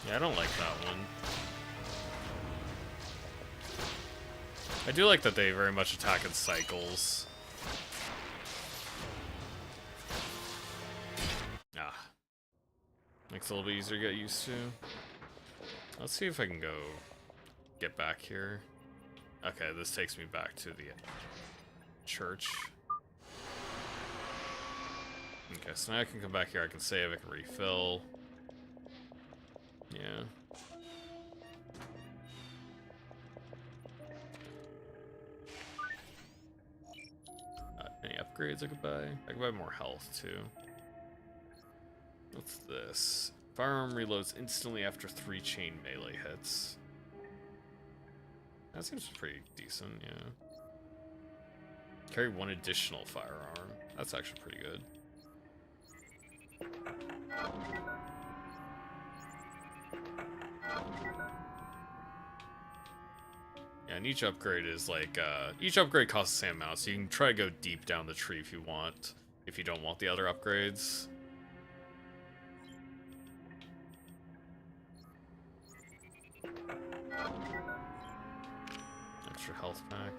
Yeah, I don't like that one. I do like that they very much attack in cycles. Ah. Makes it a little bit easier to get used to. Let's see if I can go get back here. Okay, this takes me back to the church. Okay, so now I can come back here, I can save, I can refill. Yeah. Any upgrades I could buy? I could buy more health, too. What's this? Firearm reloads instantly after 3 chain melee hits. That seems pretty decent, yeah. Carry 1 additional firearm. That's actually pretty good. Yeah, and each upgrade is like, each upgrade costs the same amount, so you can try to go deep down the tree if you want, if you don't want the other upgrades. Extra health pack.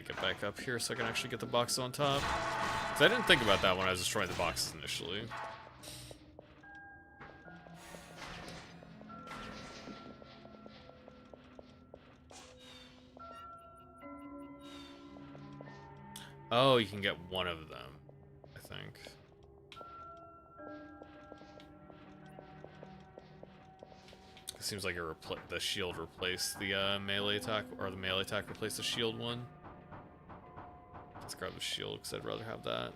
Get back up here so I can actually get the box on top. Because I didn't think about that when I was destroying the boxes initially. Oh, you can get one of them, I think. It seems like the shield replaced the melee attack, or the melee attack replaced the shield one. Let's grab the shield because I'd rather have that.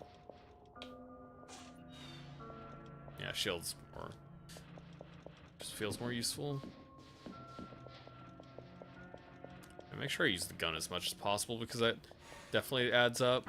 Yeah, shield's more. Just feels more useful. And make sure I use the gun as much as possible because that definitely adds up.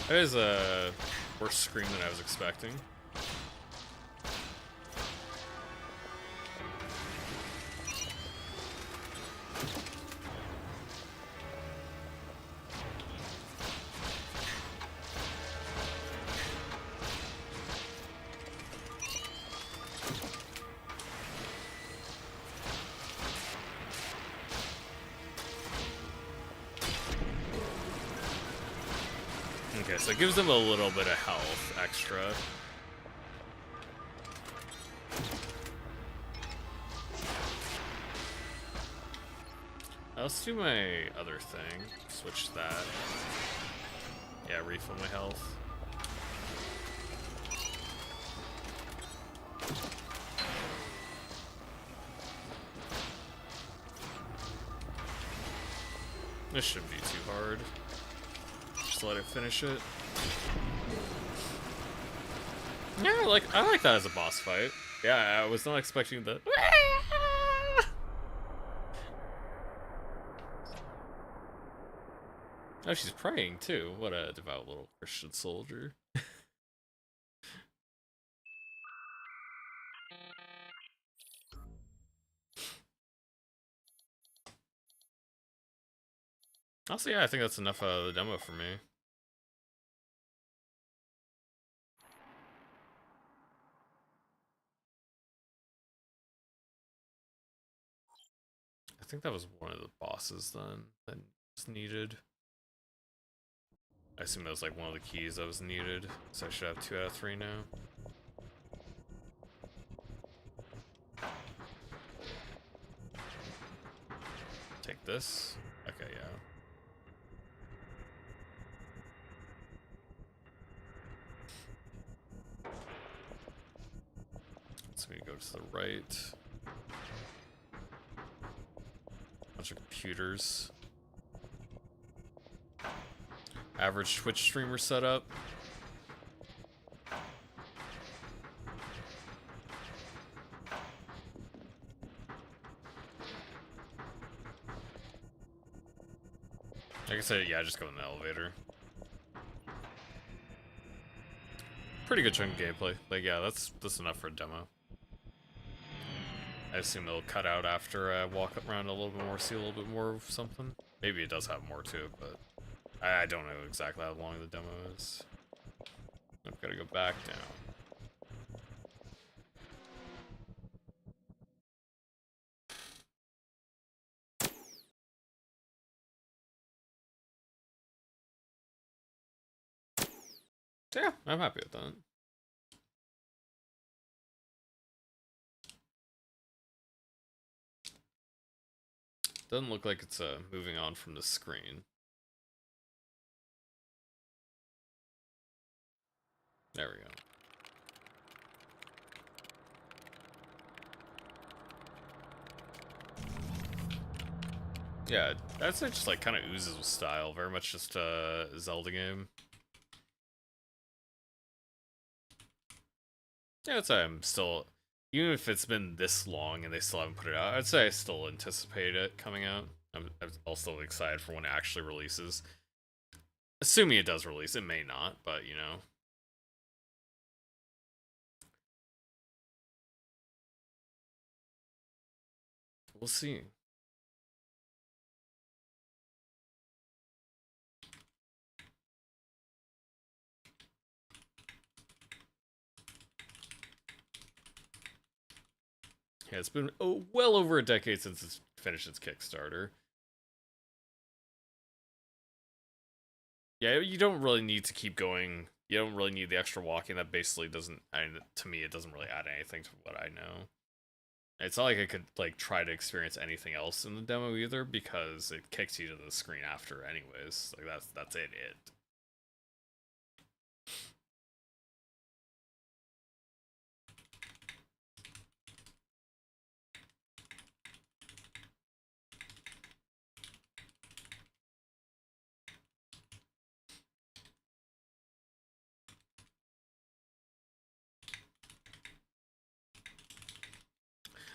That is a worse scream than I was expecting. Okay, so it gives them a little bit of health extra. Let's do my other thing. Switch that. Yeah, refill my health. This shouldn't be too hard. Just let it finish it. Yeah, I like that as a boss fight. Yeah, I was not expecting the. Oh, she's praying too. What a devout little Christian soldier. Also, yeah, I think that's enough of the demo for me. I think that was one of the bosses then that was needed. I assume that was like one of the keys that was needed, so I should have 2 out of 3 now. Take this. Okay, yeah. So we go to the right. Bunch of computers. Average Twitch streamer setup. Like I said, yeah, just go in the elevator. Pretty good chunk of gameplay. Like, yeah, that's enough for a demo. I assume it'll cut out after I walk around a little bit more, see a little bit more of something. Maybe it does have more to it, but I don't know exactly how long the demo is. I've got to go back down. So yeah, I'm happy with that. Doesn't look like it's moving on from the screen. There we go. Yeah, that's just like kind of oozes with style. Very much just a Zelda game. Yeah, I'd say I'm still, even if it's been this long and they still haven't put it out, I'd say I still anticipate it coming out. I'm also excited for when it actually releases. Assuming it does release, it may not, but you know. We'll see. Yeah, it's been well over a decade since it's finished its Kickstarter. Yeah, you don't really need to keep going. You don't really need the extra walking. That basically doesn't, to me, it doesn't really add anything to what I know. It's not like I could like try to experience anything else in the demo either, because it kicks you to the screen after anyways. Like that's it.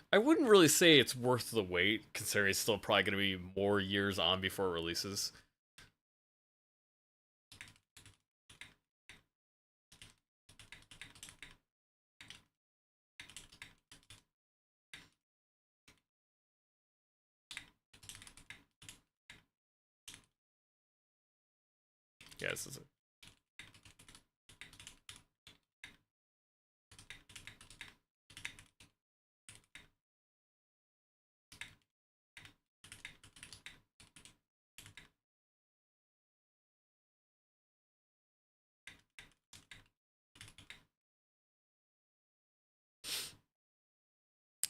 I wouldn't really say it's worth the wait, considering it's still probably going to be more years on before it releases. Yeah, this is it.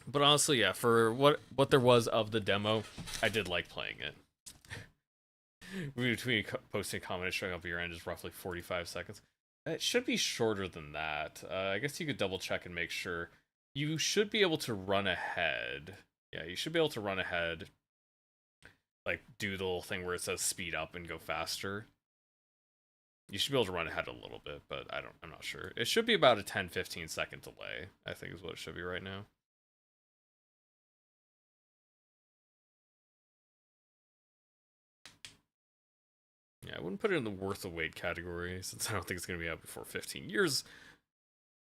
But honestly, yeah, for what there was of the demo, I did like playing it. Between posting a comment and showing up at your end is roughly 45 seconds. It should be shorter than that. I guess you could double check and make sure. You should be able to run ahead. Yeah, you should be able to run ahead. Like, do the little thing where it says speed up and go faster. You should be able to run ahead a little bit, but I'm not sure. It should be about a 10-15 second delay, I think is what it should be right now. Yeah, I wouldn't put it in the worth of wait category, since I don't think it's going to be out before 15 years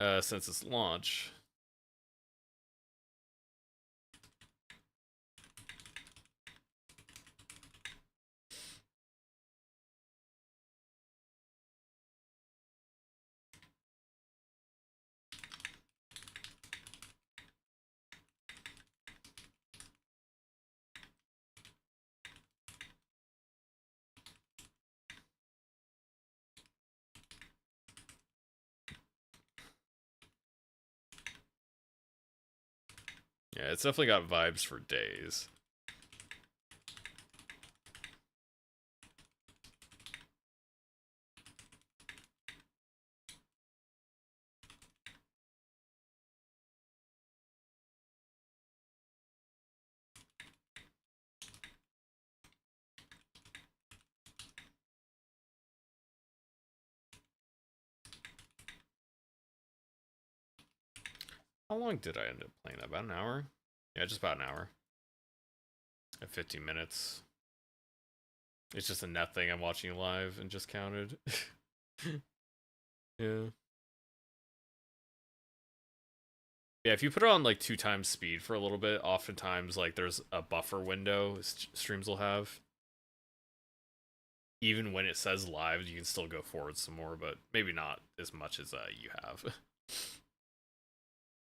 since its launch. Yeah, it's definitely got vibes for days. How long did I end up playing that? About an hour? Yeah, just about an hour. At 15 minutes. It's just a net thing I'm watching live and just counted. Yeah. Yeah, if you put it on like 2 times speed for a little bit, oftentimes like there's a buffer window streams will have. Even when it says live, you can still go forward some more, but maybe not as much as you have.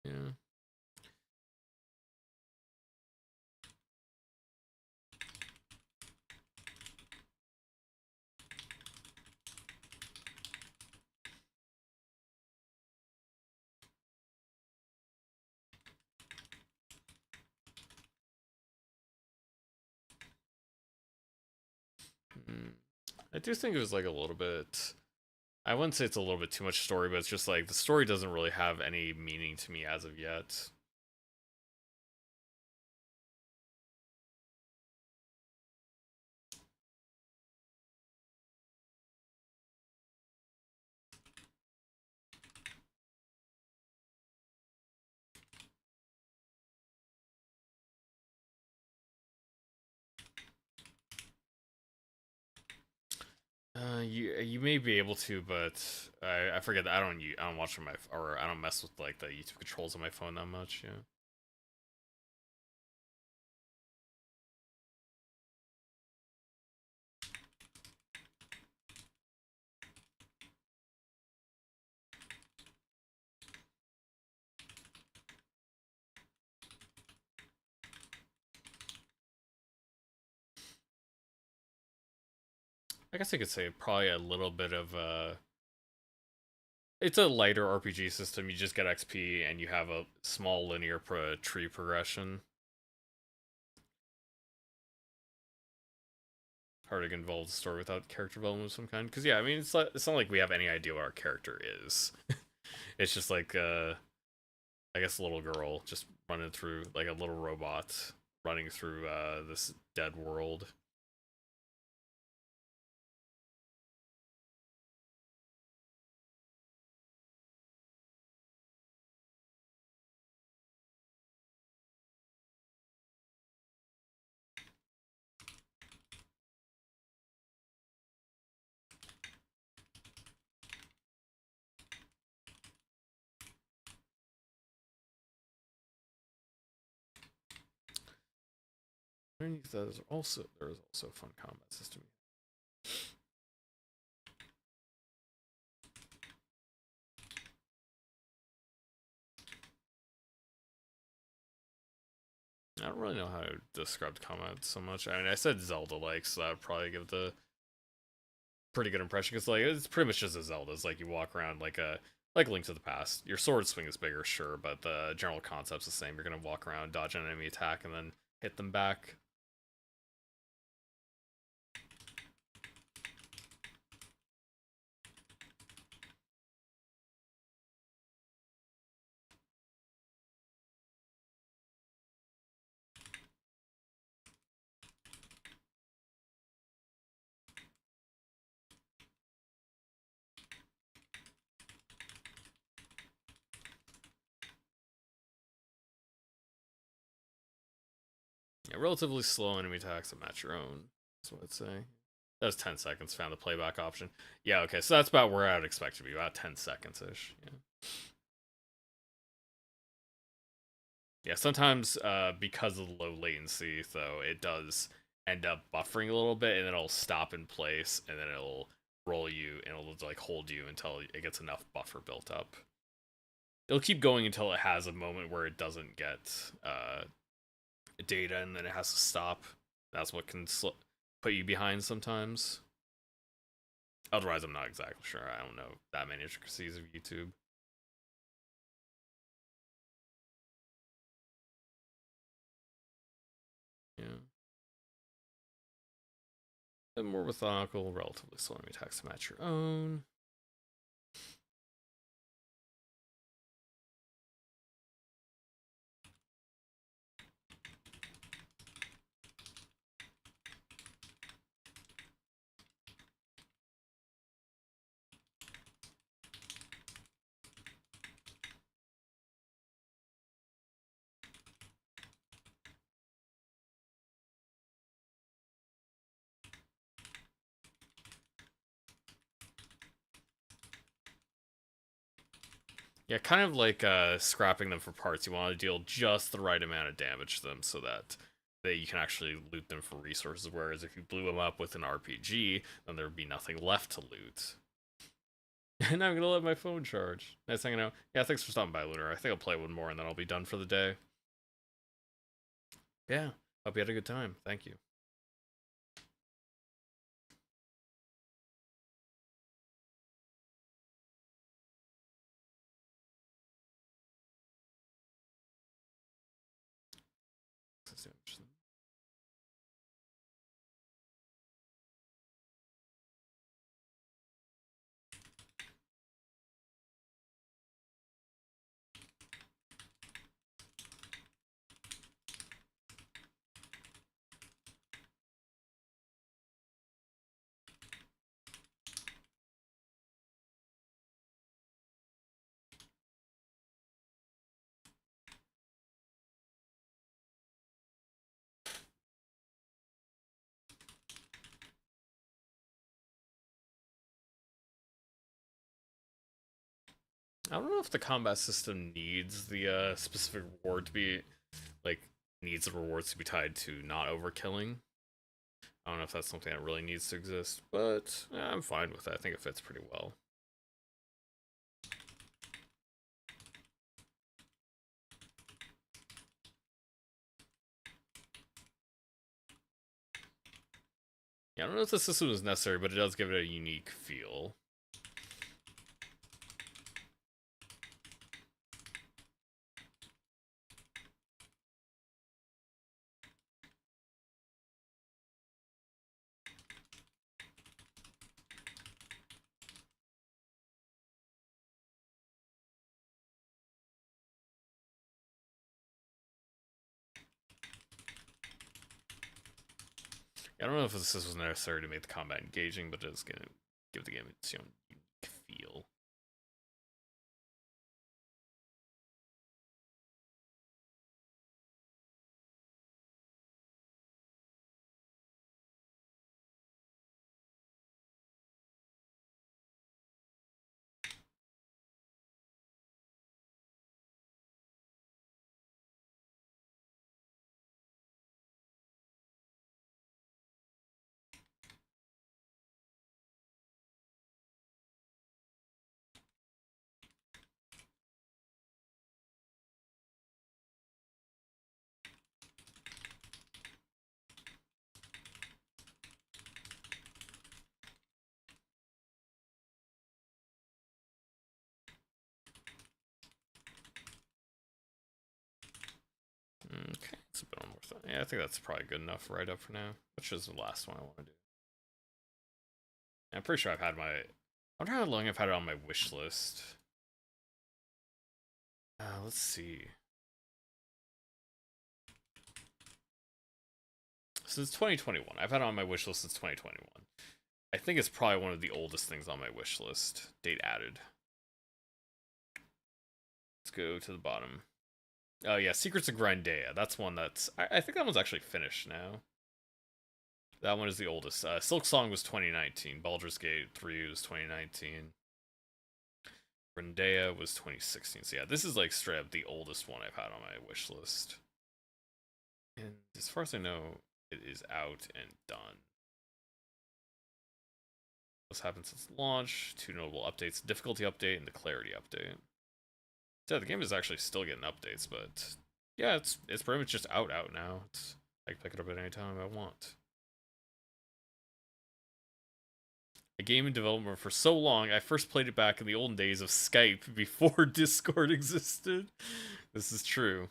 Yeah. I do think it was like a little bit. I wouldn't say it's a little bit too much story, but it's just like the story doesn't really have any meaning to me as of yet. You may be able to, but I forget that I don't watch on my or I don't mess with like the YouTube controls on my phone that much. Yeah. I guess I could say probably a little bit of a. It's a lighter RPG system. You just get XP and you have a small linear tree progression. Hard to get involved in the story without character development of some kind. Because yeah, I mean it's not like we have any idea what our character is. It's just like I guess a little girl just running through like a little robot running through this dead world. Underneath that is also there is also a fun combat system. I don't really know how to describe the combat so much. I mean, I said Zelda-like, so that would probably give the pretty good impression. Because like it's pretty much just a Zelda. It's like you walk around like Link to the Past. Your sword swing is bigger, sure, but the general concept's the same. You're gonna walk around, dodge an enemy attack, and then hit them back. Yeah, relatively slow enemy attacks that match your own. That's what I'd say. That was 10 seconds. Found the playback option. Yeah, okay, so that's about where I would expect to be. About 10 seconds ish. Yeah. Yeah, sometimes because of the low latency, though, it does end up buffering a little bit, and then it'll stop in place, and then it'll roll you, and it'll like hold you until it gets enough buffer built up. It'll keep going until it has a moment where it doesn't get data, and then it has to stop. That's what can put you behind sometimes. Otherwise, I'm not exactly sure. I don't know that many intricacies of YouTube. Yeah. And more methodical, relatively slow enemy attacks to match your own. Yeah, kind of like scrapping them for parts. You want to deal just the right amount of damage to them so that you can actually loot them for resources. Whereas if you blew them up with an RPG, then there would be nothing left to loot. And now I'm gonna let my phone charge. Nice hanging out. Yeah, thanks for stopping by, Lunar. I think I'll play one more and then I'll be done for the day. Yeah, hope you had a good time. Thank you. I don't know if the combat system needs the specific reward to be like needs the rewards to be tied to not overkilling. I don't know if that's something that really needs to exist, but I'm fine with that. I think it fits pretty well. Yeah, I don't know if the system is necessary, but it does give it a unique feel. I don't know if this was necessary to make the combat engaging, but it's gonna give the game its own unique feel. Okay, it's a bit on more thing. Yeah, I think that's probably good enough right up for now. Which is the last one I want to do. I'm pretty sure I've had my. I wonder how long I've had it on my wish list. Let's see. Since 2021. I've had it on my wish list since 2021. I think it's probably one of the oldest things on my wish list. Date added. Let's go to the bottom. Oh yeah, Secrets of Grindea. That's one that's. I think that one's actually finished now. That one is the oldest. Silk Song was 2019. Baldur's Gate 3 was 2019. Grindea was 2016. So yeah, this is like straight up the oldest one I've had on my wish list. And as far as I know, it is out and done. What's happened since launch? 2 notable updates: difficulty update and the clarity update. So yeah, the game is actually still getting updates, but yeah, it's pretty much just out now. I can pick it up at any time I want. A game in development for so long, I first played it back in the olden days of Skype before Discord existed. This is true.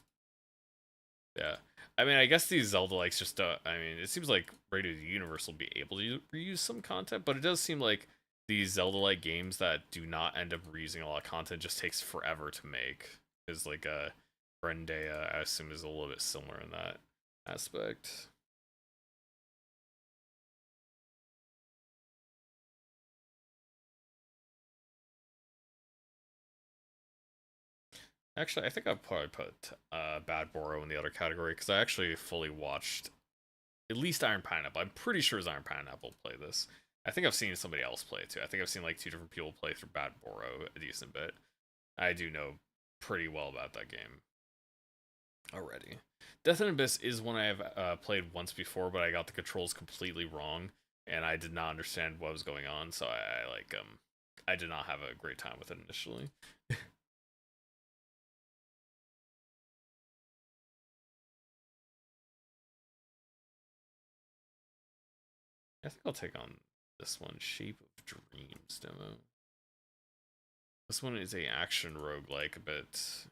Yeah. I mean, I guess these Zelda likes just, I mean, it seems like Radio Universe will be able to reuse some content, but it does seem like these Zelda-like games that do not end up reusing a lot of content just takes forever to make. Because, like, Grendea, I assume, is a little bit similar in that aspect. Actually, I think I'd probably put Bad Boro in the other category, because I actually fully watched at least Iron Pineapple. I'm pretty sure it's Iron Pineapple play this. I think I've seen somebody else play it too. I think I've seen like 2 different people play through Bad Boro a decent bit. I do know pretty well about that game already. Death and Abyss is one I have played once before, but I got the controls completely wrong, and I did not understand what was going on, so I did not have a great time with it initially. I think I'll take on this one, Shape of Dreams demo. This one is a action roguelike, but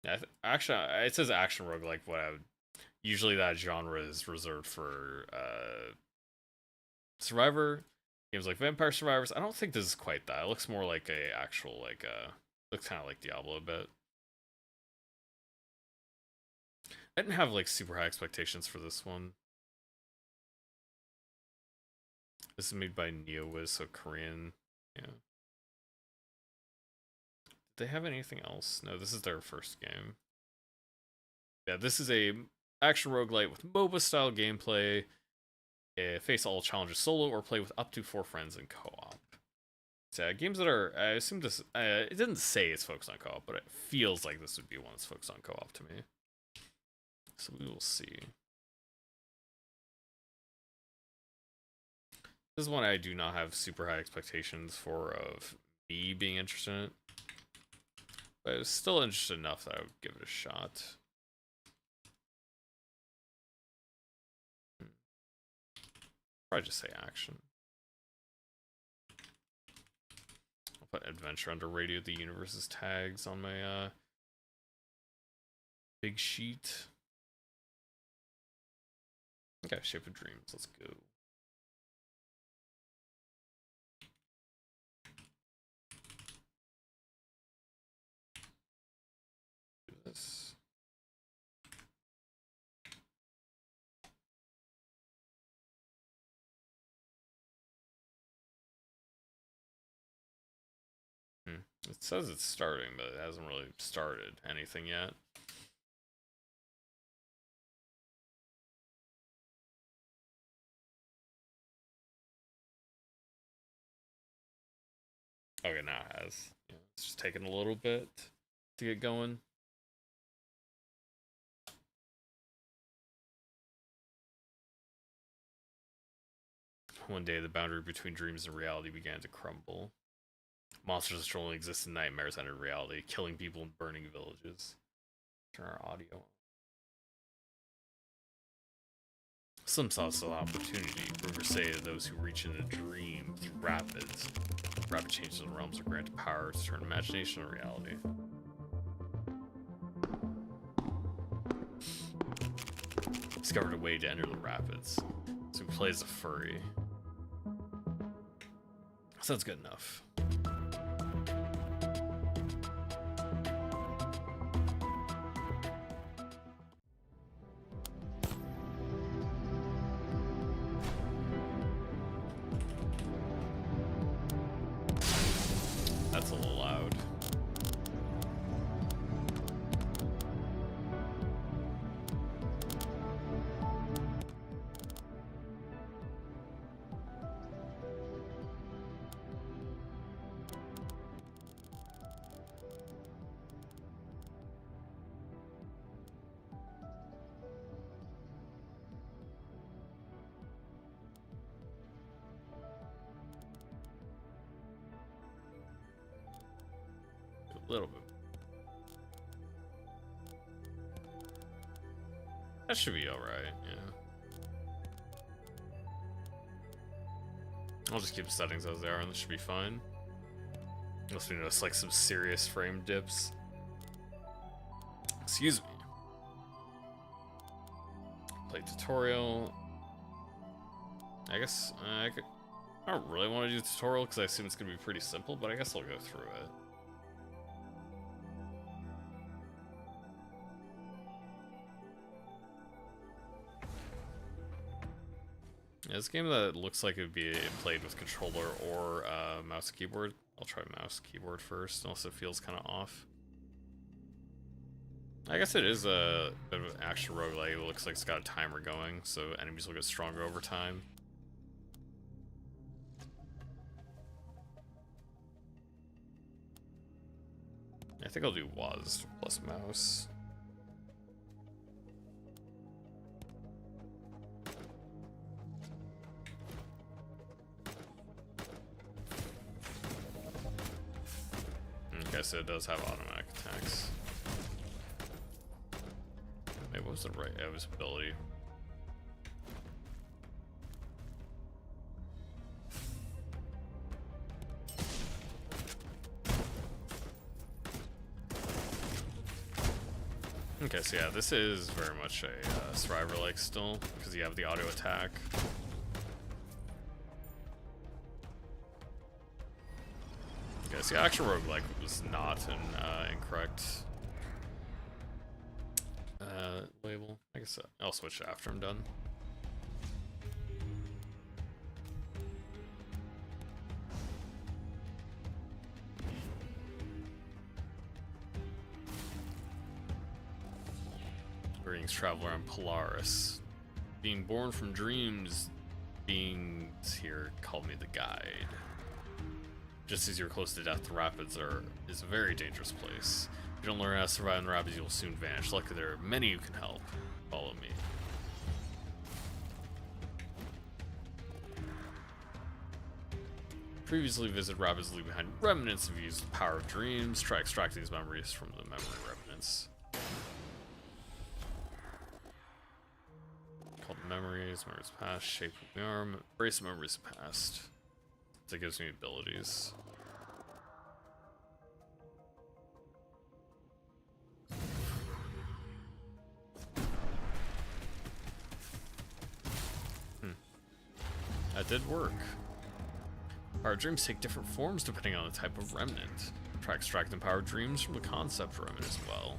yeah, actually, it says action roguelike. What I would usually that genre is reserved for Survivor games like Vampire Survivors. I don't think this is quite that. It looks more like a actual looks kind of like Diablo a bit. I didn't have like super high expectations for this one. This is made by NeoWiz, so Korean. Yeah. Did they have anything else? No, this is their first game. Yeah, this is a action roguelite with MOBA style gameplay. Face all challenges solo or play with up to 4 friends in co-op. So games that are, I assume this, it didn't say it's focused on co-op, but it feels like this would be one that's focused on co-op to me. So we will see. This is one I do not have super high expectations for of me being interested in it. But I was still interested enough that I would give it a shot. Probably just say action. I'll put adventure under Radio the Universe's tags on my big sheet. Okay, Shape of Dreams, let's go. Do this. It says it's starting, but it hasn't really started anything yet. Okay, now it has. Yeah, it's just taking a little bit to get going. One day, the boundary between dreams and reality began to crumble. Monsters that only exist in nightmares entered reality, killing people and burning villages. Turn our audio on. Some saw this as an opportunity. Rumors say that those who reach in a dream through rapids. Rapid changes in the realms are granted power to turn imagination into reality. Discovered a way to enter the rapids. So he plays a furry. Sounds good enough. That's a little loud. A little bit. That should be alright, yeah. I'll just keep the settings as they are and this should be fine. Unless we notice like some serious frame dips. Excuse me. Play tutorial. I guess I don't really want to do tutorial because I assume it's going to be pretty simple, but I guess I'll go through it. Yeah, this game that looks like it would be played with controller or mouse and keyboard. I'll try mouse keyboard first, unless it feels kind of off. I guess it is a bit of an action roguelike. It looks like it's got a timer going, so enemies will get stronger over time. think I'll do was plus mouse. Okay, so it does have automatic attacks. Wait, what was the right? It was ability. Okay, so yeah, this is very much a Survivor-like still, because you have the auto attack. Okay, so yeah, actual roguelike was not an incorrect label. I guess I'll switch it after I'm done. Greetings, traveler on Polaris. Being born from dreams, beings here call me the guide. Just as you're close to death, the rapids is a very dangerous place. If you don't learn how to survive in the rapids, you'll soon vanish. Luckily, there are many who can help. Follow me. Previously visited rapids leave behind remnants of used the power of dreams. Try extracting these memories from the memory remnants. Called memories past, shape of the arm, embrace memories past. That gives me abilities. That did work. Our dreams take different forms depending on the type of remnant. Try extracting power dreams from the concept remnant as well.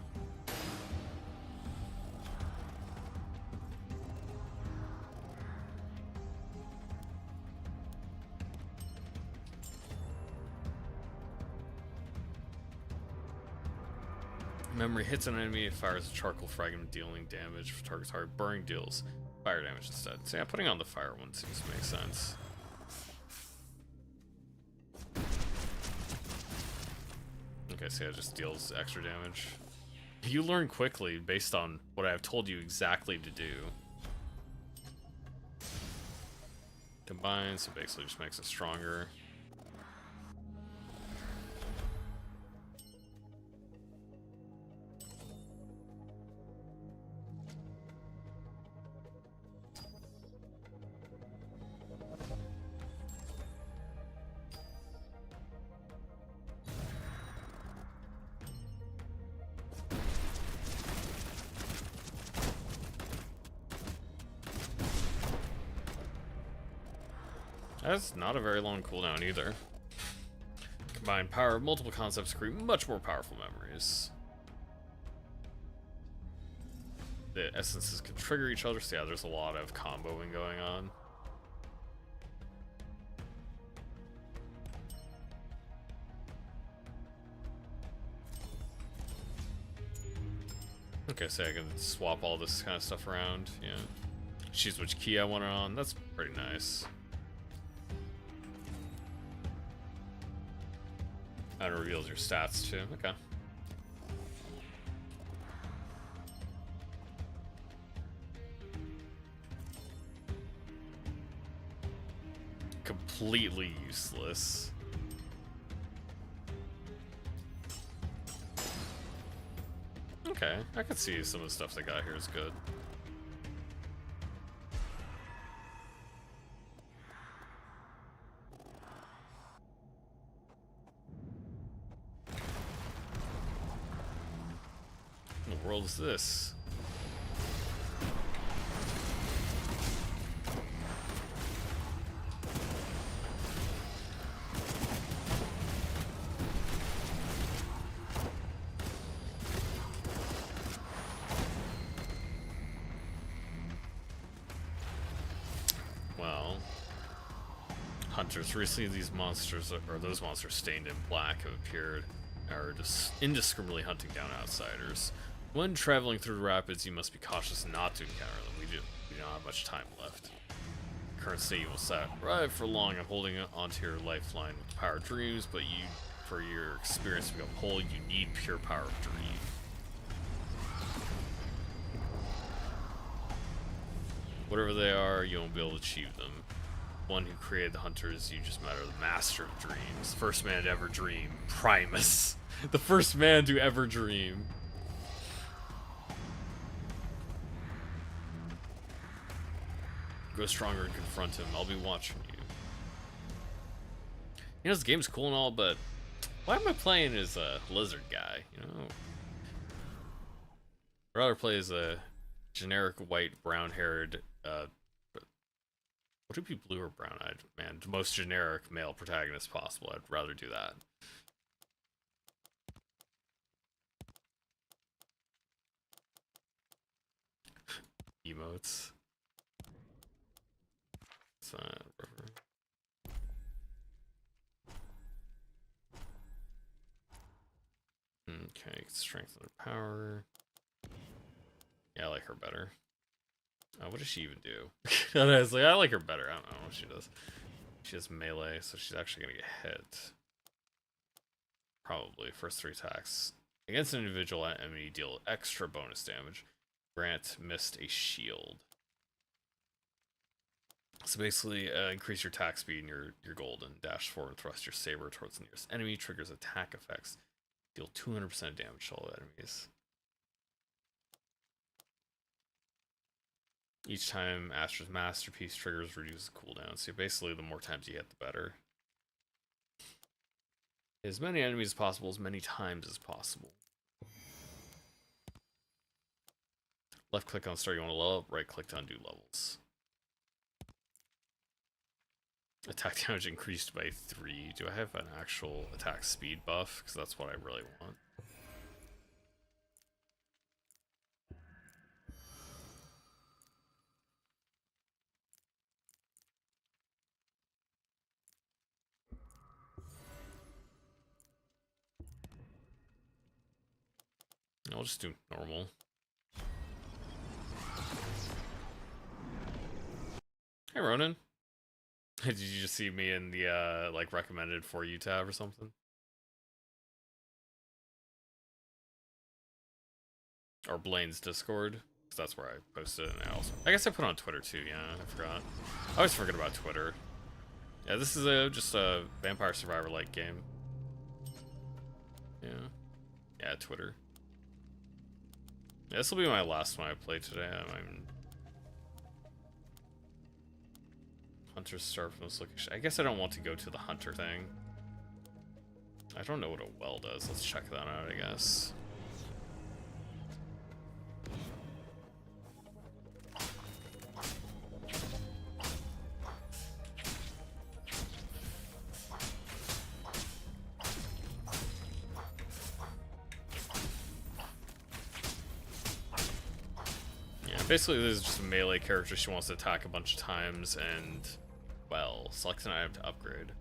Memory hits an enemy, it fires a charcoal fragment, dealing damage. For target's heart, burning deals fire damage instead. So yeah, putting on the fire one seems to make sense. Okay, so yeah, it just deals extra damage. You learn quickly based on what I've told you exactly to do. Combine, so basically just makes it stronger. That's not a very long cooldown either. Combined power of multiple concepts create much more powerful memories. The essences can trigger each other, so yeah, there's a lot of comboing going on. Okay, so I can swap all this kind of stuff around, yeah. Choose which key I want it on, that's pretty nice. And it reveals your stats too. Okay. Completely useless. Okay, I could see some of the stuff they got here is good. What the world is this? Well, hunters. Recently, these monsters, or those monsters stained in black, have appeared, are just indiscriminately hunting down outsiders. When traveling through the rapids, you must be cautious not to encounter them. We don't have much time left. Current state, you will survive for long. I'm holding onto your lifeline with the power of dreams, but you for your experience to become whole, you need pure power of dream. Whatever they are, you won't be able to achieve them. One who created the hunters, you just matter the master of dreams. First man to ever dream. Primus. The first man to ever dream. Go stronger and confront him. I'll be watching you. You know, this game's cool and all, but why am I playing as a lizard guy? You know, I'd rather play as a generic white, brown-haired. Would it be blue or brown-eyed? Man, the most generic male protagonist possible. I'd rather do that. Emotes. Okay, strength and power. Yeah, I like her better. What does she even do? I was like, I like her better. I don't know what she does. She has melee, so she's actually gonna get hit. Probably. First 3 attacks. Against an individual enemy, deal extra bonus damage. Grant missed a shield. So basically, increase your attack speed and your golden. Dash forward and thrust your saber towards the nearest enemy. Triggers attack effects. Deal 200% damage to all enemies. Each time Astra's Masterpiece triggers, reduces cooldown. So basically, the more times you hit, the better. As many enemies as possible, as many times as possible. Left click on start, you want to level up. Right click to undo levels. Attack damage increased by 3. Do I have an actual attack speed buff? Because that's what I really want. I'll just do normal. Hey, Ronan. Did you just see me in the, like, recommended for you tab or something? Or Blaine's Discord? Because that's where I posted it now. I guess I put it on Twitter too, yeah, I forgot. I always forget about Twitter. Yeah, this is just a Vampire Survivor-like game. Yeah. Yeah, Twitter. Yeah, this will be my last one I play today. Hunters start from this location. I guess I don't want to go to the hunter thing. I don't know what a well does. Let's check that out, I guess. Yeah, basically this is just a melee character. She wants to attack a bunch of times and... well, select an item to upgrade.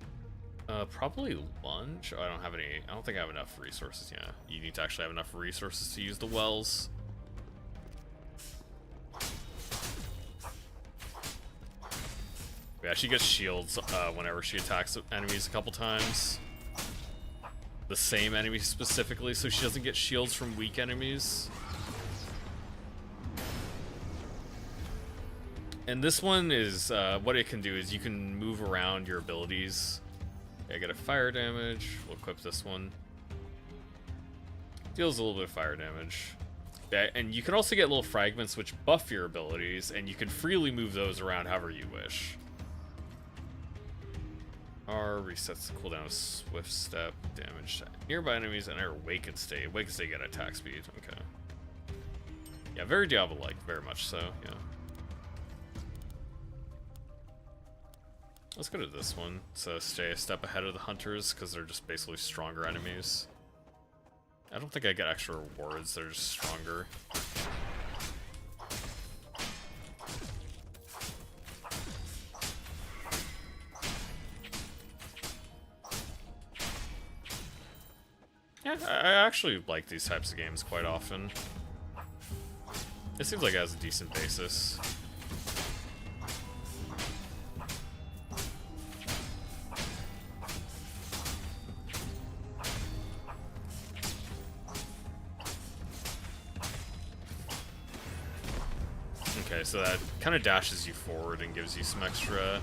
Probably lunge. Oh, I don't think I have enough resources. Yeah, you need to actually have enough resources to use the wells. Yeah, she gets shields whenever she attacks enemies a couple times. The same enemy specifically, so she doesn't get shields from weak enemies. And this one is, what it can do is you can move around your abilities. I get a fire damage. We'll equip this one. Deals a little bit of fire damage. And you can also get little fragments which buff your abilities, and you can freely move those around however you wish. R resets the cooldown of Swift Step, damage to nearby enemies, and our Awakened State. Awakened State get attack speed. Okay. Yeah, very Diablo-like, very much so, yeah. Let's go to this one. So stay a step ahead of the hunters because they're just basically stronger enemies. I don't think I get extra rewards, they're just stronger. Yeah, I actually like these types of games quite often. It seems like it has a decent basis. Okay, so that kind of dashes you forward and gives you some extra.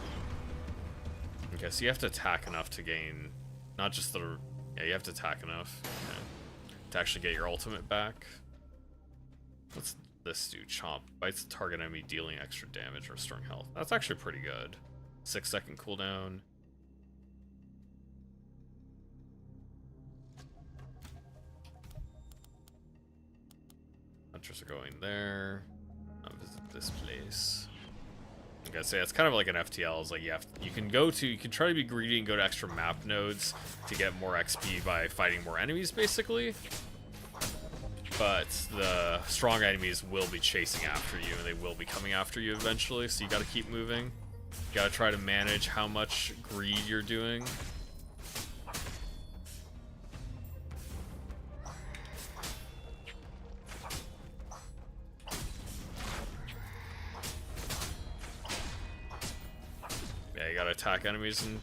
Okay, so you have to attack enough to gain, not just the, yeah, you have to attack enough to actually get your ultimate back. What's this do? Chomp. Bites the target enemy, dealing extra damage, restoring health. That's actually pretty good. 6-second cooldown. Hunters are going there. I'll visit this place. Okay, so yeah, it's kind of like an FTL. It's like you can try to be greedy and go to extra map nodes to get more XP by fighting more enemies, basically. But the strong enemies will be chasing after you, and they will be coming after you eventually, so you gotta keep moving. You gotta try to manage how much greed you're doing. Yeah, you gotta attack enemies, and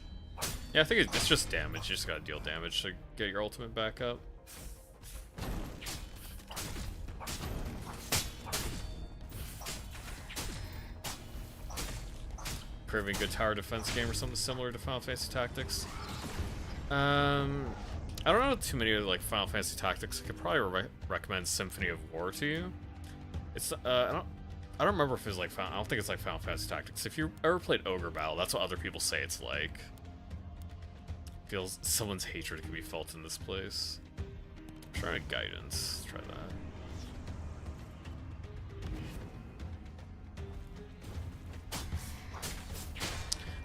yeah, I think it's just damage. You just gotta deal damage to get your ultimate back up. Proving good tower defense game or something similar to Final Fantasy Tactics. I don't know too many of like Final Fantasy Tactics. I could probably recommend Symphony of War to you. It's I don't remember if it's like I don't think it's like Final Fantasy Tactics. If you ever played Ogre Battle, that's what other people say it's like. Feels someone's hatred can be felt in this place. I'm trying to guidance. Try that.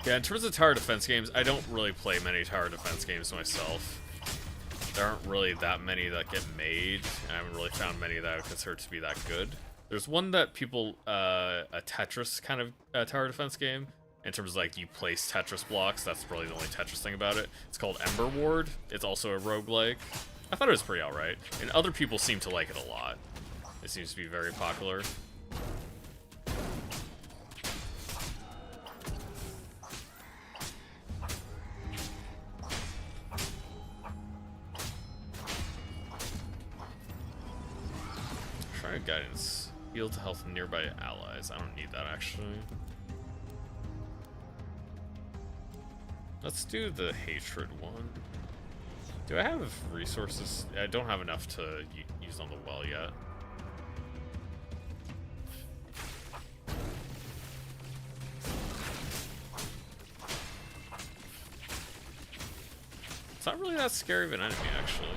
Yeah, in terms of tower defense games, I don't really play many tower defense games myself. There aren't really that many that get made, and I haven't really found many that I would consider to be that good. There's one that people, a Tetris kind of tower defense game, in terms of like you place Tetris blocks. That's really the only Tetris thing about it. It's called Ember Ward. It's also a roguelike. I thought it was pretty alright, and other people seem to like it a lot. It seems to be very popular. Guidance. Heal to health of nearby allies. I don't need that, actually. Let's do the hatred one. Do I have resources? I don't have enough to use on the well yet. It's not really that scary of an enemy, actually.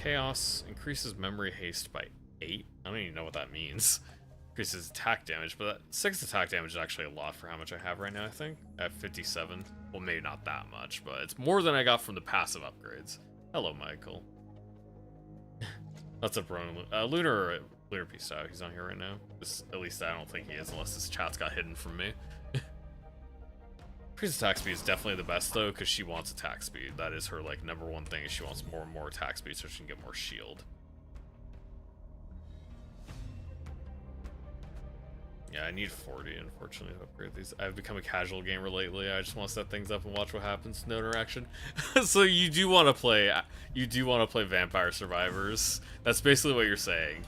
Chaos increases memory haste by 8. I don't even know what that means. Increases attack damage, but that 6 attack damage is actually a lot for how much I have right now, I think. I have 57. Well, maybe not that much, but it's more than I got from the passive upgrades. Hello, Michael. That's a Lunar peace out. He's on here right now. At least I don't think he is, unless his chat's got hidden from me. Increased attack speed is definitely the best though, because she wants attack speed. That is her like #1 thing. Is she wants more and more attack speed so she can get more shield. Yeah, I need 40 unfortunately to upgrade these. I've become a casual gamer lately. I just want to set things up and watch what happens. No interaction. So you do want to play. Vampire Survivors. That's basically what you're saying.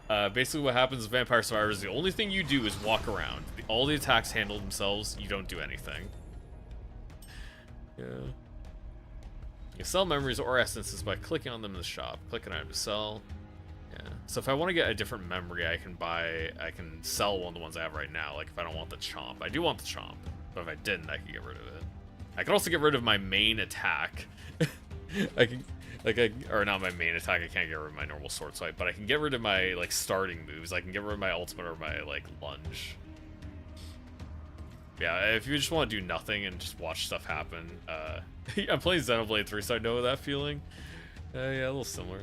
Basically what happens with Vampire Survivors, the only thing you do is walk around. All the attacks handle themselves. You don't do anything. Yeah. You sell memories or essences by clicking on them in the shop. Click an item to sell. Yeah. So if I want to get a different memory, I can sell one of the ones I have right now. Like if I don't want the chomp. I do want the chomp, but if I didn't, I could get rid of it. I can also get rid of my main attack. Or not my main attack, I can't get rid of my normal sword swipe, but I can get rid of my like starting moves. I can get rid of my ultimate or my like lunge. Yeah, if you just want to do nothing and just watch stuff happen, I'm playing Xenoblade 3, so I know that feeling. Yeah, a little similar.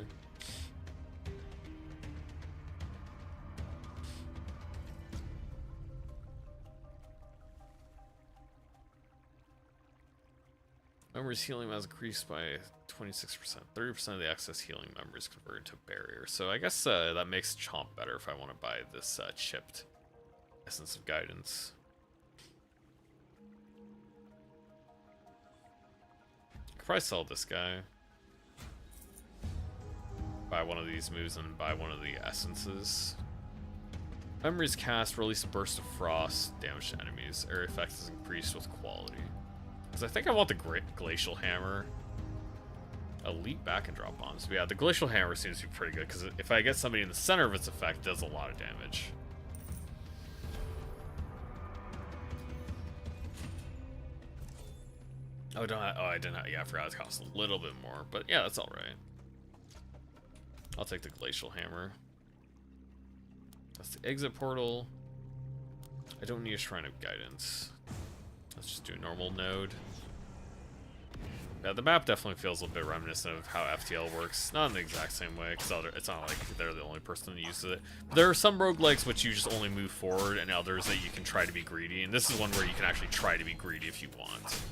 Memories healing has increased by 26%. 30% of the excess healing memories converted to barrier. So I guess that makes Chomp better if I want to buy this chipped Essence of Guidance. Could probably sell this guy. buy one of these moves and buy one of the essences. Memories cast, release a burst of frost, damage to enemies. Area effect is increased with quality. Because I think I want the Glacial Hammer. Elite back and drop bombs. But yeah, the Glacial Hammer seems to be pretty good, because if I get somebody in the center of its effect, it does a lot of damage. Oh, I didn't have, yeah, I forgot it costs a little bit more, but yeah, that's alright. I'll take the Glacial Hammer. That's the exit portal. I don't need a Shrine of Guidance. Let's just do a normal node. Yeah, the map definitely feels a little bit reminiscent of how FTL works. Not in the exact same way, because it's not like they're the only person that uses it. But there are some roguelikes which you just only move forward, and others that you can try to be greedy. And this is one where you can actually try to be greedy if you want.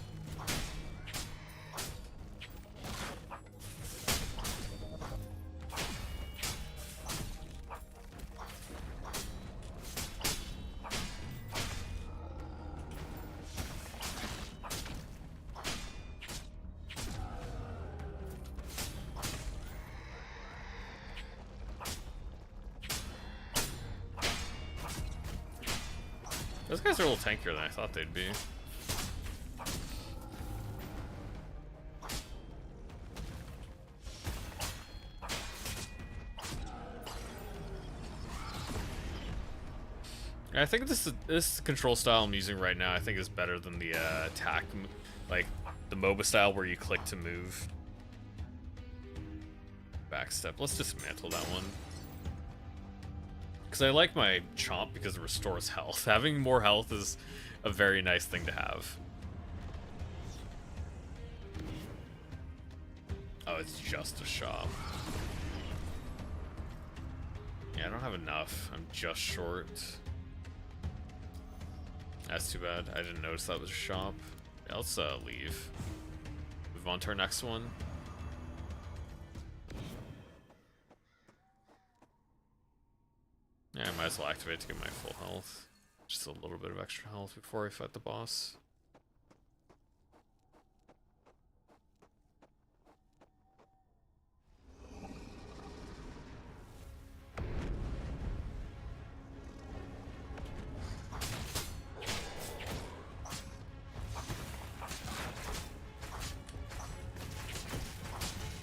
Those guys are a little tankier than I thought they'd be. I think this control style I'm using right now, I think is better than the attack, like the MOBA style where you click to move. Backstep. Let's dismantle that one. Because I like my chomp because it restores health. Having more health is a very nice thing to have. Oh, it's just a shop. Yeah, I don't have enough. I'm just short. That's too bad. I didn't notice that was a shop. Yeah, let's leave. Move on to our next one. Yeah, I might as well activate to get my full health. Just a little bit of extra health before I fight the boss.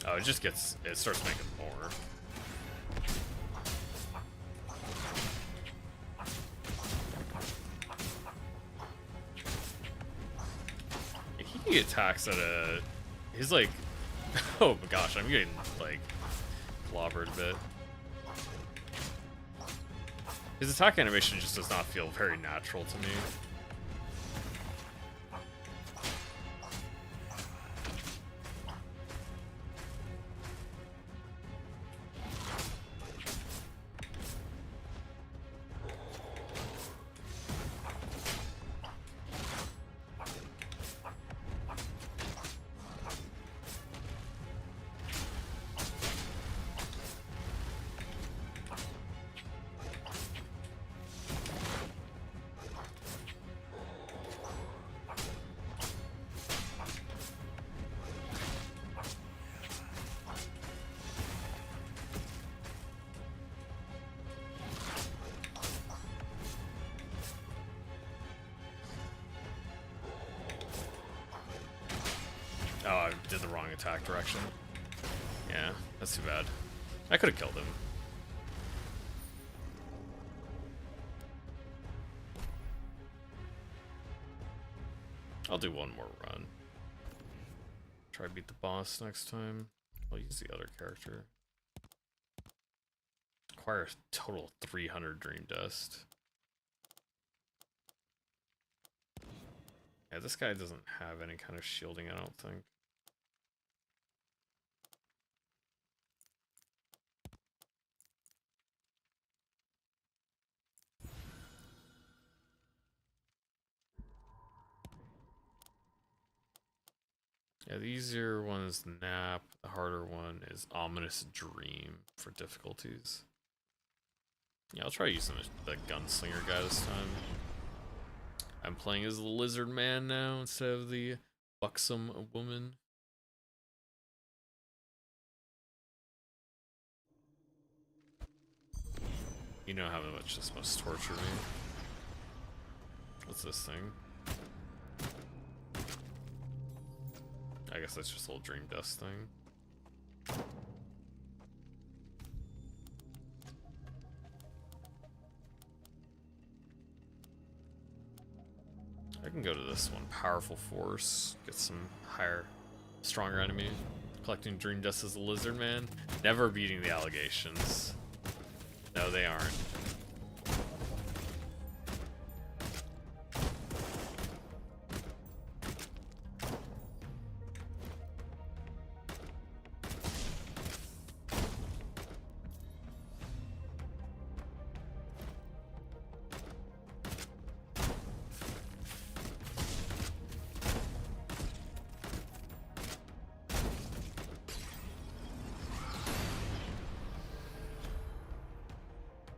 Oh, it starts making more. He attacks at a... He's like... Oh my gosh, I'm getting, like, clobbered a bit. His attack animation just does not feel very natural to me. Oh, I did the wrong attack direction. Yeah, that's too bad. I could have killed him. I'll do one more run. Try to beat the boss next time. I'll use the other character. Acquire a total of 300 Dream Dust. Yeah, this guy doesn't have any kind of shielding, I don't think. Yeah, the easier one is Nap. The harder one is Ominous Dream for difficulties. Yeah, I'll try using the Gunslinger guy this time. I'm playing as the Lizard Man now instead of the buxom woman. You know how much this must torture me. What's this thing? I guess that's just a little dream dust thing. I can go to this one. Powerful force. Get some higher, stronger enemy. Collecting dream dust as a lizard man. Never beating the allegations. No, they aren't.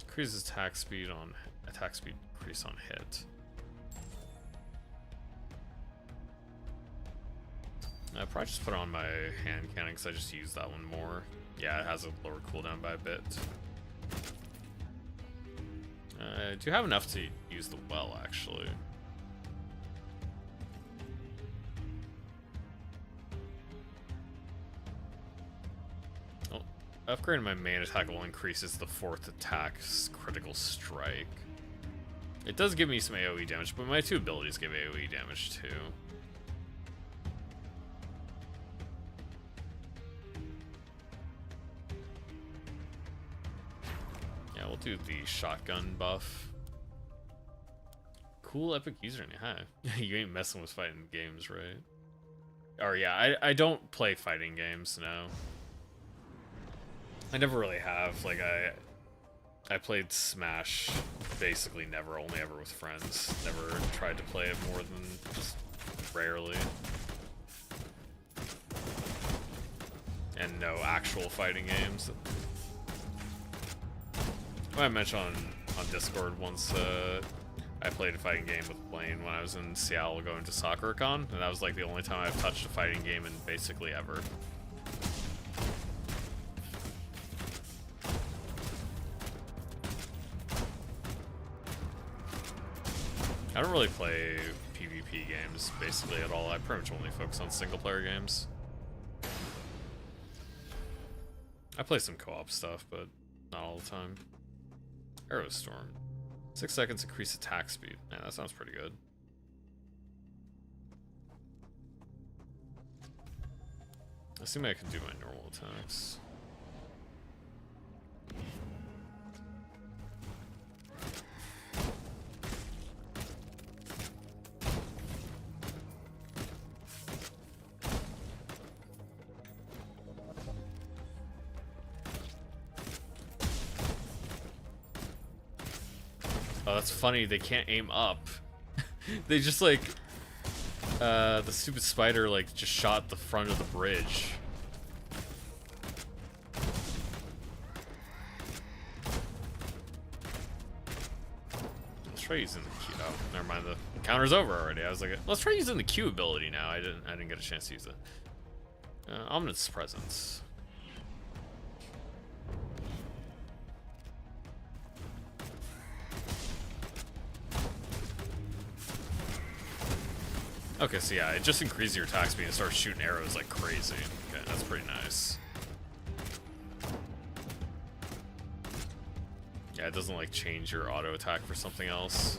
Increases attack speed increase on hit. I'd probably just put on my hand cannon because I just use that one more. Yeah, it has a lower cooldown by a bit. I do have enough to use the well, actually. Upgrading my main attack will increases the 4th attack's critical strike. It does give me some AoE damage, but my 2 abilities give AoE damage too. Yeah, we'll do the shotgun buff. Cool epic username, huh? You ain't messing with fighting games, right? Or yeah, I don't play fighting games, no. I never really have. Like, I played Smash basically never, only ever with friends. Never tried to play it more than just rarely. And no actual fighting games. I mentioned on Discord once, I played a fighting game with Blaine when I was in Seattle going to SoccerCon, and that was like the only time I've touched a fighting game in basically ever. I don't really play PvP games, basically, at all. I pretty much only focus on single-player games. I play some co-op stuff, but not all the time. Arrow Storm. 6 seconds increase attack speed. Yeah, that sounds pretty good. I assume I can do my normal attacks. Oh, that's funny, they can't aim up. They just like, the stupid spider like just shot the front of the bridge. Let's try using the Q. Oh, never mind, the encounter's over already. I was like, let's try using the Q ability now. I didn't get a chance to use it. Ominous Presence. Okay, so yeah, it just increases your attack speed and starts shooting arrows like crazy. Okay, that's pretty nice. Yeah, it doesn't like change your auto attack for something else.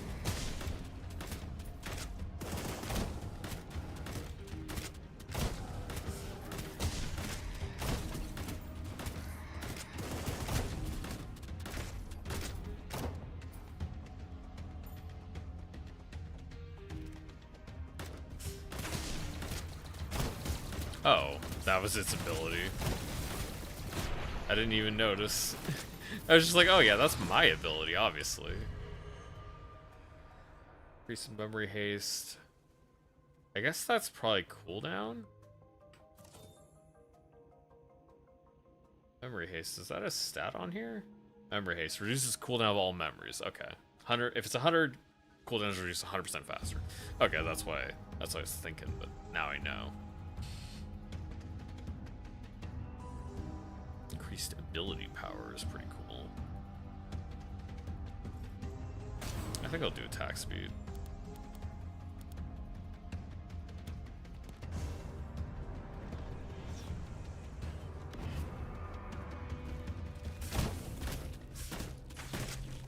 Oh, that was its ability. I didn't even notice. I was just like, oh yeah, that's my ability, obviously. Increase in memory haste. I guess that's probably cooldown? Memory haste, is that a stat on here? Memory haste reduces cooldown of all memories. Okay. 100, if it's 100, cooldown is reduced 100% faster. Okay, that's what I was thinking, but now I know. Increased ability power is pretty cool. think I'll do attack speed.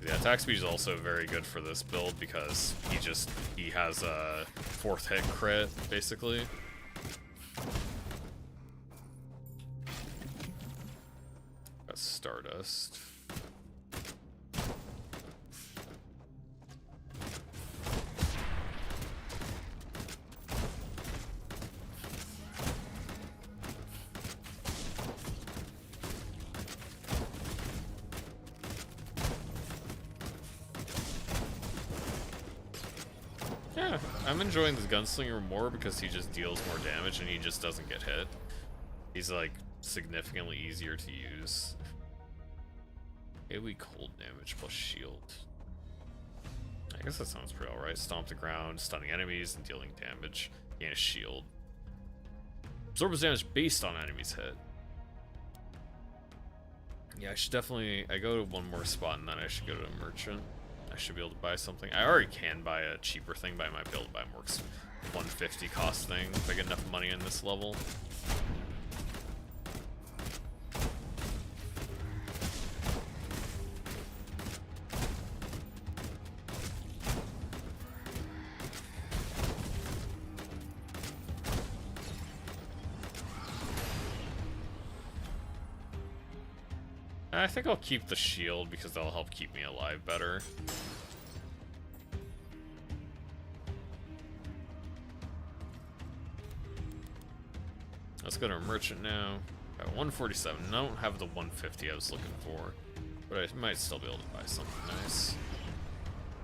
Yeah, attack speed is also very good for this build because he has a 4th hit crit, basically. Got Stardust. Yeah, I'm enjoying this gunslinger more because he just deals more damage and he just doesn't get hit. He's like significantly easier to use. AoE cold damage plus shield. I guess that sounds pretty alright. Stomp the ground, stunning enemies, and dealing damage. Gain a shield. Absorbs damage based on enemies hit. Yeah, I should definitely... I go to one more spot and then I should go to a merchant. I should be able to buy something. I already can buy a cheaper thing, but I might be able to buy a more 150 cost thing if I get enough money in this level. I think I'll keep the shield because that'll help keep me alive better. Let's go to a merchant now. Got 147. I don't have the 150 I was looking for, but I might still be able to buy something nice.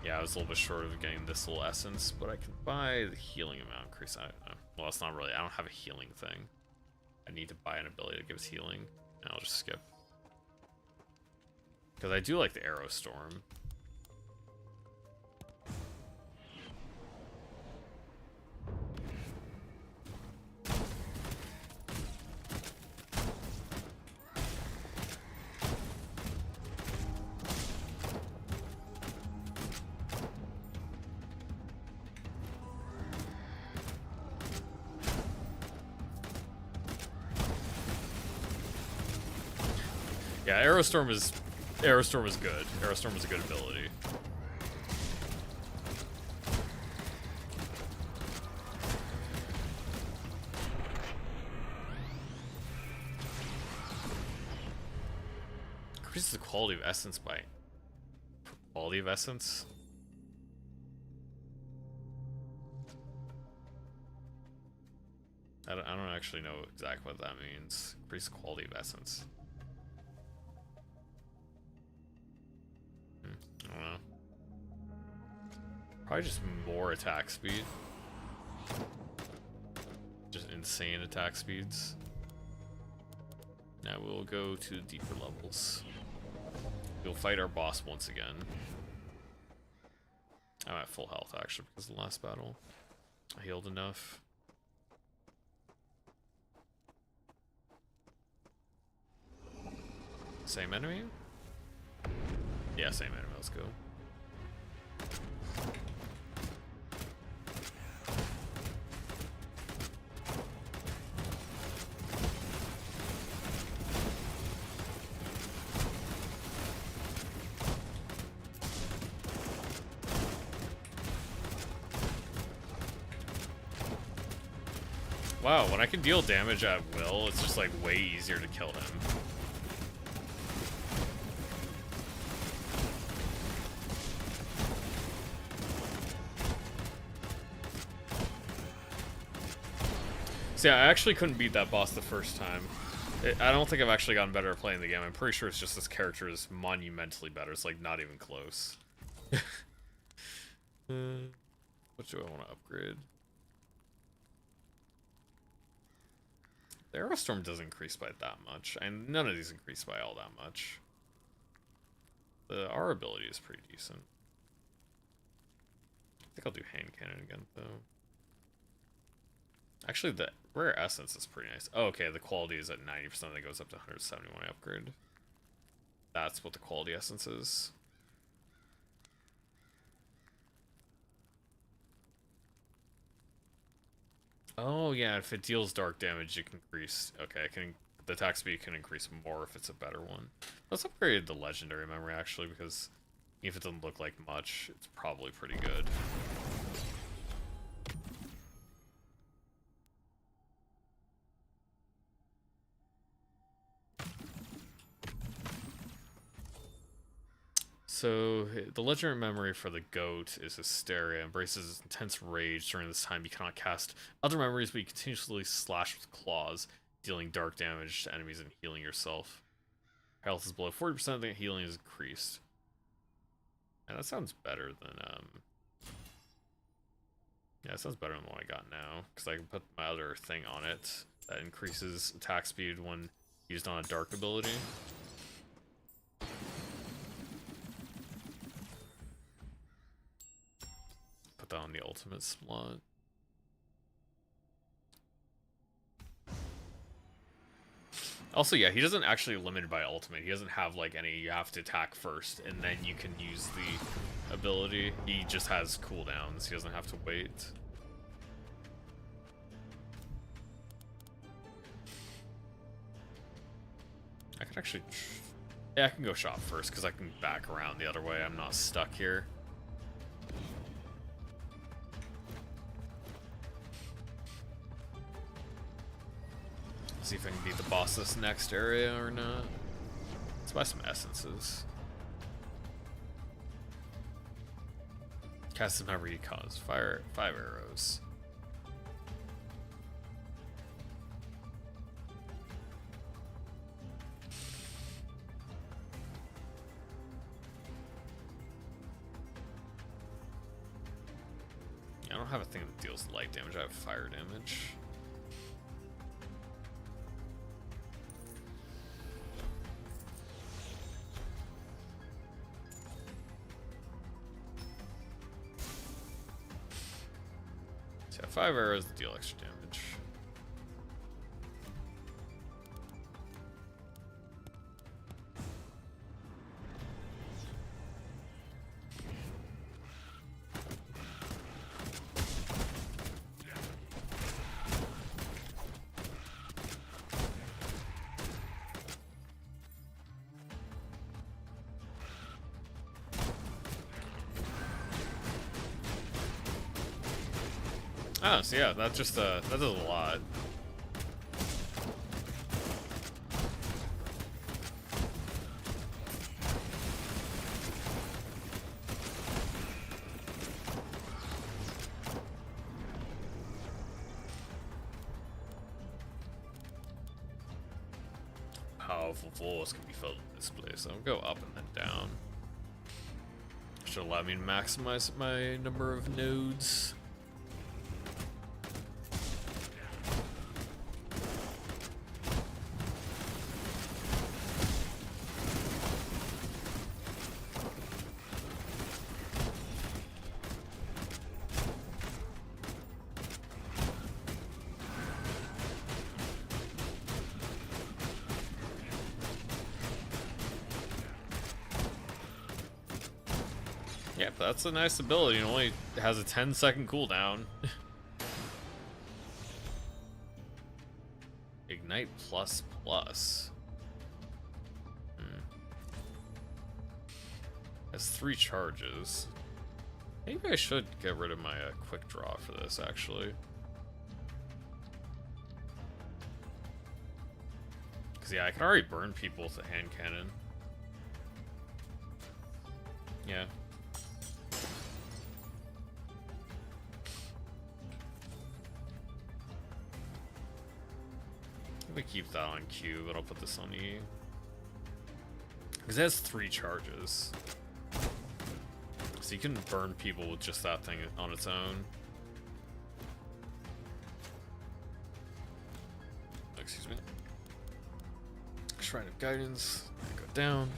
Yeah, I was a little bit short of getting this little essence, but I can buy the healing amount increase. I don't know. Well, it's not really. I don't have a healing thing. I need to buy an ability that gives healing, and I'll just skip. Because I do like the Arrow Storm. Yeah, Arrow Storm is good. Arrow Storm is a good ability. Increases the quality of essence by quality of essence. I don't actually know exactly what that means. Increase quality of essence. I don't know. Probably just more attack speed. Just insane attack speeds. Now we'll go to deeper levels. We'll fight our boss once again. I'm at full health actually because of the last battle. I healed enough. Same enemy? Yeah, same enemy. Let's go. Wow, when I can deal damage at will, it's just like way easier to kill him. See, I actually couldn't beat that boss the first time. I don't think I've actually gotten better at playing the game. I'm pretty sure it's just this character is monumentally better. It's like not even close. What do I want to upgrade? The Aerostorm doesn't increase by that much, and none of these increase by all that much. Our ability is pretty decent. I think I'll do hand cannon again, though. Actually, the rare essence is pretty nice. Oh, okay, the quality is at 90%. That goes up to 170 when I upgrade. That's what the quality essence is. yeah, if it deals dark damage, it can increase. Okay, the attack speed can increase more if it's a better one. Let's upgrade the legendary memory actually, because if it doesn't look like much, it's probably pretty good. So, the legendary memory for the goat is Hysteria. Embraces intense rage. During this time, you cannot cast other memories, but you continuously slash with claws, dealing dark damage to enemies and healing yourself. Health is below 40%, the healing is increased. And that sounds better than, yeah, that sounds better than what I got now, because I can put my other thing on it that increases attack speed when used on a dark ability. Put that on the ultimate slot. Also, yeah, he doesn't actually limit by ultimate. He doesn't have like any, you have to attack first and then you can use the ability. He just has cooldowns. He doesn't have to wait. I could actually, yeah, I can go shop first because I can back around the other way. I'm not stuck here. See if I can beat the boss this next area or not. Let's buy some essences. Cast some memory cause. Fire 5 arrows. I don't have a thing that deals light damage, I have fire damage. So 5 arrows that deal extra damage. Oh, so yeah, that just that does a lot. Powerful force can be felt in this place. I'll go up and then down. Should allow me to maximize my number of nodes. Yeah, that's a nice ability. It only has a 10-second cooldown. Ignite plus plus. Has 3 charges. Maybe I should get rid of my quick draw for this, actually. Because, yeah, I can already burn people with a hand cannon. Yeah. I'm gonna keep that on Q, but I'll put this on E. Because it has 3 charges. So you can burn people with just that thing on its own. Excuse me. Shrine of Guidance. Go down.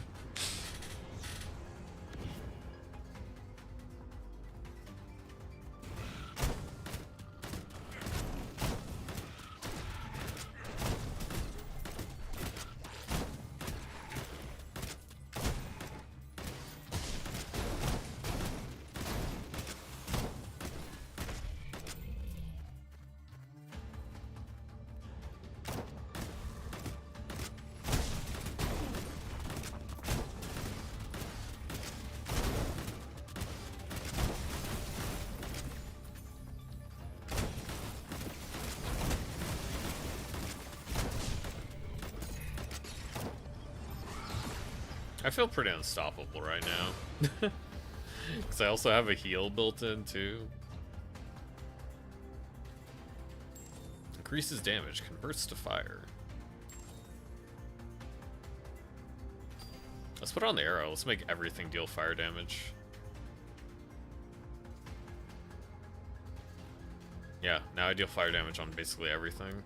I feel pretty unstoppable right now. Because I also have a heal built in, too. Increases damage, converts to fire. Let's put on the arrow. Let's make everything deal fire damage. Yeah, now I deal fire damage on basically everything.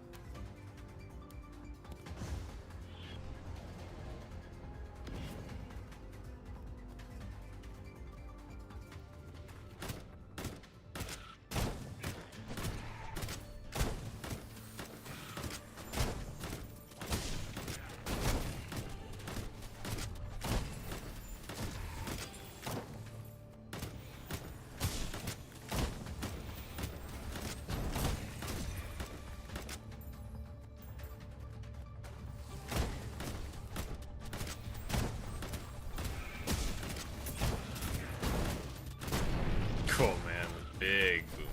Cool, man. Big boom.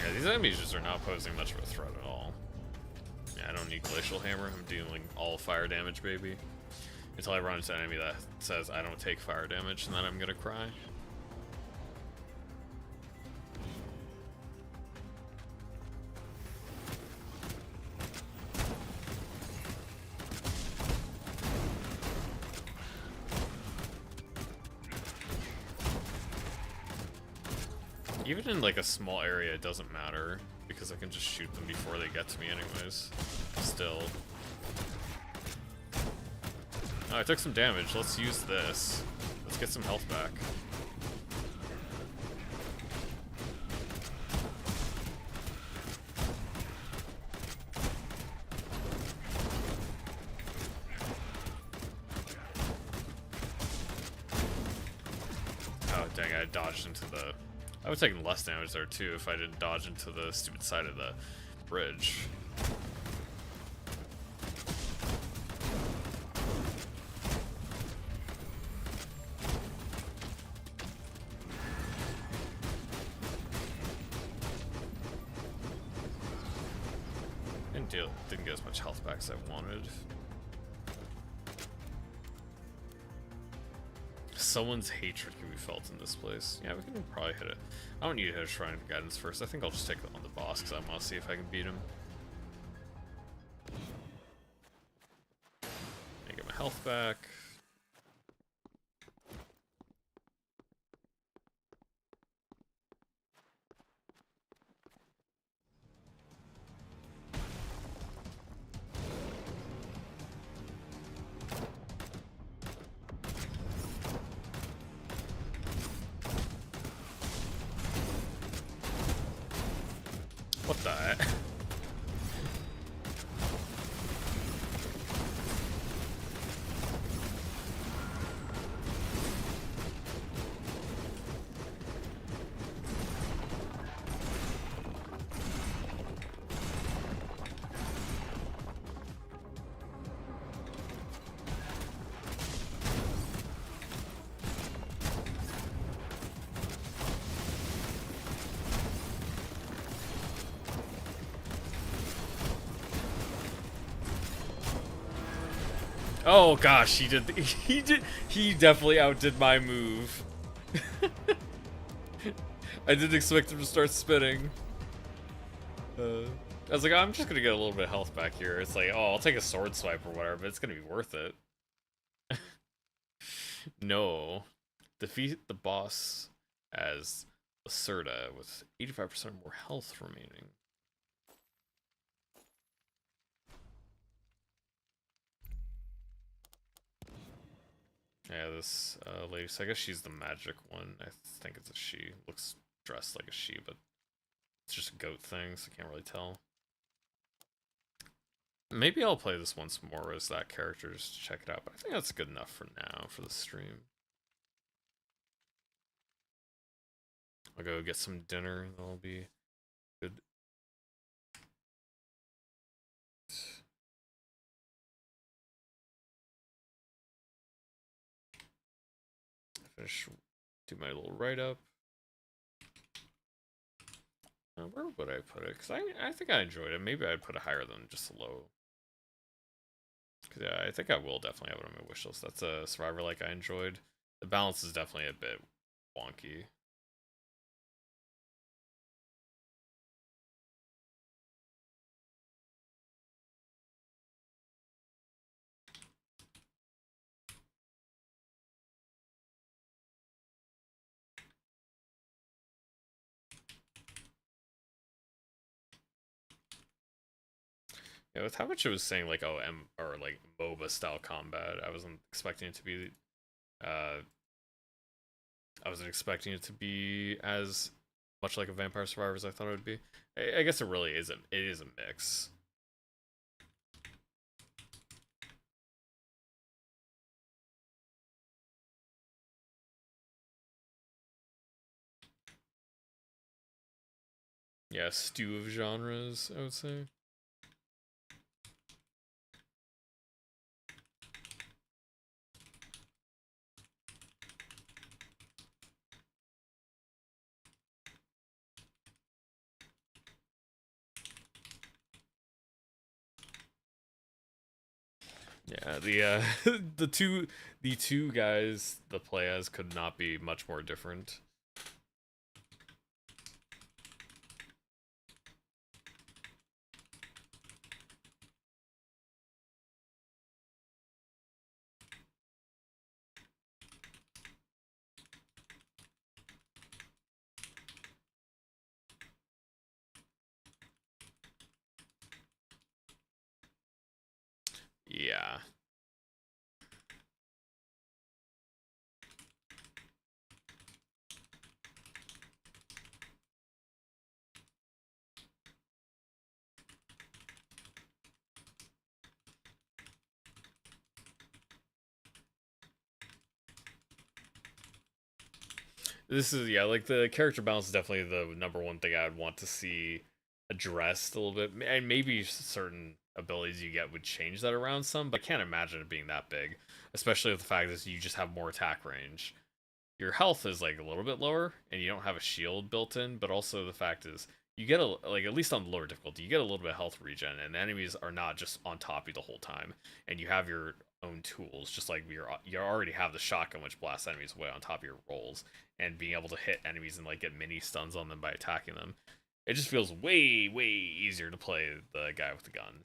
Yeah, these enemies just are not posing much of a threat at all. Yeah, I don't need Glacial Hammer. I'm dealing all fire damage, baby. Until I run into an enemy that says I don't take fire damage, and then I'm gonna cry. Even in like a small area, it doesn't matter because I can just shoot them before they get to me anyways. Still. Oh, I took some damage. Let's use this. Let's get some health back. Oh, dang, I dodged into the... I would have taken less damage there too if I didn't dodge into the stupid side of the bridge. Didn't get as much health back as I wanted. Someone's hatred can be felt in this place. Yeah, we can probably hit it. I don't need to hit a Shrine of Guidance first. I think I'll just take it on the boss because I want to see if I can beat him. I get my health back. What the heck? Oh gosh, he definitely outdid my move. I didn't expect him to start spinning. I was like, oh, I'm just gonna get a little bit of health back here. It's like, oh, I'll take a sword swipe or whatever, but it's gonna be worth it. No. Defeat the boss as Lacerda with 85% more health remaining. Yeah, this lady, so I guess she's the magic one. I think it's a she. Looks dressed like a she, but it's just a goat thing, so I can't really tell. Maybe I'll play this once more as that character just to check it out, but I think that's good enough for now for the stream. I'll go get some dinner and that'll be good. Finish, do my little write-up. Where would I put it? Because I think I enjoyed it. Maybe I'd put it higher than just low. Cause yeah, I think I will definitely have it on my wish list. That's a survivor like I enjoyed. The balance is definitely a bit wonky. Yeah, with how much it was saying like oh M or like MOBA style combat, I wasn't expecting it to be uh I wasn't expecting it to be as much like a Vampire Survivor as I thought it would be. I guess it really is it is a mix. Yeah, stew of genres, I would say. Yeah, the two guys the play as could not be much more different. Yeah. This is yeah, like the character balance is definitely the number one thing I'd want to see addressed a little bit, and maybe certain abilities you get would change that around some, but I can't imagine it being that big, especially with the fact that you just have more attack range. Your health is like a little bit lower, and you don't have a shield built in, but also the fact is you get a like at least on the lower difficulty, you get a little bit of health regen, and the enemies are not just on top of you the whole time, and you have your own tools, just like you already have the shotgun which blasts enemies away on top of your rolls, and being able to hit enemies and like get mini stuns on them by attacking them. It just feels way easier to play the guy with the gun.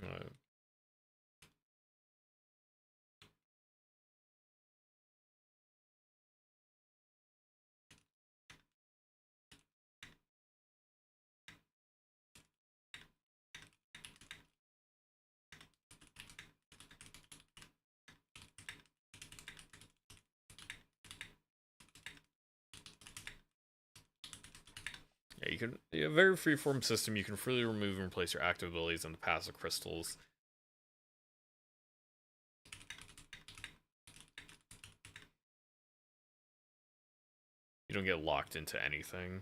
Uh, yeah, you can a very freeform system. You can freely remove and replace your active abilities and the passive crystals. You don't get locked into anything.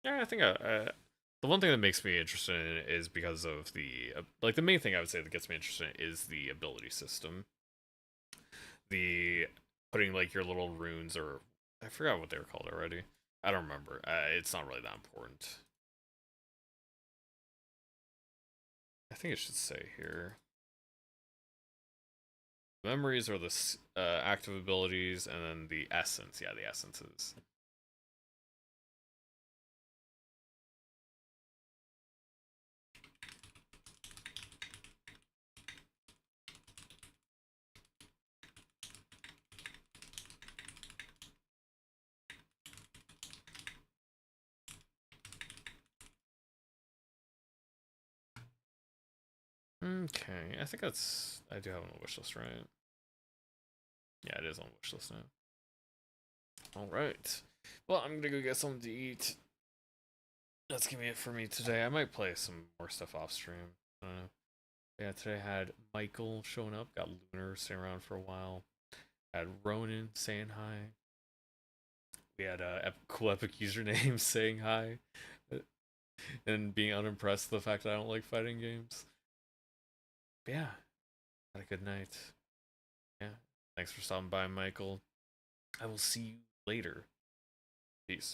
Yeah, I think the one thing that makes me interested in it is because of the like the main thing I would say that gets me interested in it is the ability system. The putting like your little runes or I forgot what they were called already. I don't remember. It's not really that important. I think it should say here. Memories are the active abilities, and then the essence. Yeah, the essences. Okay, I think that's... I do have it on the wish list, right? Yeah, it is on the wish list now. Alright. Well, I'm gonna go get something to eat. That's gonna be it for me today. I might play some more stuff off stream. I don't know. Yeah, today I had Michael showing up, got Lunar staying around for a while. Had Ronan saying hi. We had cool epic usernames saying hi. And being unimpressed with the fact that I don't like fighting games. But yeah, had a good night. Yeah. Thanks for stopping by, Michael. I will see you later. Peace.